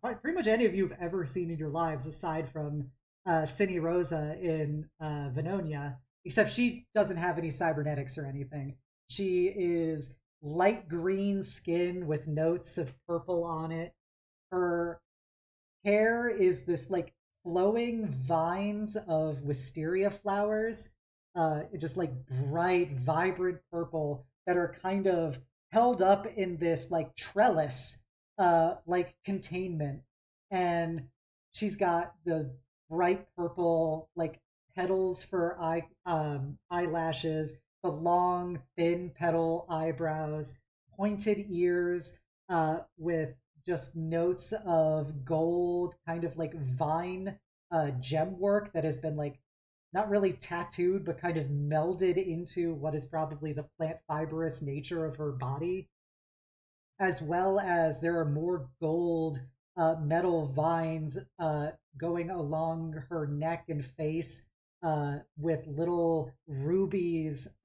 pretty much any of you have ever seen in your lives, aside from Cine Rosa in Venonia, except she doesn't have any cybernetics or anything. She is light green skin with notes of purple on it. Her hair is this like flowing vines of wisteria flowers, just like bright, vibrant purple that are kind of held up in this like trellis, like containment. And she's got the bright purple like petals for eyelashes, the long, thin petal eyebrows, pointed ears, with just notes of gold, kind of like vine gem work that has been like not really tattooed, but kind of melded into what is probably the plant fibrous nature of her body. As well as there are more gold metal vines going along her neck and face, with little rubies,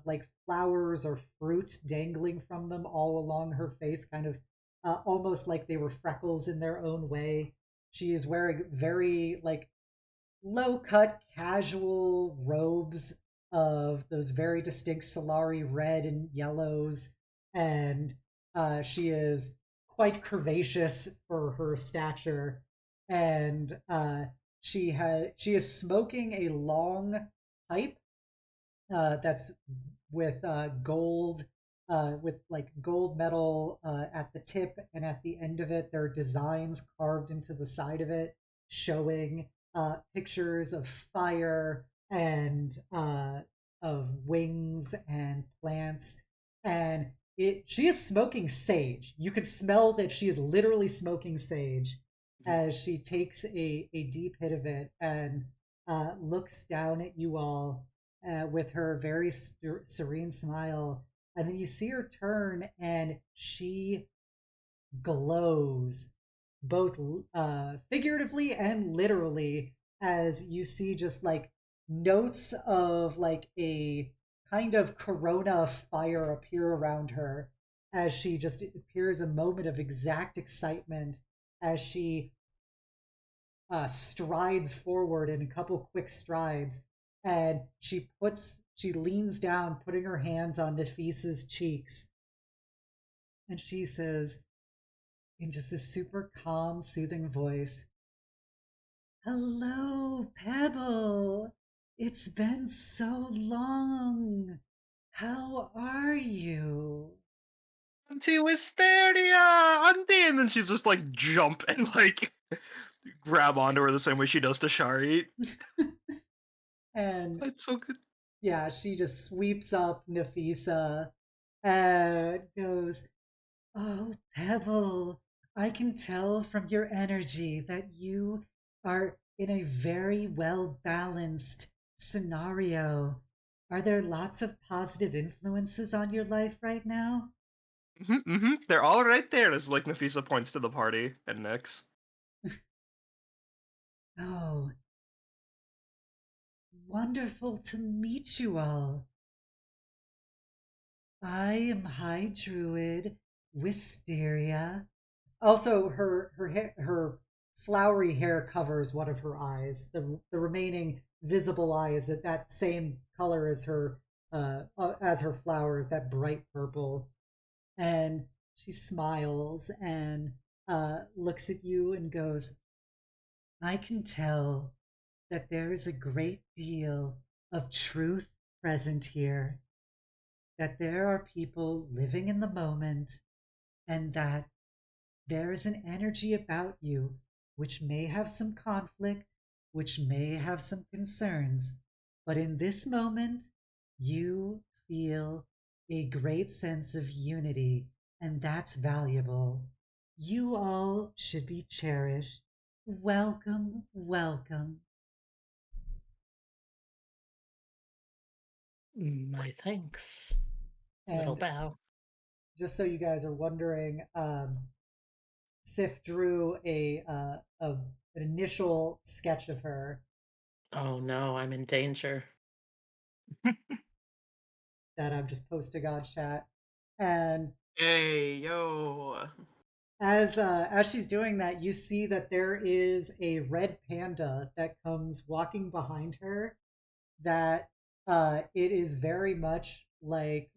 like flowers or fruit dangling from them all along her face, kind of almost like they were freckles in their own way. She is wearing very like low cut casual robes of those very distinct Solari red and yellows, and she is quite curvaceous for her stature, and she is smoking a long pipe that's with gold, with like gold metal at the tip, and at the end of it there are designs carved into the side of it showing pictures of fire, and of wings and plants, and she is smoking sage. You could smell that she is literally smoking sage as she takes a deep hit of it and looks down at you all with her very serene smile. And then you see her turn and she glows both figuratively and literally as you see just like notes of like a kind of corona fire appear around her as she just appears a moment of exact excitement as she strides forward in a couple quick strides and she leans down putting her hands on Nafisa's cheeks and she says in just this super calm soothing voice, "Hello, Pebble. It's been so long. How are you?" Auntie Wisteria! Auntie! And then she's just like jump and like grab onto her the same way she does to Shari. And That's so good. yeah, she just sweeps up Nafisa and goes, "Oh, Pebble, I can tell from your energy that you are in a very well balanced scenario. Are there lots of positive influences on your life right now?" They're all right there. As like Nafisa points to the party and Nyx. "Oh, wonderful to meet you all. I am High Druid Wisteria." Also, her flowery hair covers one of her eyes. The remaining visible eye is at that same color as her flowers, that bright purple. And she smiles and looks at you and goes, "I can tell that there is a great deal of truth present here. That there are people living in the moment, and that there is an energy about you which may have some conflict, which may have some concerns, but in this moment, you feel a great sense of unity, and that's valuable. You all should be cherished. Welcome, welcome." My thanks. Little And bow. just so you guys are wondering, Sif drew an initial sketch of her Oh no, I'm in danger. that I'm just posting on chat. And Hey, yo. as she's doing that, you see that there is a red panda that comes walking behind her. That it is very much like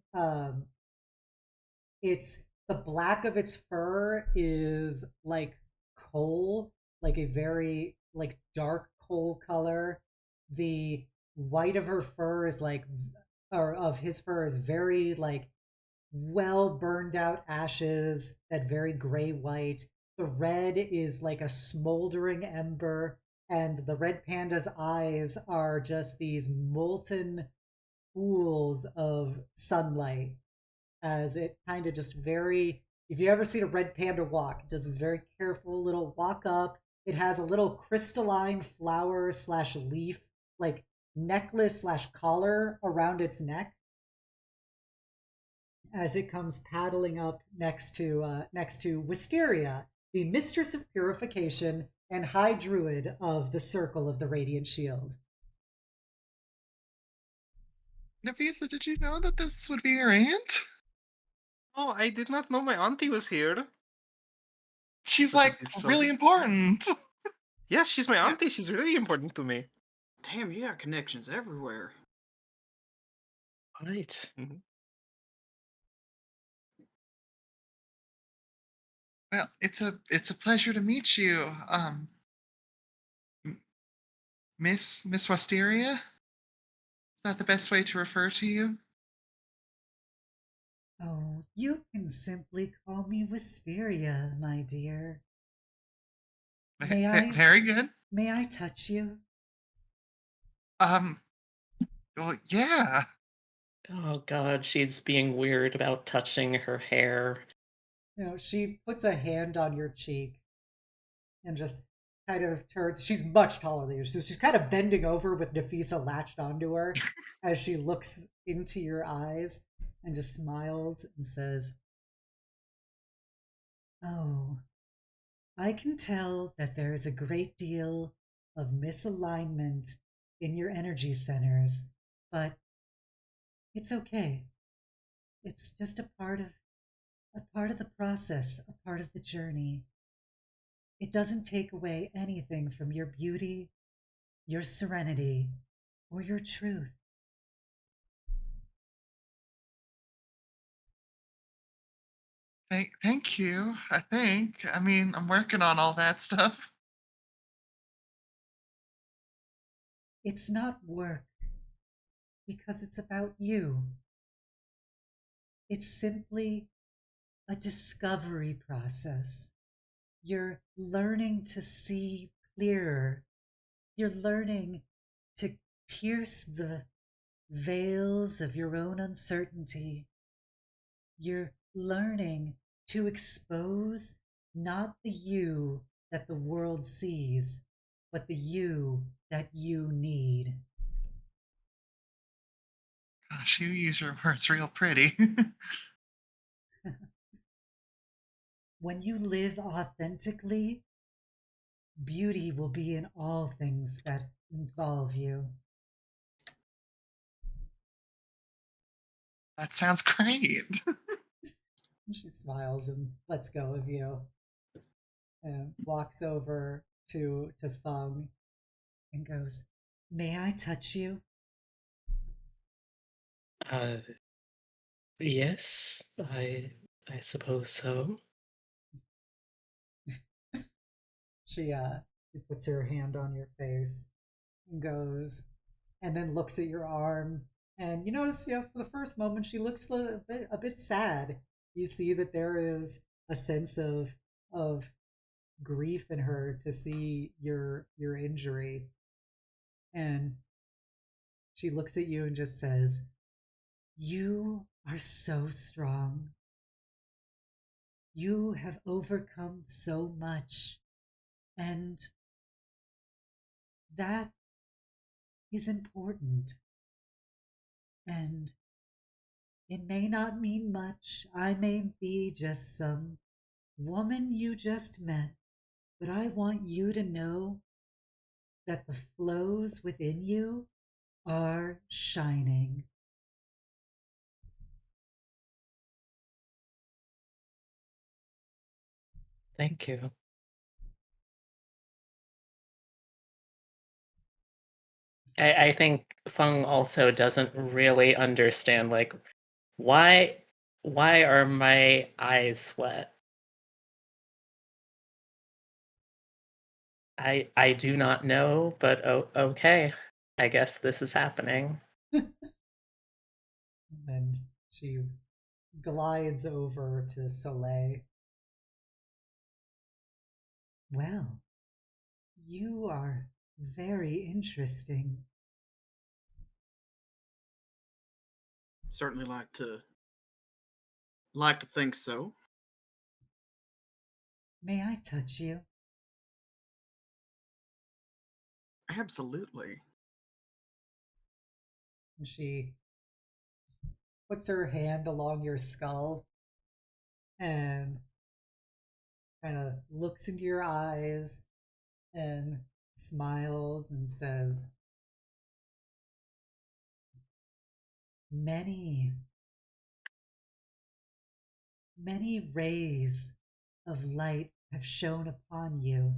it's the black of its fur is like coal, like a very like dark coal color. The white of her fur is like, or of his fur is very like well burned out ashes, that very gray white. The red is like a smoldering ember, and the red panda's eyes are just these molten pools of sunlight as it kind of just very, if you ever seen a red panda walk, it does this very careful little walk up. It has a little crystalline flower slash leaf like necklace slash collar around its neck as it comes paddling up next to Wisteria, the mistress of purification and high druid of the circle of the radiant shield. Nafisa, did you know that this would be your aunt? Oh, I did not know my auntie was here. She's But it like is so really good. important. Yes, she's my Yeah. auntie. She's really important to me. Damn, you got connections everywhere. Right. Well, it's a pleasure to meet you, Miss Wisteria. Is that the best way to refer to you? Oh, you can simply call me Wisteria, my dear. May I Very good. may I touch you? Um, Well, yeah. Oh God, she's being weird about touching her hair. She puts a hand on your cheek and just kind of turns. She's much taller than you, so she's kind of bending over with Nafisa latched onto her as she looks into your eyes and just smiles and says, "Oh, I can tell that there is a great deal of misalignment in your energy centers, but it's okay. It's just a part of the process, a part of the journey. It doesn't take away anything from your beauty, your serenity, or your truth." Thank you. I think. I mean, I'm working on all that stuff. It's not work because it's about you. It's simply a discovery process. You're learning to see clearer. You're learning to pierce the veils of your own uncertainty. You're learning to expose not the you that the world sees, but the you that you need. Gosh, you use your words real pretty. When you live authentically, beauty will be in all things that involve you. That sounds great. She smiles and lets go of you and walks over to Feng and goes, "May I touch you?" Uh, yes, I suppose so. She puts her hand on your face and goes, and then looks at your arm. And you notice, for the first moment, she looks a bit sad. You see that there is a sense of grief in her to see your injury, and she looks at you and just says, "You are so strong. You have overcome so much, and that is important. And it may not mean much. I may be just some woman you just met, but I want you to know that the flows within you are shining." Thank you. I think Feng also doesn't really understand, like, why why are my eyes wet? I do not know, but okay. I guess this is happening. And she glides over to Soleil. "Well, you are very interesting. Certainly like to think so. May I touch you?" Absolutely. And she puts her hand along your skull and kind of looks into your eyes and smiles and says, "Many, many rays of light have shone upon you.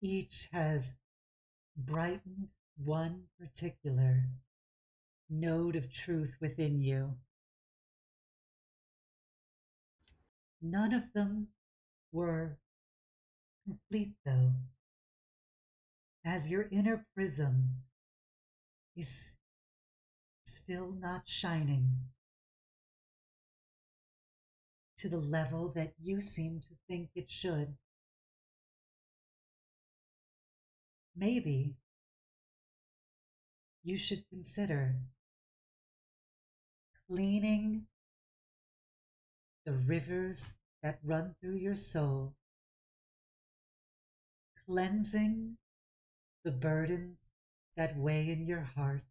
Each has brightened one particular node of truth within you. None of them were complete, though, as your inner prism is still not shining to the level that you seem to think it should. Maybe you should consider cleaning the rivers that run through your soul, cleansing the burdens that weigh in your heart,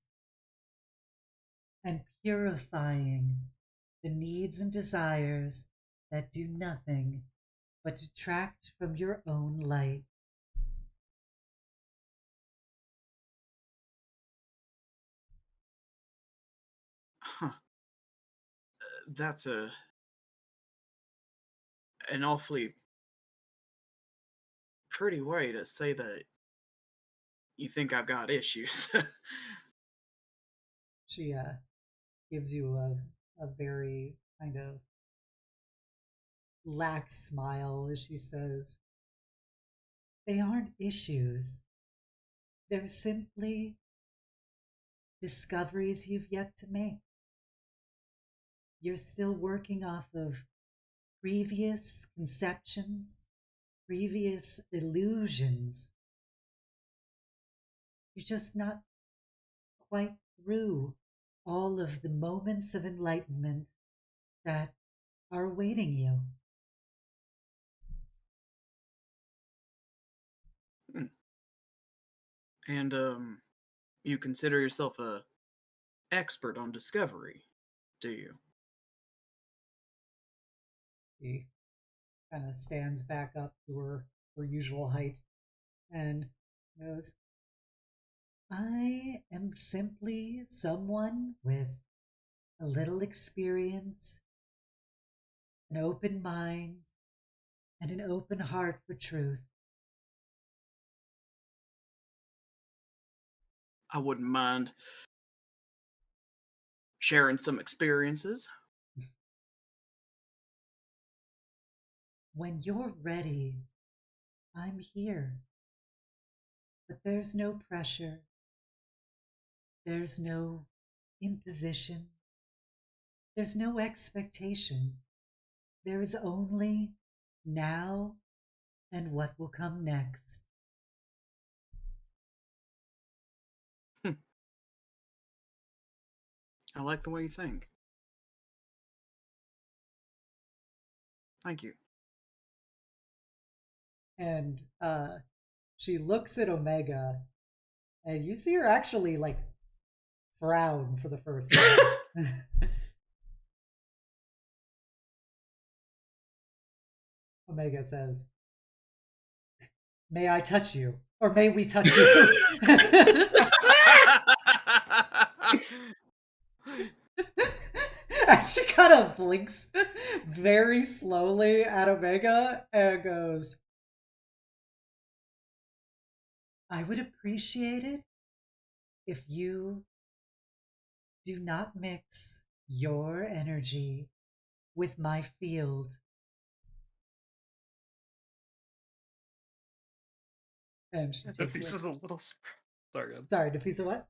and purifying the needs and desires that do nothing but detract from your own light. Huh. That's an awfully pretty way to say that you think I've got issues. She gives you a very kind of lax smile as she says, they aren't issues. They're simply discoveries you've yet to make. You're still working off of previous conceptions, previous illusions. You're just not quite through all of the moments of enlightenment that are awaiting you. And you consider yourself a expert on discovery, do you? She kind of stands back up to her usual height and goes, I am simply someone with a little experience, an open mind, and an open heart for truth. I wouldn't mind sharing some experiences. When you're ready, I'm here. But there's no pressure. There's no imposition. There's no expectation. There is only now and what will come next. I like the way you think. Thank you. And she looks at Omega, and you see her actually like frown for the first time. Omega says, may I touch you? Or may we touch you? And she kind of blinks very slowly at Omega and goes, I would appreciate it if you do not mix your energy with my field. And she takes Nafisa's a little sorry, God. Sorry, Nafisa, what?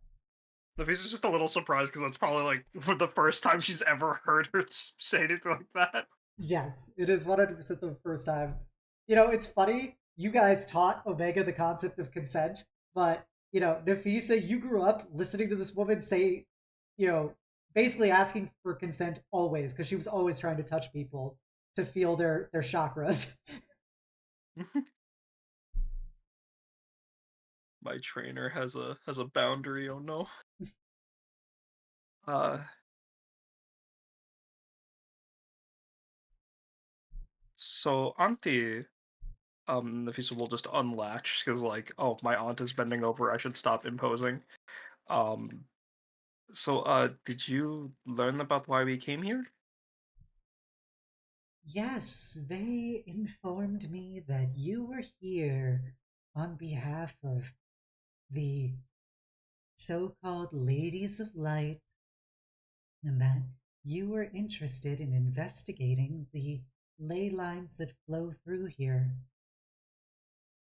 Nafisa's just a little surprised because that's probably like for the first time she's ever heard her say anything like that. Yes, it is 100% the first time. You know, it's funny. You guys taught Omega the concept of consent, but, you know, Nafisa, you grew up listening to this woman say, you know, basically asking for consent always, because she was always trying to touch people to feel their chakras. My trainer has a boundary, oh no. So Auntie, Nafisa will just unlatch because like, oh, my aunt is bending over, I should stop imposing. So did you learn about why we came here? Yes, they informed me that you were here on behalf of the so-called Ladies of Light, and that you were interested in investigating the ley lines that flow through here.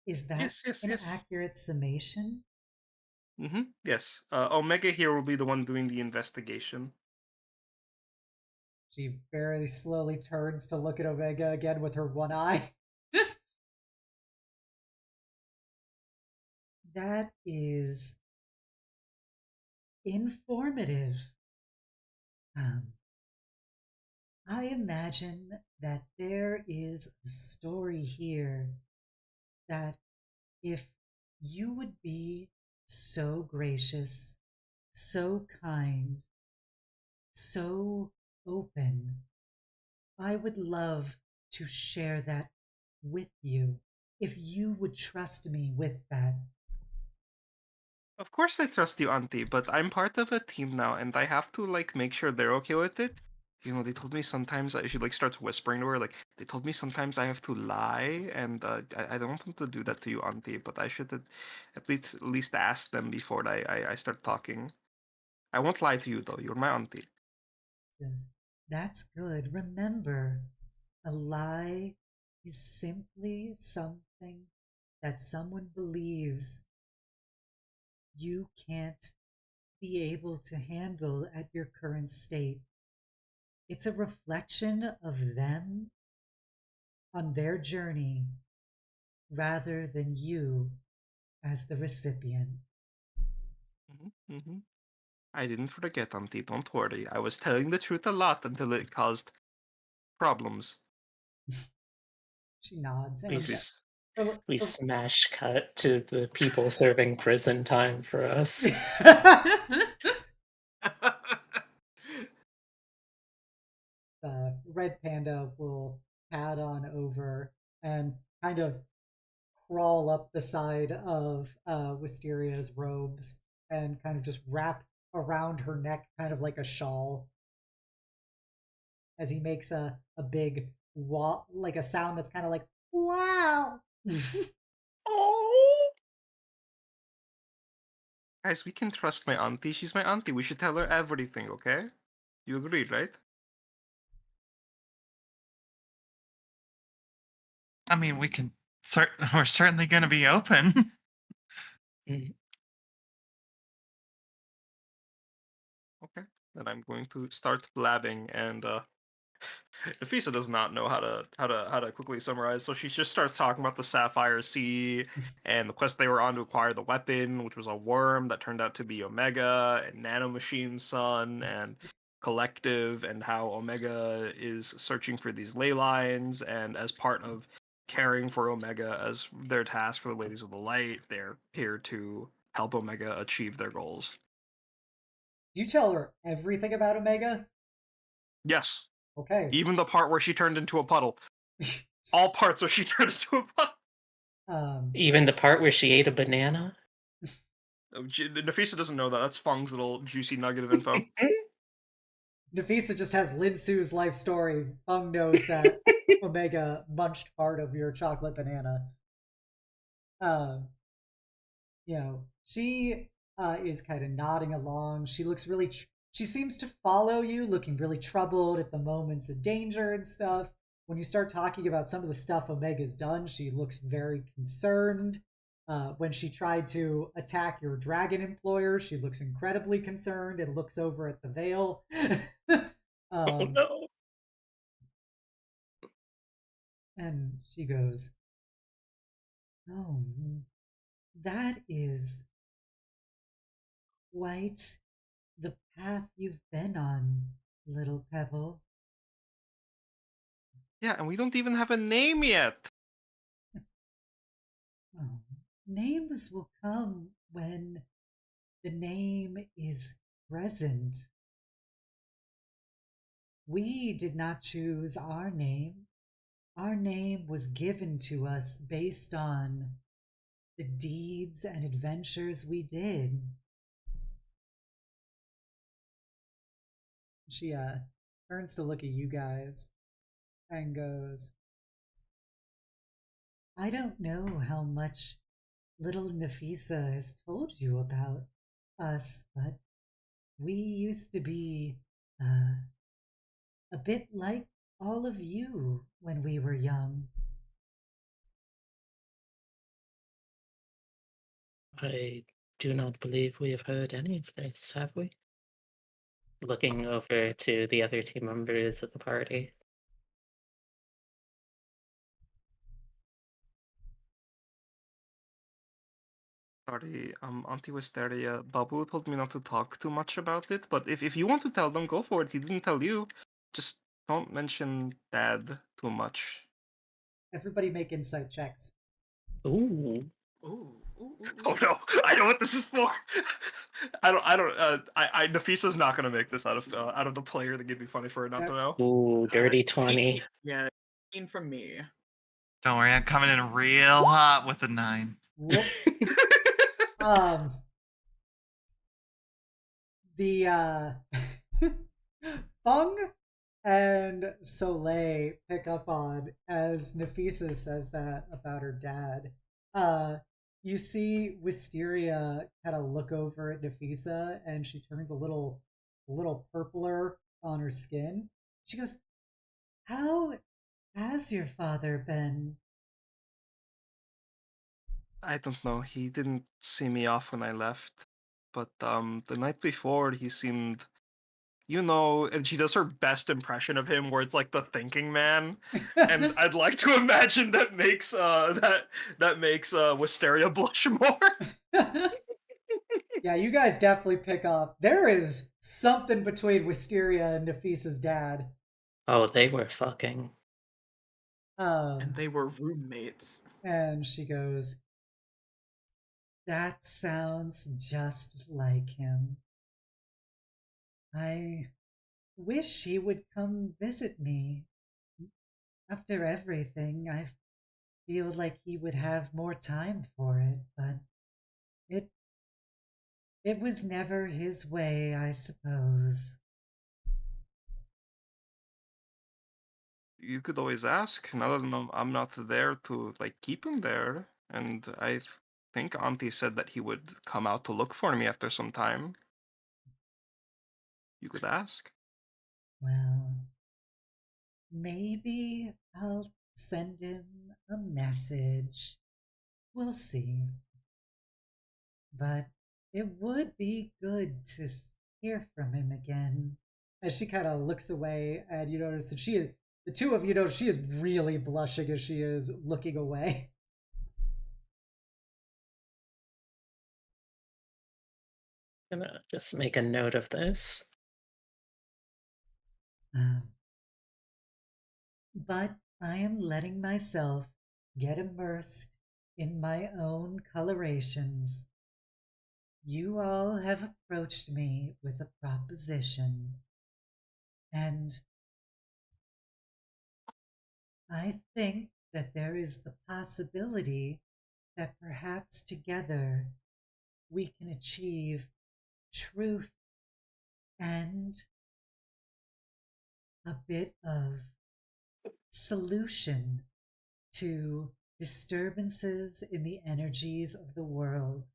Is that Yes, an yes. accurate summation? Yes. Omega here will be the one doing the investigation. She very slowly turns to look at Omega again with her one eye. That is informative. Um, I imagine that there is a story here that if you would be so gracious, so kind, so open, I would love to share that with you if you would trust me with that. Of course I trust you, Auntie, but I'm part of a team now, and I have to like make sure they're okay with it. You know, they told me sometimes she like starts whispering to her, like they told me sometimes I have to lie, and I don't want them to do that to you, Auntie. But I should at least ask them before I start talking. I won't lie to you though. You're my auntie. Says, that's good. Remember, a lie is simply something that someone believes you can't be able to handle at your current state. It's a reflection of them on their journey rather than you as the recipient. Mm-hmm. I didn't forget, Auntie. Don't worry. I was telling the truth a lot until it caused problems. She nods We and s- for, we for smash cut to the people serving prison time for us. Red Panda will pad on over and kind of crawl up the side of Wisteria's robes and kind of just wrap around her neck, kind of like a shawl, as he makes a big like a sound that's kind of like wow. Oh, Guys, we can trust my auntie. She's my auntie. We should tell her everything, okay? You agreed, right? I mean, we're certainly going to be open. mm, Okay. Then I'm going to start blabbing, and Nafisa does not know how to quickly summarize, so she just starts talking about the Sapphire Sea and the quest they were on to acquire the weapon, which was a worm that turned out to be Omega and Nanomachine's son and Collective, and how Omega is searching for these ley lines, and as part of caring for Omega as their task for the Ladies of the Light, they're here to help Omega achieve their goals. You tell her everything about Omega. Yes, Okay. even the part where she turned into a puddle. All parts where she turned into a puddle. um, even the part where she ate a banana. Nafisa doesn't know that. That's Fung's little juicy nugget of info. Nafisa just has Linsu's life story. Fung knows that Omega munched part of your chocolate banana. Um, she is kind of nodding along. She looks really. She seems to follow you, looking really troubled at the moments of danger and stuff. When you start talking about some of the stuff Omega's done, she looks very concerned. When she tried to attack your dragon employer, she looks incredibly concerned and looks over at the veil. Oh um, no. and she goes, "Oh, that is quite the path you've been on, little pebble." Yeah, and we don't even have a name yet. Oh, names will come when the name is present. We did not choose our name. Our name was given to us based on the deeds and adventures we did. She turns to look at you guys and goes, I don't know how much little Nafisa has told you about us, but we used to be uh, a bit like all of you when we were young. I do not believe we have heard any of this, have we? Looking over to the other two members of the party. Sorry, Auntie Wisteria, Babu told me not to talk too much about it, but if you want to tell them, go for it. He didn't tell you. Just don't mention Dad too much. Everybody make insight checks. Ooh. Ooh, ooh, ooh, Oh ooh. no, I know what this is for. Nafisa's not gonna make this out of the player that would be funny for her not to know. Ooh, dirty 20. 18. Yeah, 18 from me. Don't worry, I'm coming in real hot with a 9. Whoop. The Feng and Soleil pick up on as Nafisa says that about her dad. You see Wisteria kind of look over at Nafisa and she turns a little purpler on her skin. She goes, "How has your father been?" I don't know. He didn't see me off when I left, but the night before he seemed, and she does her best impression of him, where it's like the thinking man, and I'd like to imagine that makes Wisteria blush more. Yeah, you guys definitely pick up. There is something between Wisteria and Nafisa's dad. Oh, they were fucking. And they were roommates. And she goes, "That sounds just like him. I wish he would come visit me. After everything, I feel like he would have more time for it, but it it was never his way, I suppose." You could always ask. Now that I'm not there to keep him there, and think Auntie said that he would come out to look for me after some time. You could ask. Well, maybe I'll send him a message. We'll see. But it would be good to hear from him again. As she kind of looks away, and you notice that the two of you notice she is really blushing as she is looking away. Gonna just make a note of this. But I am letting myself get immersed in my own colorations. You all have approached me with a proposition, and I think that there is the possibility that perhaps together we can achieve truth and a bit of solution to disturbances in the energies of the world.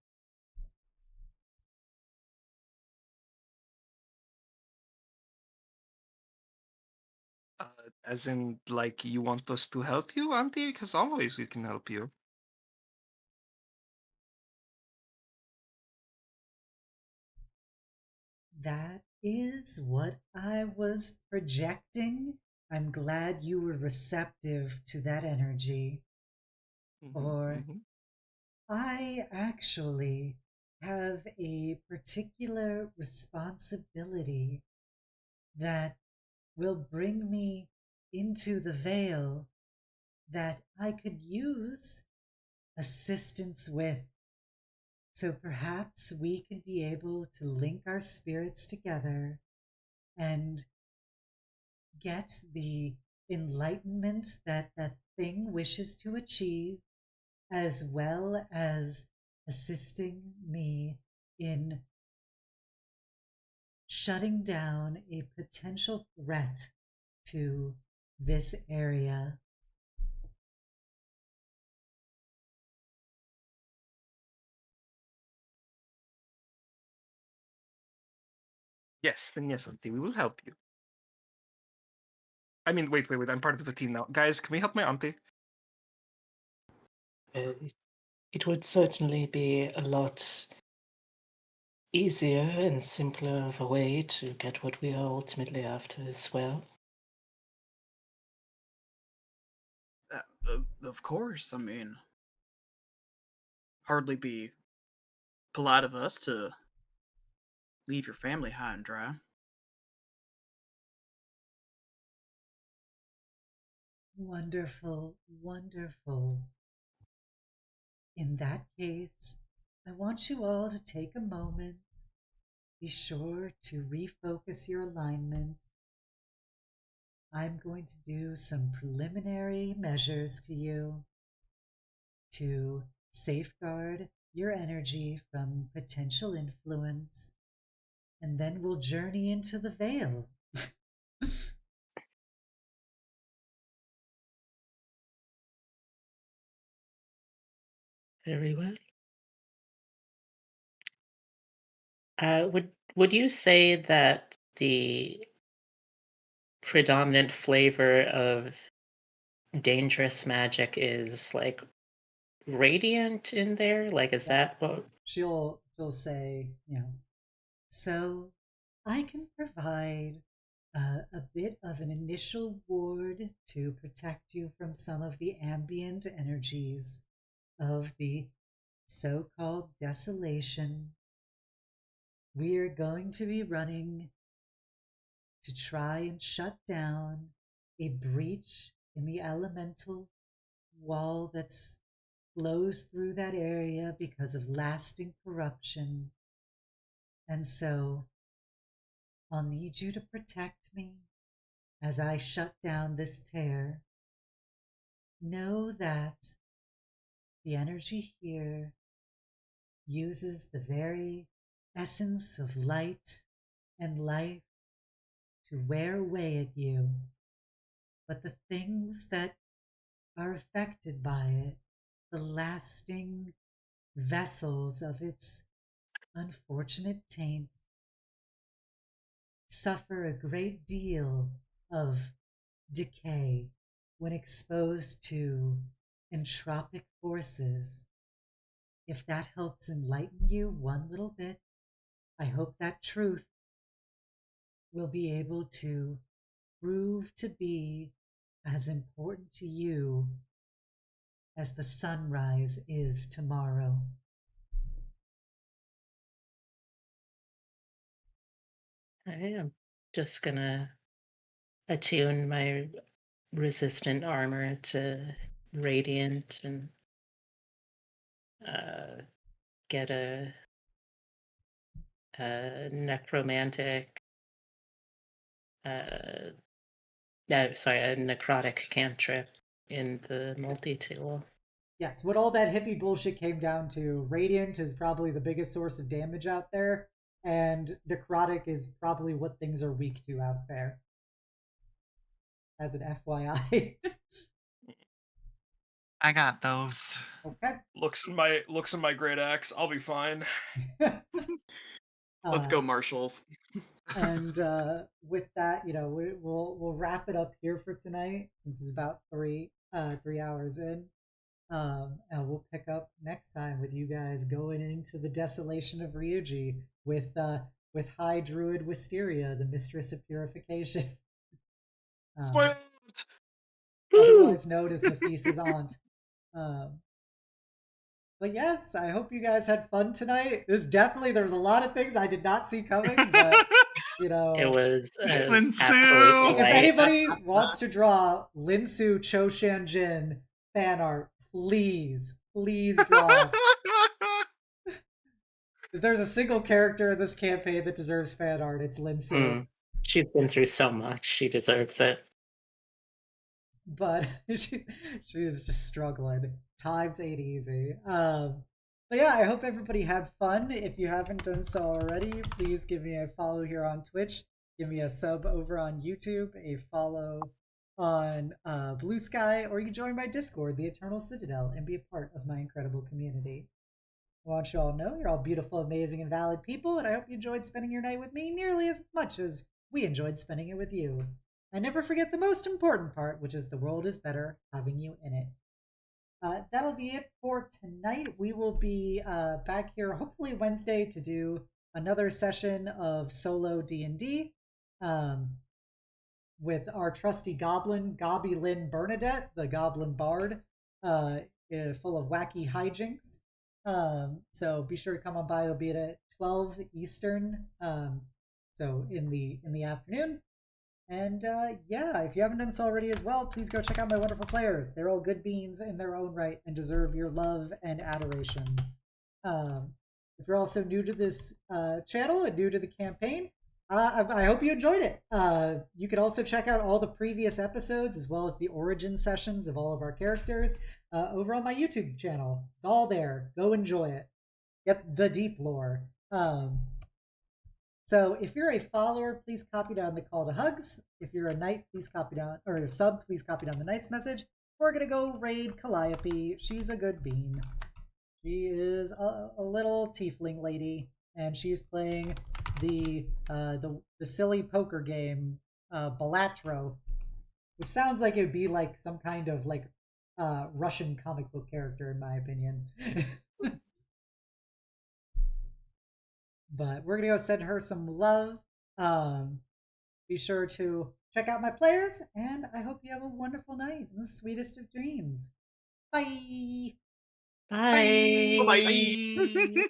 As in, you want us to help you, Auntie? Because always we can help you. That is what I was projecting. I'm glad you were receptive to that energy. For Mm-hmm. I actually have a particular responsibility that will bring me into the veil that I could use assistance with. So perhaps we could be able to link our spirits together and get the enlightenment that that thing wishes to achieve, as well as assisting me in shutting down a potential threat to this area. Yes, then yes, Auntie, we will help you. I mean, wait, I'm part of the team now. Guys, can we help my Auntie? It would certainly be a lot easier and simpler of a way to get what we are ultimately after as well. Of course, I mean, hardly be polite of us to leave your family high and dry. Wonderful, wonderful. In that case, I want you all to take a moment. Be sure to refocus your alignment. I'm going to do some preliminary measures to you to safeguard your energy from potential influence, and then we'll journey into the veil. Very well. Would you say that the predominant flavor of dangerous magic is like radiant in there? Like, is that what? She'll say, so I can provide a bit of an initial ward to protect you from some of the ambient energies of the so-called desolation. We're going to be running to try and shut down a breach in the elemental wall that's flows through that area because of lasting corruption. And so I'll need you to protect me as I shut down this tear. Know that the energy here uses the very essence of light and life to wear away at you. But the things that are affected by it, the lasting vessels of its unfortunate taint, suffer a great deal of decay when exposed to entropic forces. If that helps enlighten you one little bit, I hope that truth will be able to prove to be as important to you as the sunrise is tomorrow. I am just gonna attune my resistant armor to radiant and get a necromantic no, sorry, a necrotic cantrip in the multi-tool. Yes, what all that hippie bullshit came down to, Radiant is probably the biggest source of damage out there, and Necrotic is probably what things are weak to out there. As an FYI. I got those. Okay. Looks in my great axe. I'll be fine. Let's go, Marshals. And with that, we'll wrap it up here for tonight. This is about 3 hours in. And we'll pick up next time with you guys going into the desolation of Ryuji with High Druid Wisteria, the Mistress of Purification. Otherwise known as Nafisa's aunt. But yes, I hope you guys had fun tonight. There was a lot of things I did not see coming, but It was Linsu! absolute if delight. anybody wants to draw Linsu Cho Shanjin fan art, please draw. If there's a single character in this campaign that deserves fan art, it's Linsu. She's been through so much. She deserves it. But she's just struggling. Times ain't easy. But yeah, I hope everybody had fun. If you haven't done so already, please give me a follow here on Twitch. Give me a sub over on YouTube, a follow on Blue Sky, or you can join my Discord, the Eternal Citadel, and be a part of my incredible community. I want you all to know you're all beautiful, amazing, and valid people, and I hope you enjoyed spending your night with me nearly as much as we enjoyed spending it with you. And never forget the most important part, which is the world is better having you in it. That'll be it for tonight. We will be back here hopefully Wednesday to do another session of solo D&D with our trusty goblin, Gobby Lynn Bernadette, the Goblin Bard, full of wacky hijinks. So be sure to come on by. It'll be at 12 Eastern. So in the afternoon. And yeah, if you haven't done so already as well, please go check out my wonderful players. They're all good beans in their own right and deserve your love and adoration. If you're also new to this channel and new to the campaign, I hope you enjoyed it. You can also check out all the previous episodes as well as the origin sessions of all of our characters over on my YouTube channel. It's all there. Go enjoy it. Get the deep lore. So if you're a follower, please copy down the call to hugs. If you're a knight, please copy down, or a sub, please copy down the knight's message. We're gonna go raid Calliope. She's a good bean. She is a little tiefling lady, and she's playing the silly poker game Balatro, which sounds like it would be like some kind of like Russian comic book character, in my opinion. But we're gonna go send her some love. Be sure to check out my players, and I hope you have a wonderful night and the sweetest of dreams. Bye. Bye. Bye. Bye.